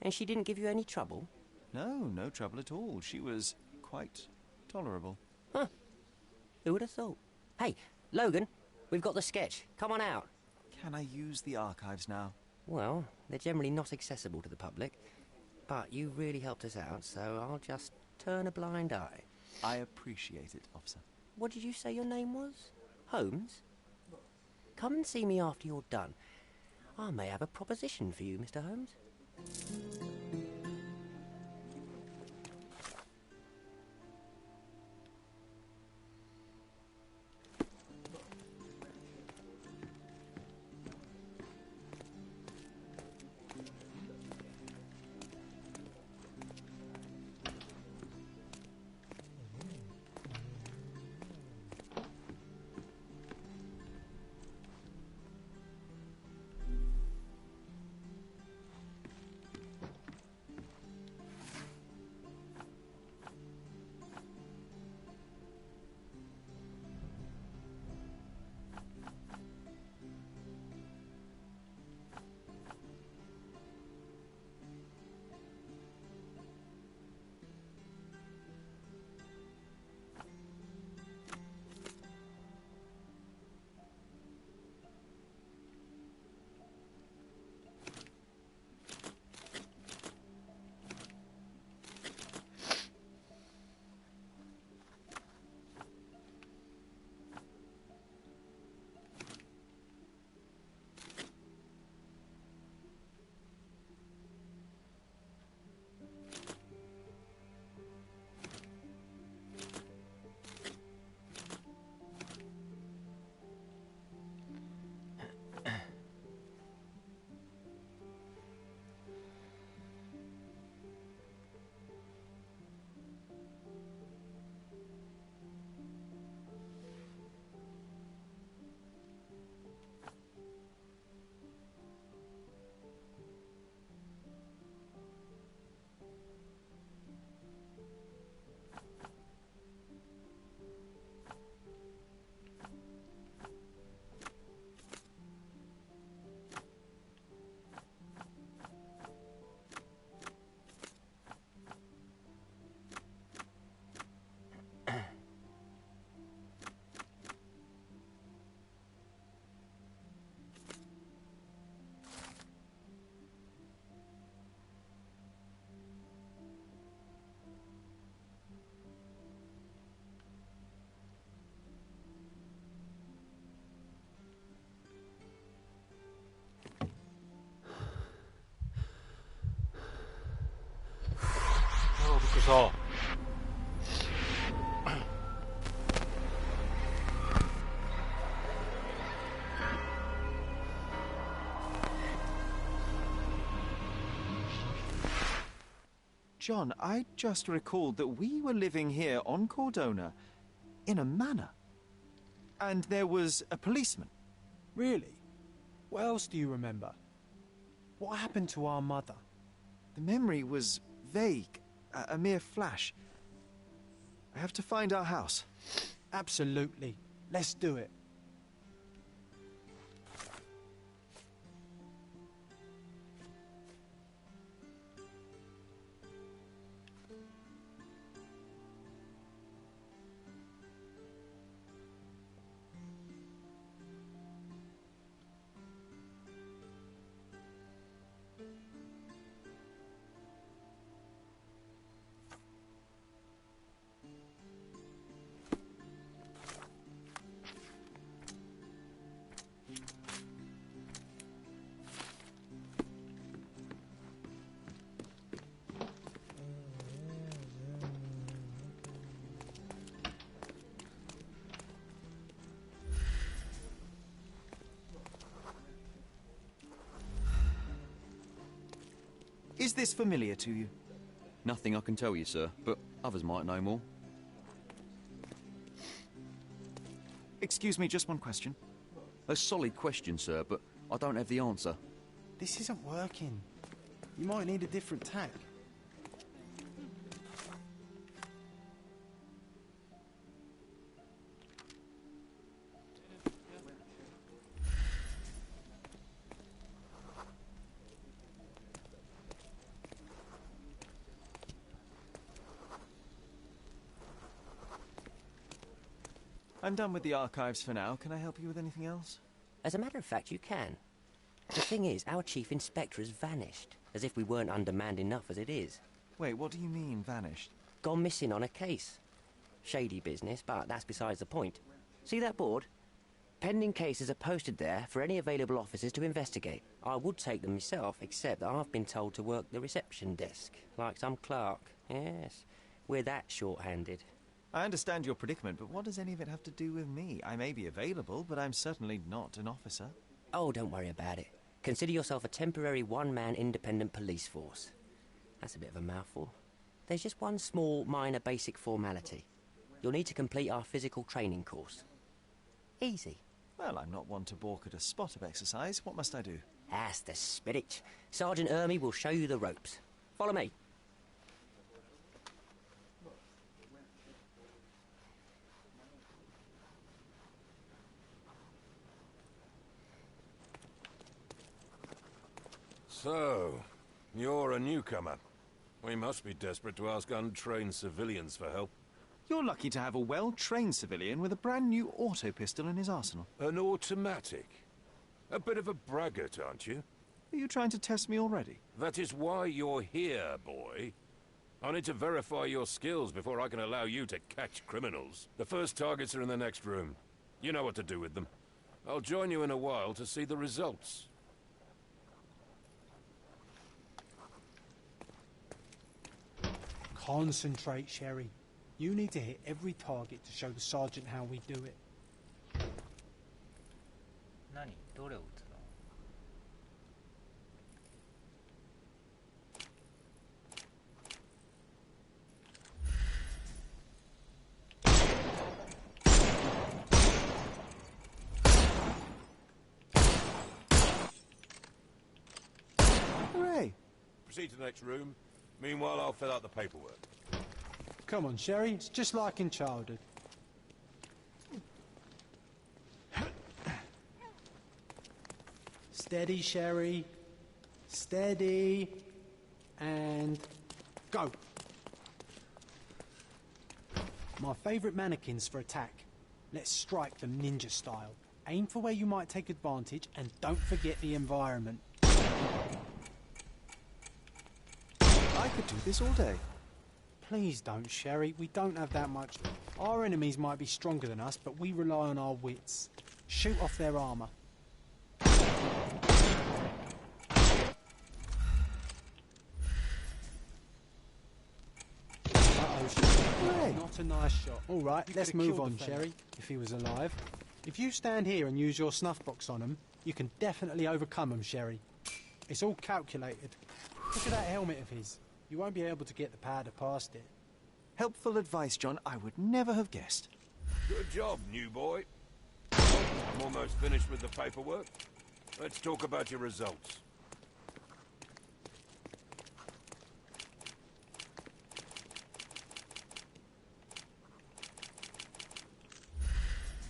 And she didn't give you any trouble? No, no trouble at all. She was quite tolerable. Huh. Who would have thought? Hey, Logan, we've got the sketch. Come on out. Can I use the archives now? Well, they're generally not accessible to the public. But you really helped us out, so I'll just turn a blind eye. I appreciate it, officer. What did you say your name was? Holmes? Come and see me after you're done. I may have a proposition for you, Mr. Holmes. 그래서 John, I just recalled that we were living here on Cordona in a manor. And there was a policeman. Really? What else do you remember? What happened to our mother? The memory was vague, a mere flash. I have to find our house. Absolutely. Let's do it. Is this familiar to you? Nothing I can tell you, sir, but others might know more. Excuse me, just one question. A solid question, sir, but I don't have the answer. This isn't working. You might need a different tack. I'm done with the archives for now. Can I help you with anything else? As a matter of fact, you can. The thing is, our chief inspector has vanished, as if we weren't undermanned enough as it is. Wait, what do you mean, vanished? Gone missing on a case. Shady business, but that's besides the point. See that board? Pending cases are posted there for any available officers to investigate. I would take them myself, except that I've been told to work the reception desk, like some clerk. Yes, we're that short-handed. I understand your predicament, but what does any of it have to do with me? I may be available, but I'm certainly not an officer. Oh, don't worry about it. Consider yourself a temporary one-man independent police force. That's a bit of a mouthful. There's just one small, minor, basic formality. You'll need to complete our physical training course. Easy. Well, I'm not one to balk at a spot of exercise. What must I do? That's the spirit. Sergeant Ermey will show you the ropes. Follow me. So, you're a newcomer. We must be desperate to ask untrained civilians for help. You're lucky to have a well-trained civilian with a brand new auto pistol in his arsenal. An automatic? A bit of a braggart, aren't you? Are you trying to test me already? That is why you're here, boy. I need to verify your skills before I can allow you to catch criminals. The first targets are in the next room. You know what to do with them. I'll join you in a while to see the results. Concentrate, Sherry. You need to hit every target to show the sergeant how we do it. 何どれを打つの Hooray! Proceed to the next room. Meanwhile, I'll fill out the paperwork. Come on, Sherry. It's just like in childhood. Steady, Sherry. Steady. And go. My favourite mannequins for attack. Let's strike them ninja style. Aim for where you might take advantage and don't forget the environment. I could do this all day. Please don't, Sherry. We don't have that much. Our enemies might be stronger than us, but we rely on our wits. Shoot off their armour. Uh-oh, Sherry. Not a nice shot. All right, let's move on, Sherry, if he was alive. If you stand here and use your snuff box on him, you can definitely overcome him, Sherry. It's all calculated. Look at that helmet of his. You won't be able to get the powder past it. Helpful advice, John. I would never have guessed. Good job, new boy. I'm almost finished with the paperwork. Let's talk about your results.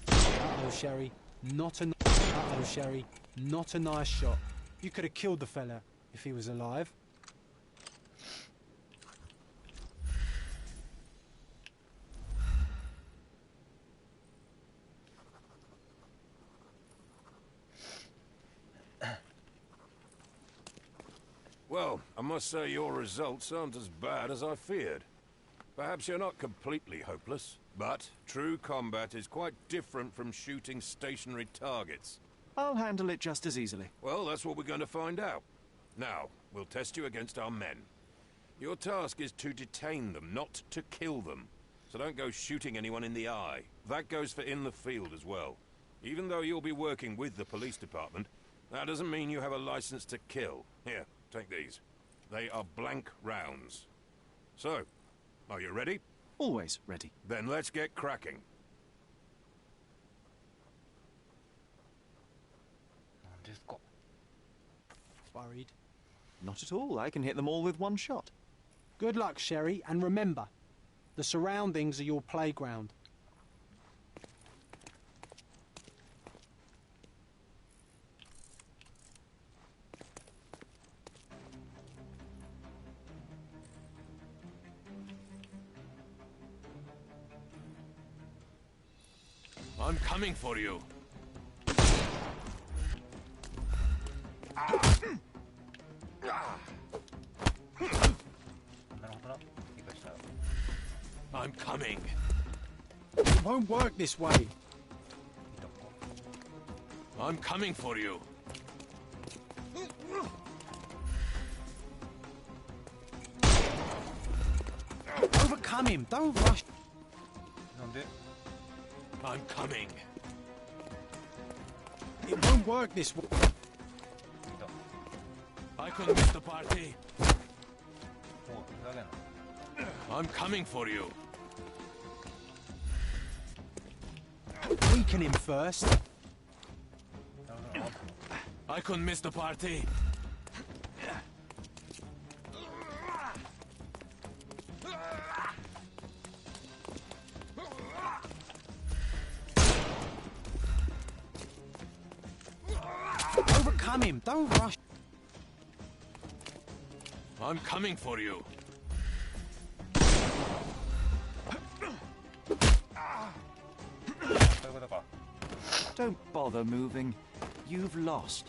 Uh-oh, Sherry. Uh-oh, Sherry. Not a nice shot. You could have killed the fella if he was alive. Well, I must say your results aren't as bad as I feared. Perhaps you're not completely hopeless, but true combat is quite different from shooting stationary targets. I'll handle it just as easily. Well, that's what we're going to find out. Now, we'll test you against our men. Your task is to detain them, not to kill them. So don't go shooting anyone in the eye. That goes for in the field as well. Even though you'll be working with the police department, that doesn't mean you have a license to kill. Here, take these. They are blank rounds. So, are you ready? Always ready. Then let's get cracking. Worried? Not at all. I can hit them all with one shot. Good luck, Sherry, and remember, the surroundings are your playground. I'm coming for you. I'm coming. It won't work this way. I'm coming for you. Overcome him. Don't rush. I'm coming. It won't work this way. I couldn't miss the party. I'm coming for you. Weaken him first. I couldn't miss the party. Overcome him. Don't rush. I'm coming for you. Don't bother moving. You've lost.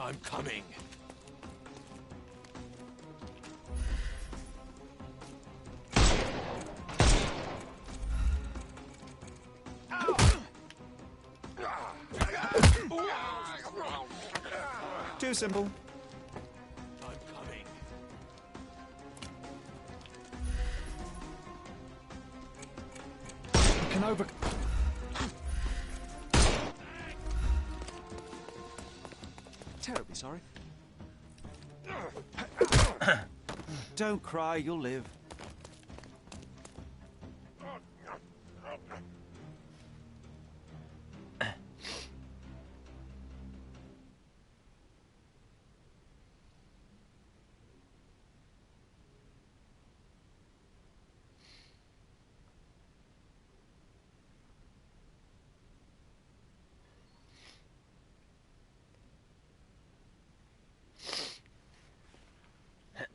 I'm coming. Too simple. I'm coming. You can over... Terribly sorry. Don't cry, you'll live.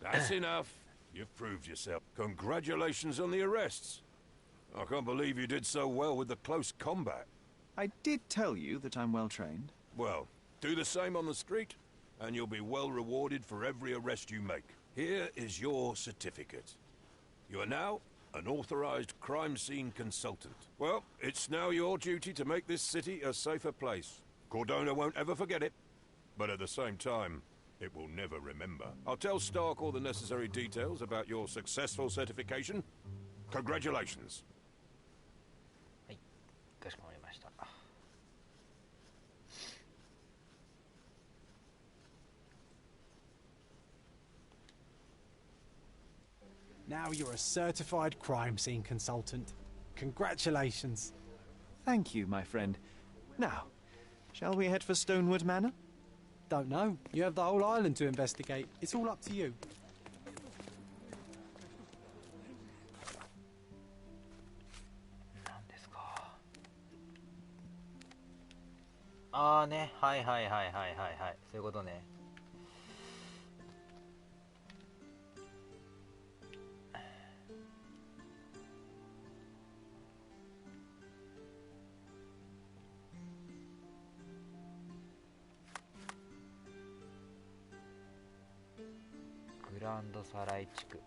That's enough. You've proved yourself. Congratulations on the arrests. I can't believe you did so well with the close combat. I did tell you that I'm well trained. Well, do the same on the street, and you'll be well rewarded for every arrest you make. Here is your certificate. You are now an authorized crime scene consultant. Well, it's now your duty to make this city a safer place. Cordona won't ever forget it, but at the same time, it will never remember. I'll tell Stark all the necessary details about your successful certification. Congratulations. はい、かしこまりました。Now you're a certified crime scene consultant. Congratulations. Thank you, my friend. Now, shall we head for Stonewood Manor? Don't know. You have the whole island to investigate. It's all up to you. 何ですか。ああね、はいはいはいはいはいはい、そういうことね。グランドサライ地区。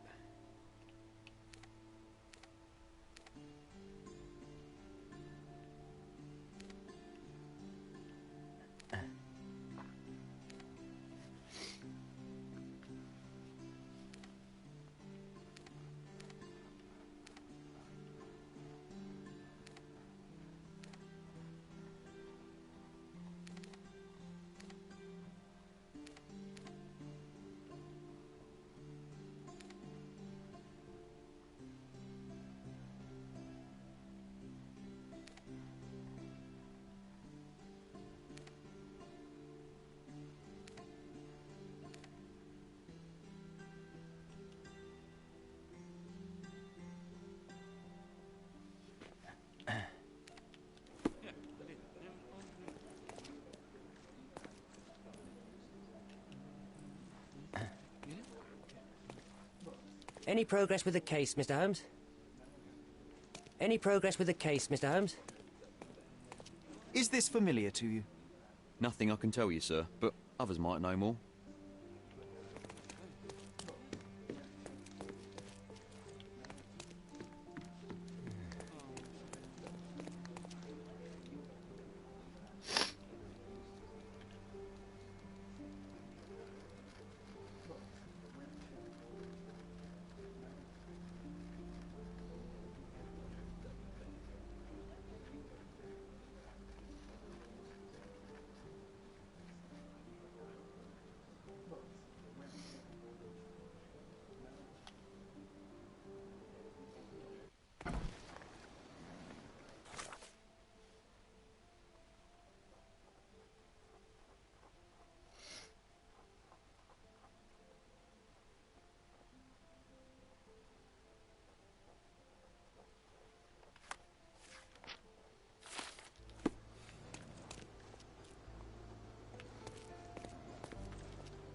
Any progress with the case, Mr. Holmes? Any progress with the case, Mr. Holmes? Is this familiar to you? Nothing I can tell you, sir, but others might know more.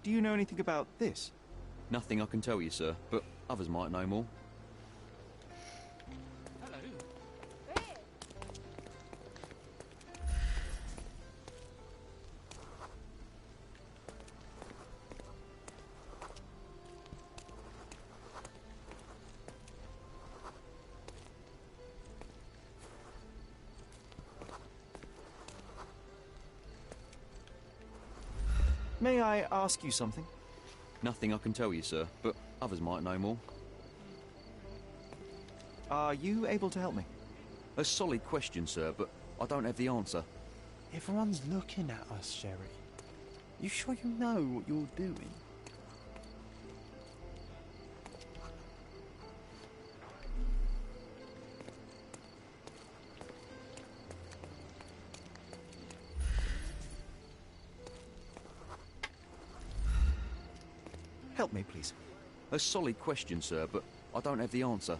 Do you know anything about this? Nothing I can tell you, sir, but others might know more. May I ask you something? Nothing I can tell you, sir, but others might know more. Are you able to help me? A solid question, sir, but I don't have the answer. Everyone's looking at us, Sherry. You sure you know what you're doing? Help me, please. A solid question, sir, but I don't have the answer.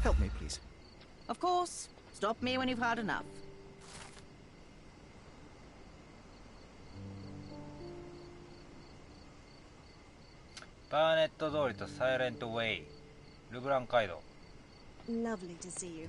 Help me, please. Of course. Stop me when you've had enough.バーネット通りとサイレントウェイ、ルブラン街道。 Lovely to see you.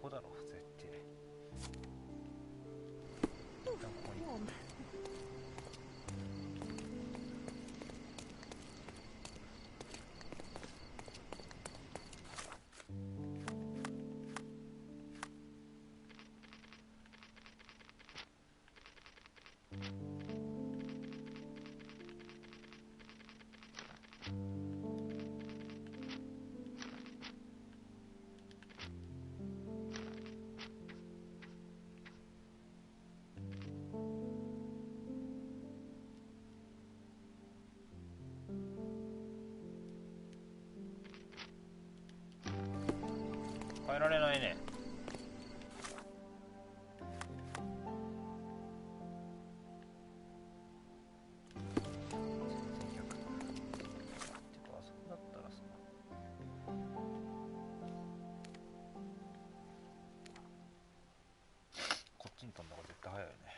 こだろ絶対。一旦ここに。変えられないね。てかあそこだったらさ、こっちに飛んだ方が絶対早いよね。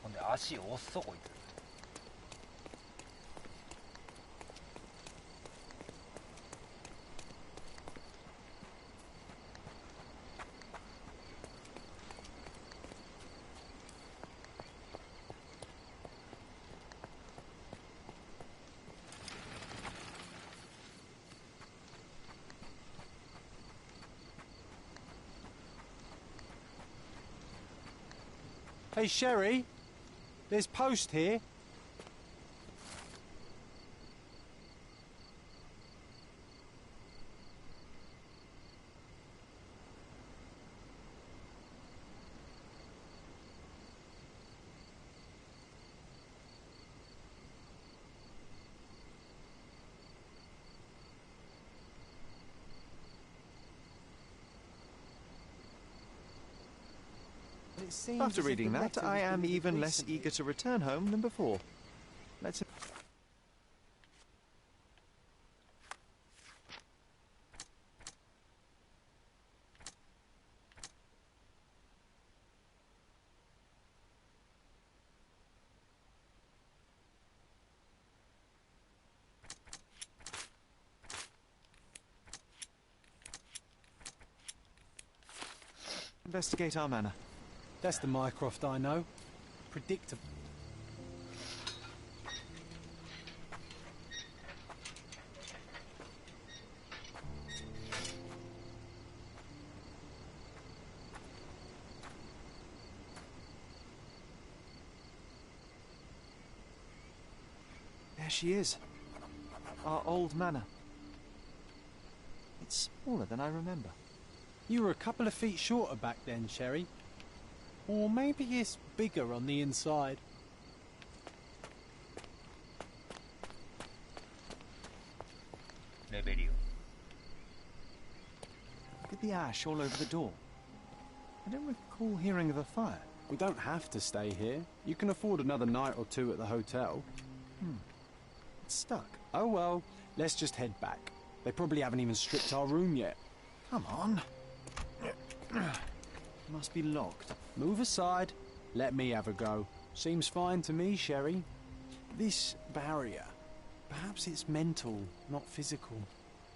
ほんで足遅っそこいつ。Hey, Sherry, there's post here. After reading that, I am even less eager to return home than before. Let's... investigate our manor. That's the Mycroft I know. Predictable. There she is. Our old manor. It's smaller than I remember. You were a couple of feet shorter back then, Sherry. Or maybe it's bigger on the inside. Look at the ash all over the door. I don't recall hearing of a fire. We don't have to stay here. You can afford another night or two at the hotel. It's stuck. Oh well, let's just head back. They probably haven't even stripped our room yet. Come on. Must be locked. Move aside. Let me have a go. Seems fine to me, Sherry. This barrier. Perhaps it's mental, not physical.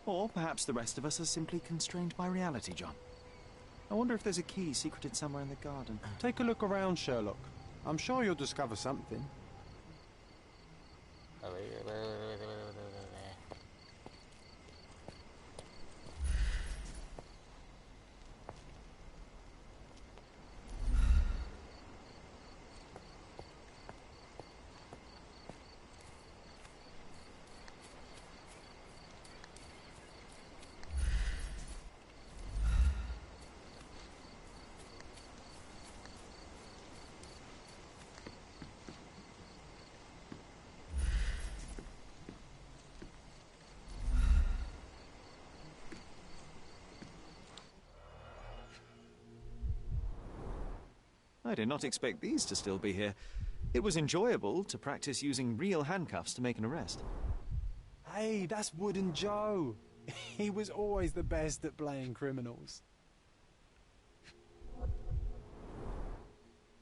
Or perhaps the rest of us are simply constrained by reality, John. I wonder if there's a key secreted somewhere in the garden. Take a look around, Sherlock. I'm sure you'll discover something. I did not expect these to still be here. It was enjoyable to practice using real handcuffs to make an arrest. Hey, that's Wooden Joe. He was always the best at playing criminals.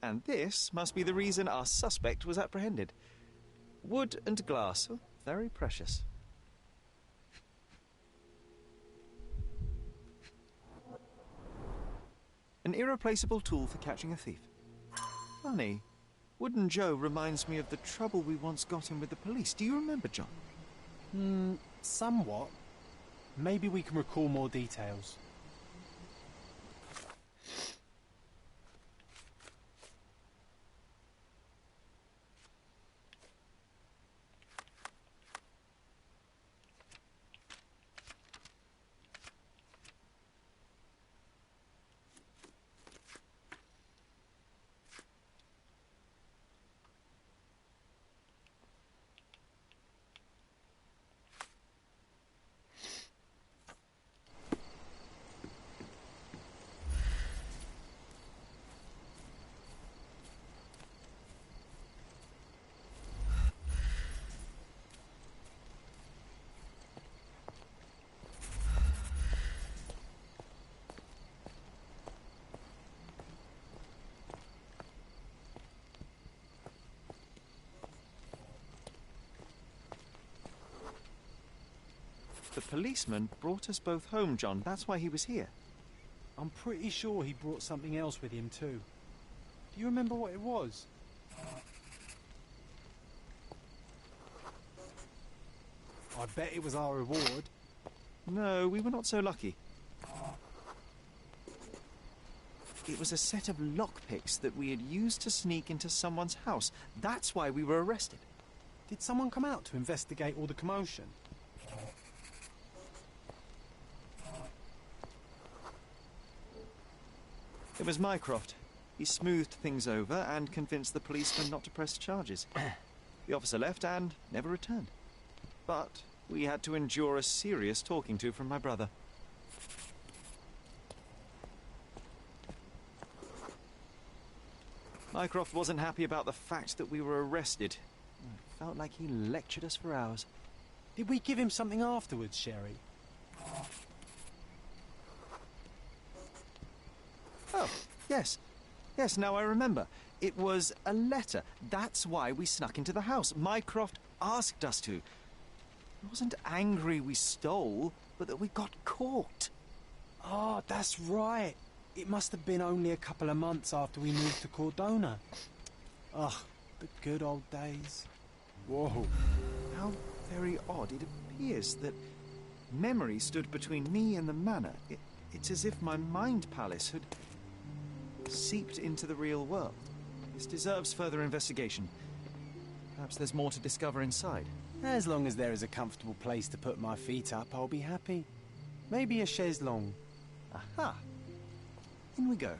And this must be the reason our suspect was apprehended. Wood and glass, oh, very precious. An irreplaceable tool for catching a thief. Funny, Wooden Joe reminds me of the trouble we once got in with the police. Do you remember, John? Somewhat. Maybe we can recall more details. The policeman brought us both home, John. That's why he was here. I'm pretty sure he brought something else with him too. Do you remember what it was? I bet it was our reward. No, we were not so lucky. It was a set of lockpicks that we had used to sneak into someone's house. That's why we were arrested. Did someone come out to investigate all the commotion? It was Mycroft. He smoothed things over and convinced the policeman not to press charges. The officer left and never returned. But we had to endure a serious talking to from my brother. Mycroft wasn't happy about the fact that we were arrested. It felt like he lectured us for hours. Did we give him something afterwards, Sherry? Oh, yes. Yes, now I remember. It was a letter. That's why we snuck into the house. Mycroft asked us to. He wasn't angry we stole, but that we got caught. Oh, that's right. It must have been only a couple of months after we moved to Cordona. Ugh, the good old days. Whoa. How very odd. It appears that memory stood between me and the manor. It's as if my mind palace had seeped into the real world. This deserves further investigation. Perhaps there's more to discover inside. As long as there is a comfortable place to put my feet up, I'll be happy. Maybe a chaise longue. Aha! In we go.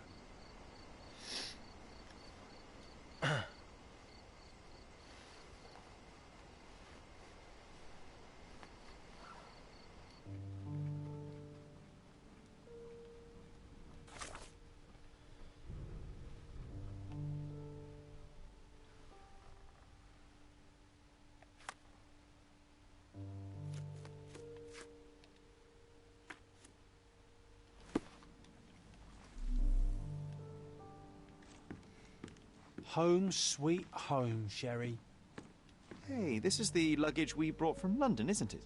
Home sweet home, Sherry. Hey, this is the luggage we brought from London, isn't it?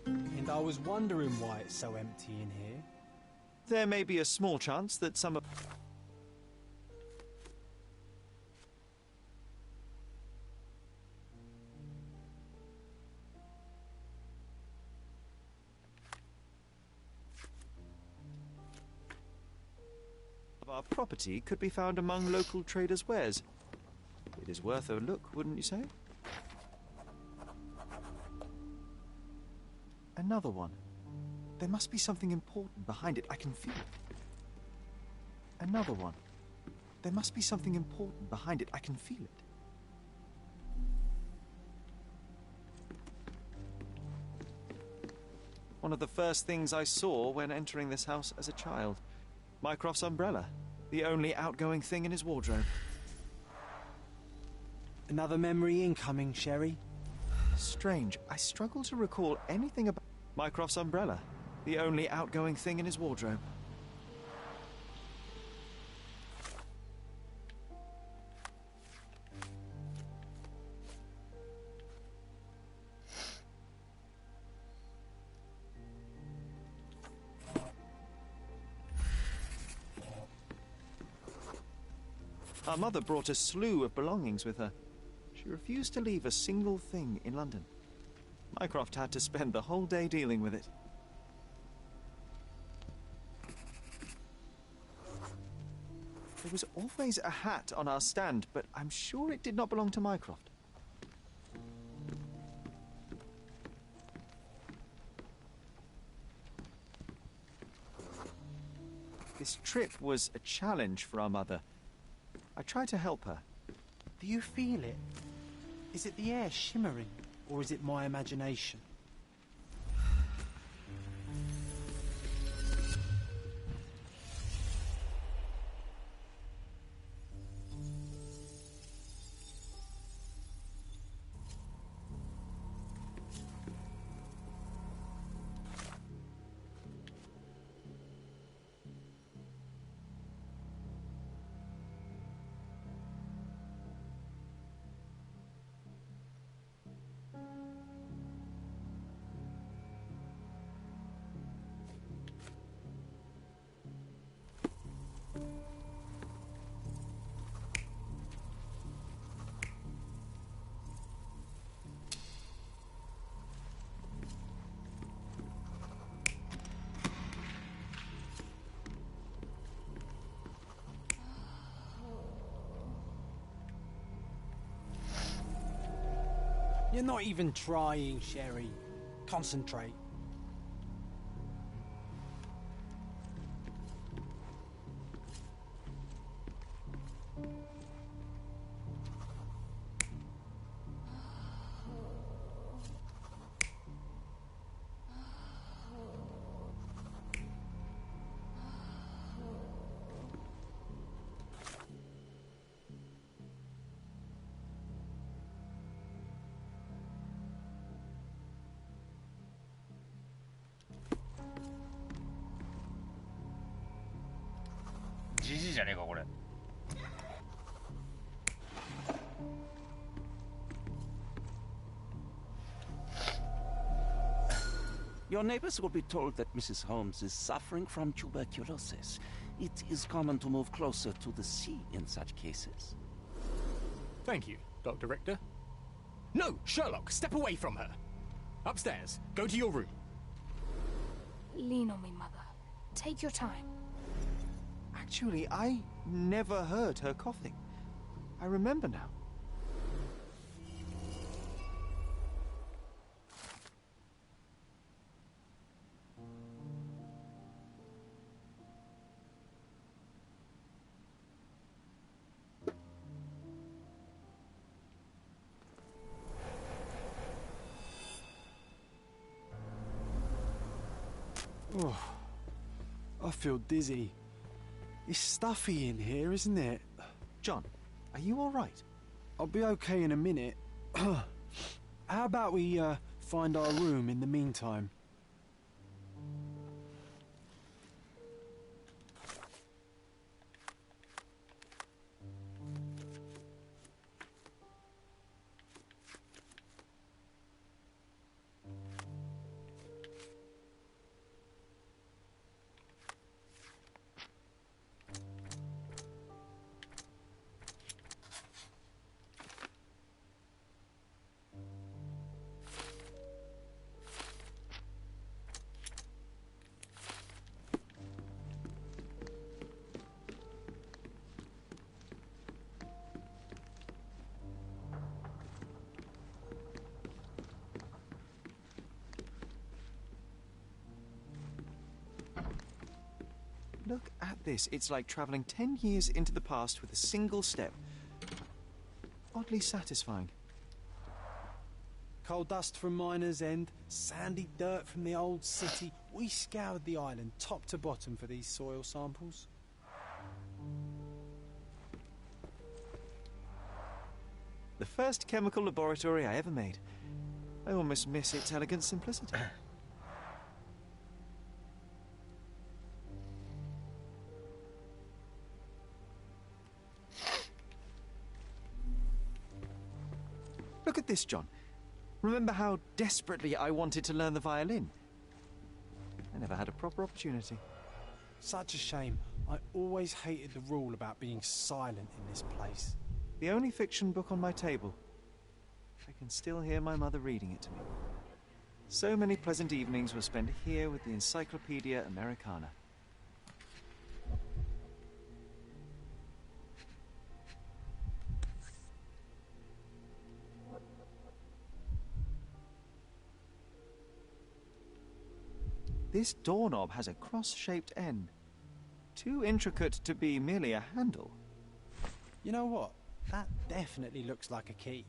And I was wondering why it's so empty in here. There may be a small chance that some of... our property could be found among local traders' wares. It is worth a look, wouldn't you say? Another one. There must be something important behind it. I can feel it. Another one. There must be something important behind it. I can feel it. One of the first things I saw when entering this house as a child. Mycroft's umbrella. The only outgoing thing in his wardrobe. Another memory incoming, Sherry. Strange. I struggle to recall anything about Mycroft's umbrella. The only outgoing thing in his wardrobe. Our mother brought a slew of belongings with her. She refused to leave a single thing in London. Mycroft had to spend the whole day dealing with it. There was always a hat on our stand, but I'm sure it did not belong to Mycroft. This trip was a challenge for our mother. I tried to help her. Do you feel it? Is it the air shimmering, or is it my imagination? You're not even trying, Sherry. Concentrate.ジジイじゃねえかこれ。Your neighbors will be told that Mrs. Holmes is suffering from tuberculosis. It is common to move closer to the sea in such cases. Thank you, Dr. Richter. No, Sherlock, step away from her. Upstairs. Go to your room. Lean on me, Mother. Take your time. Actually, I never heard her coughing. I remember now. Oh, I feel dizzy. It's stuffy in here, isn't it? John, are you all right? I'll be okay in a minute. How about we find our room in the meantime? this, it's like travelling 10 years into the past with a single step. Oddly satisfying. Coal dust from Miner's End, sandy dirt from the old city. We scoured the island top to bottom for these soil samples. The first chemical laboratory I ever made. I almost miss its elegant simplicity. Look at this, John. Remember how desperately I wanted to learn the violin? I never had a proper opportunity. Such a shame. I always hated the rule about being silent in this place. The only fiction book on my table. I can still hear my mother reading it to me. So many pleasant evenings were spent here with the Encyclopedia Americana. This doorknob has a cross-shaped end. Too intricate to be merely a handle. You know what? That definitely looks like a key.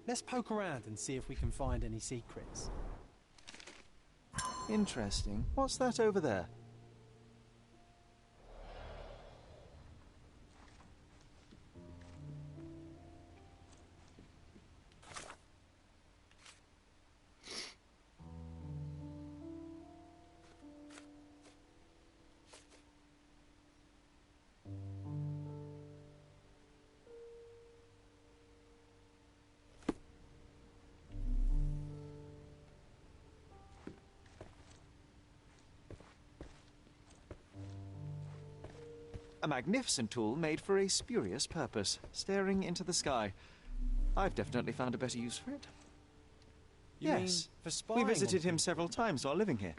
Let's poke around and see if we can find any secrets. Interesting. What's that over there? A magnificent tool made for a spurious purpose, staring into the sky. I've definitely found a better use for it. You yes, mean for spying we visited on him several times while living here.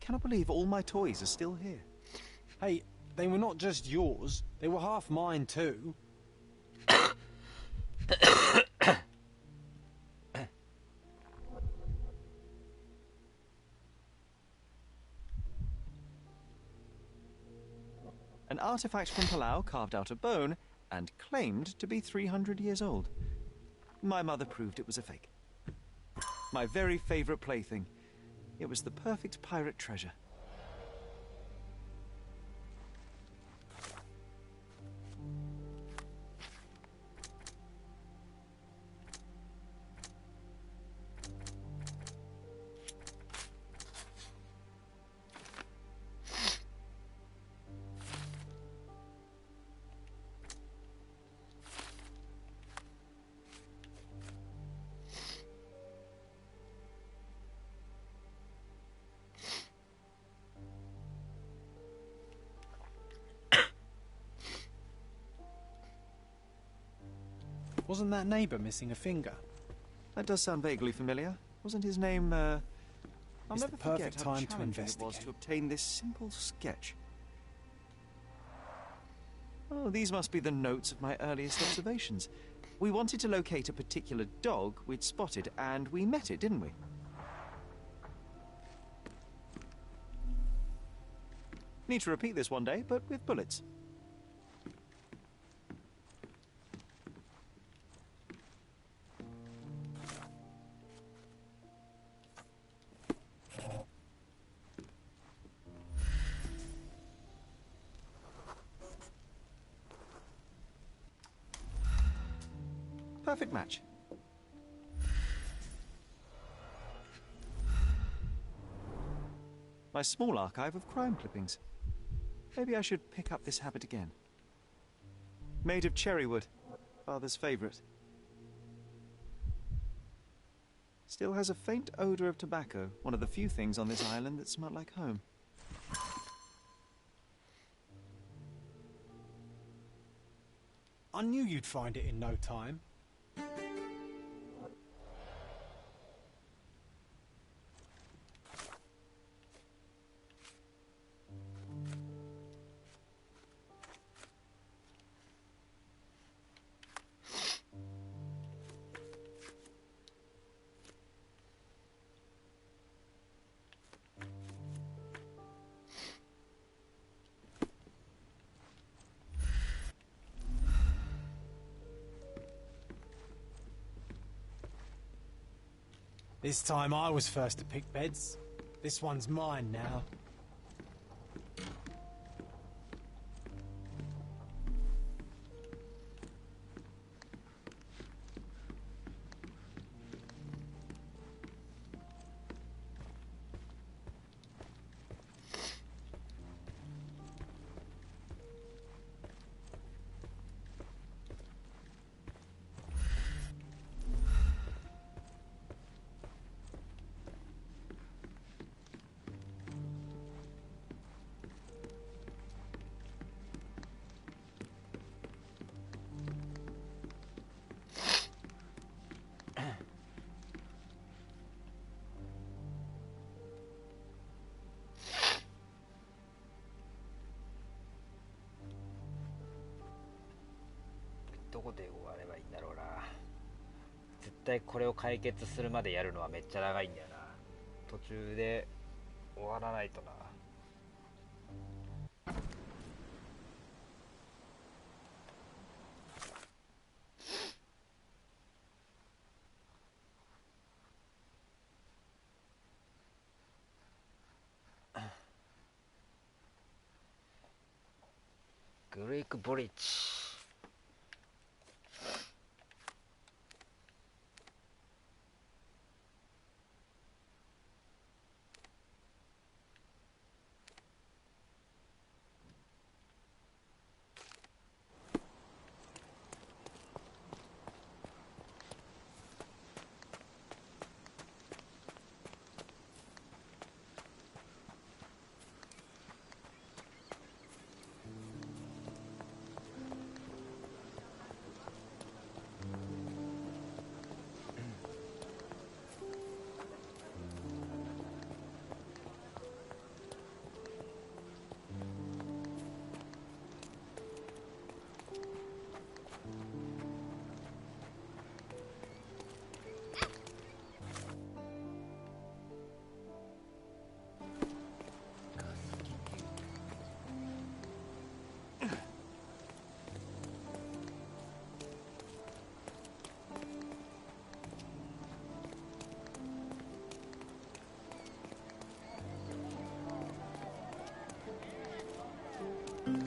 Cannot believe all my toys are still here. Hey, they were not just yours, they were half mine too. An artifact from Palau carved out of bone and claimed to be 300 years old. My mother proved it was a fake. My very favourite plaything. It was the perfect pirate treasure. Wasn't that neighbour missing a finger? That does sound vaguely familiar. Wasn't his name, I'll It's never the perfect forget how time to challenging it was investigate. to obtain this simple sketch. Oh, these must be the notes of my earliest observations. We wanted to locate a particular dog we'd spotted, and we met it, didn't we? Need to repeat this one day, but with bullets. Perfect match. My small archive of crime clippings. Maybe I should pick up this habit again. Made of cherry wood, Father's favourite. Still has a faint odour of tobacco, one of the few things on this island that smell like home. I knew you'd find it in no time. This time I was first to pick beds. This one's mine now.どこで終わればいいんだろうな。絶対これを解決するまでやるのはめっちゃ長いんだよな。途中で終わらないとな。グレイクブリッジ。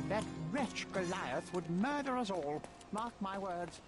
That wretch Goliath would murder us all. Mark my words.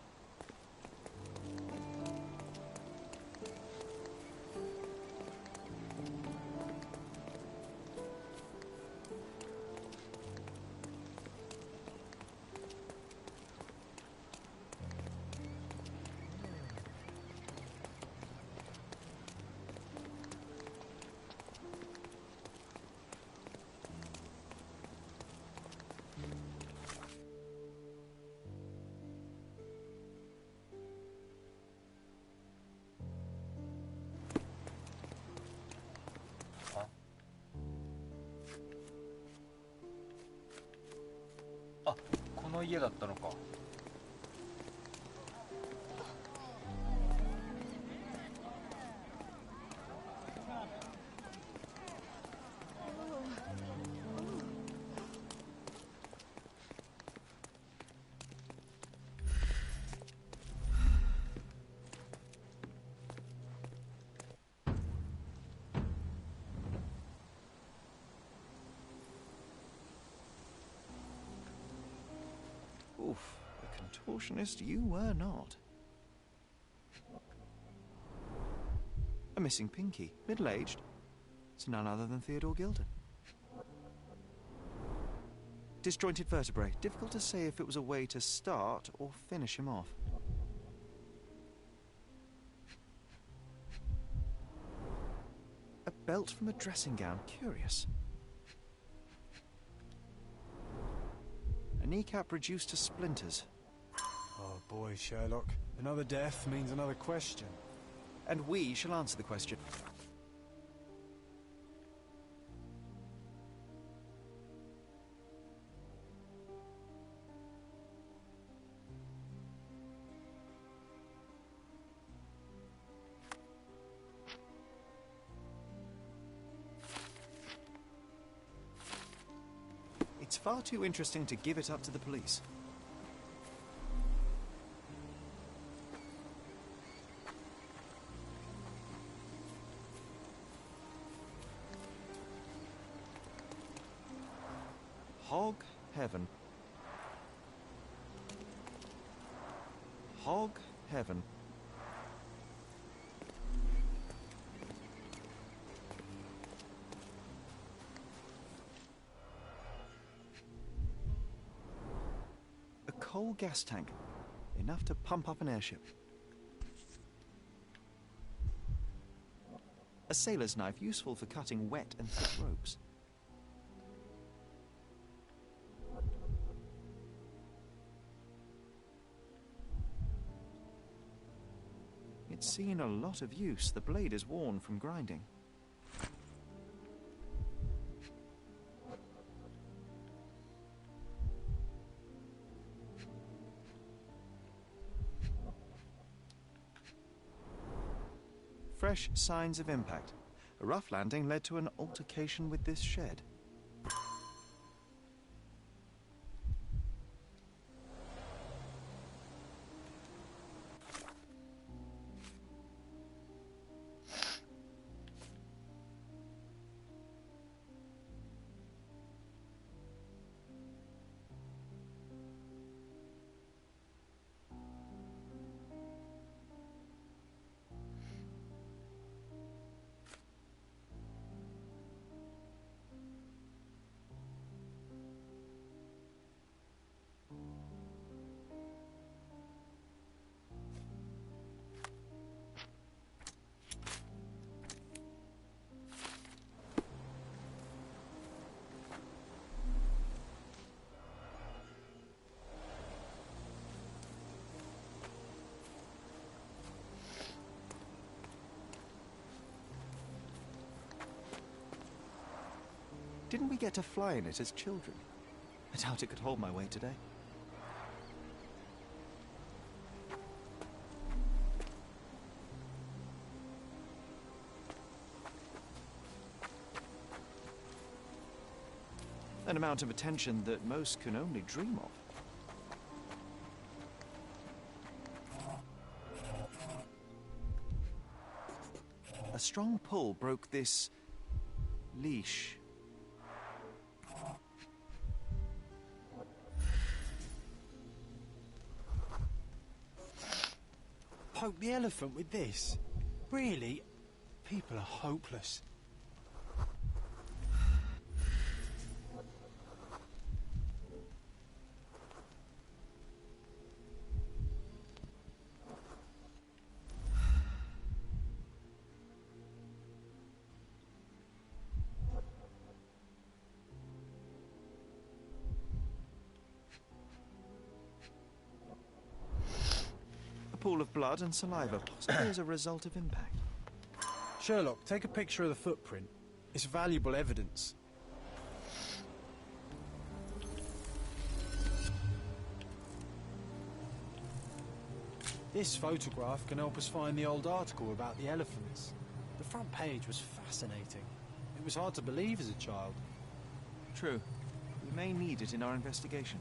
あ、この家だったのか。Oof, a contortionist you were not. A missing pinky, middle-aged. It's none other than Theodore Gilden. Disjointed vertebrae. Difficult to say if it was a way to start or finish him off. A belt from a dressing gown. Curious. A kneecap reduced to splinters. Oh boy, Sherlock. Another death means another question. And we shall answer the question. It's far too interesting to give it up to the police. Hog heaven. Hog heaven. A coal gas tank. Enough to pump up an airship. A sailor's knife, useful for cutting wet and thick ropes. It's seen a lot of use. The blade is worn from grinding. Fresh signs of impact. A rough landing led to an altercation with this shed. Didn't we get to fly in it as children? I doubt it could hold my weight today. An amount of attention that most can only dream of. A strong pull broke this leash. Poke the elephant with this? Really? People are hopeless. Pool of blood and saliva, possibly as a result of impact. Sherlock, take a picture of the footprint. It's valuable evidence. This photograph can help us find the old article about the elephants. The front page was fascinating. It was hard to believe as a child. True. We may need it in our investigation.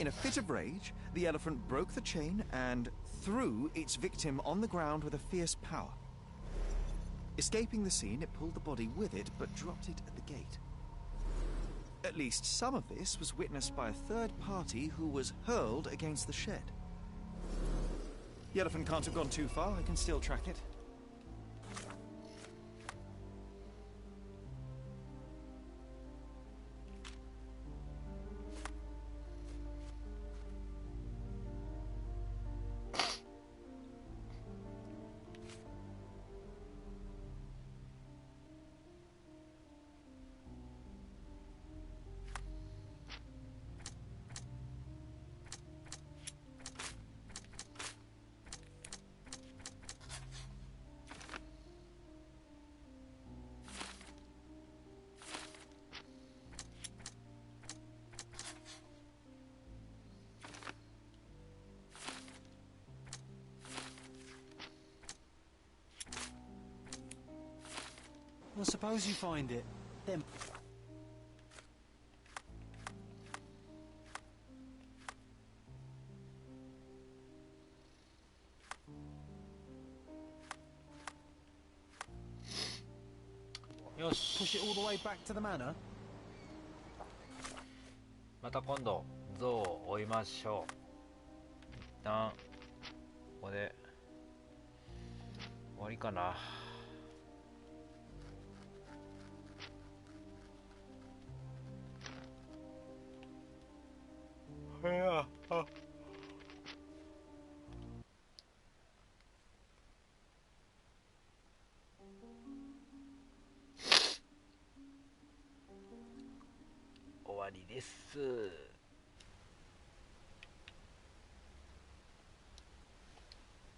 In a fit of rage, the elephant broke the chain and threw its victim on the ground with a fierce power. Escaping the scene, it pulled the body with it, but dropped it at the gate. At least some of this was witnessed by a third party who was hurled against the shed. The elephant can't have gone too far. I can still track it. Well, suppose you find it. Then... push it all the way back to the manor? また今度象を追いましょう。一旦ここで終わりかな。終わりです。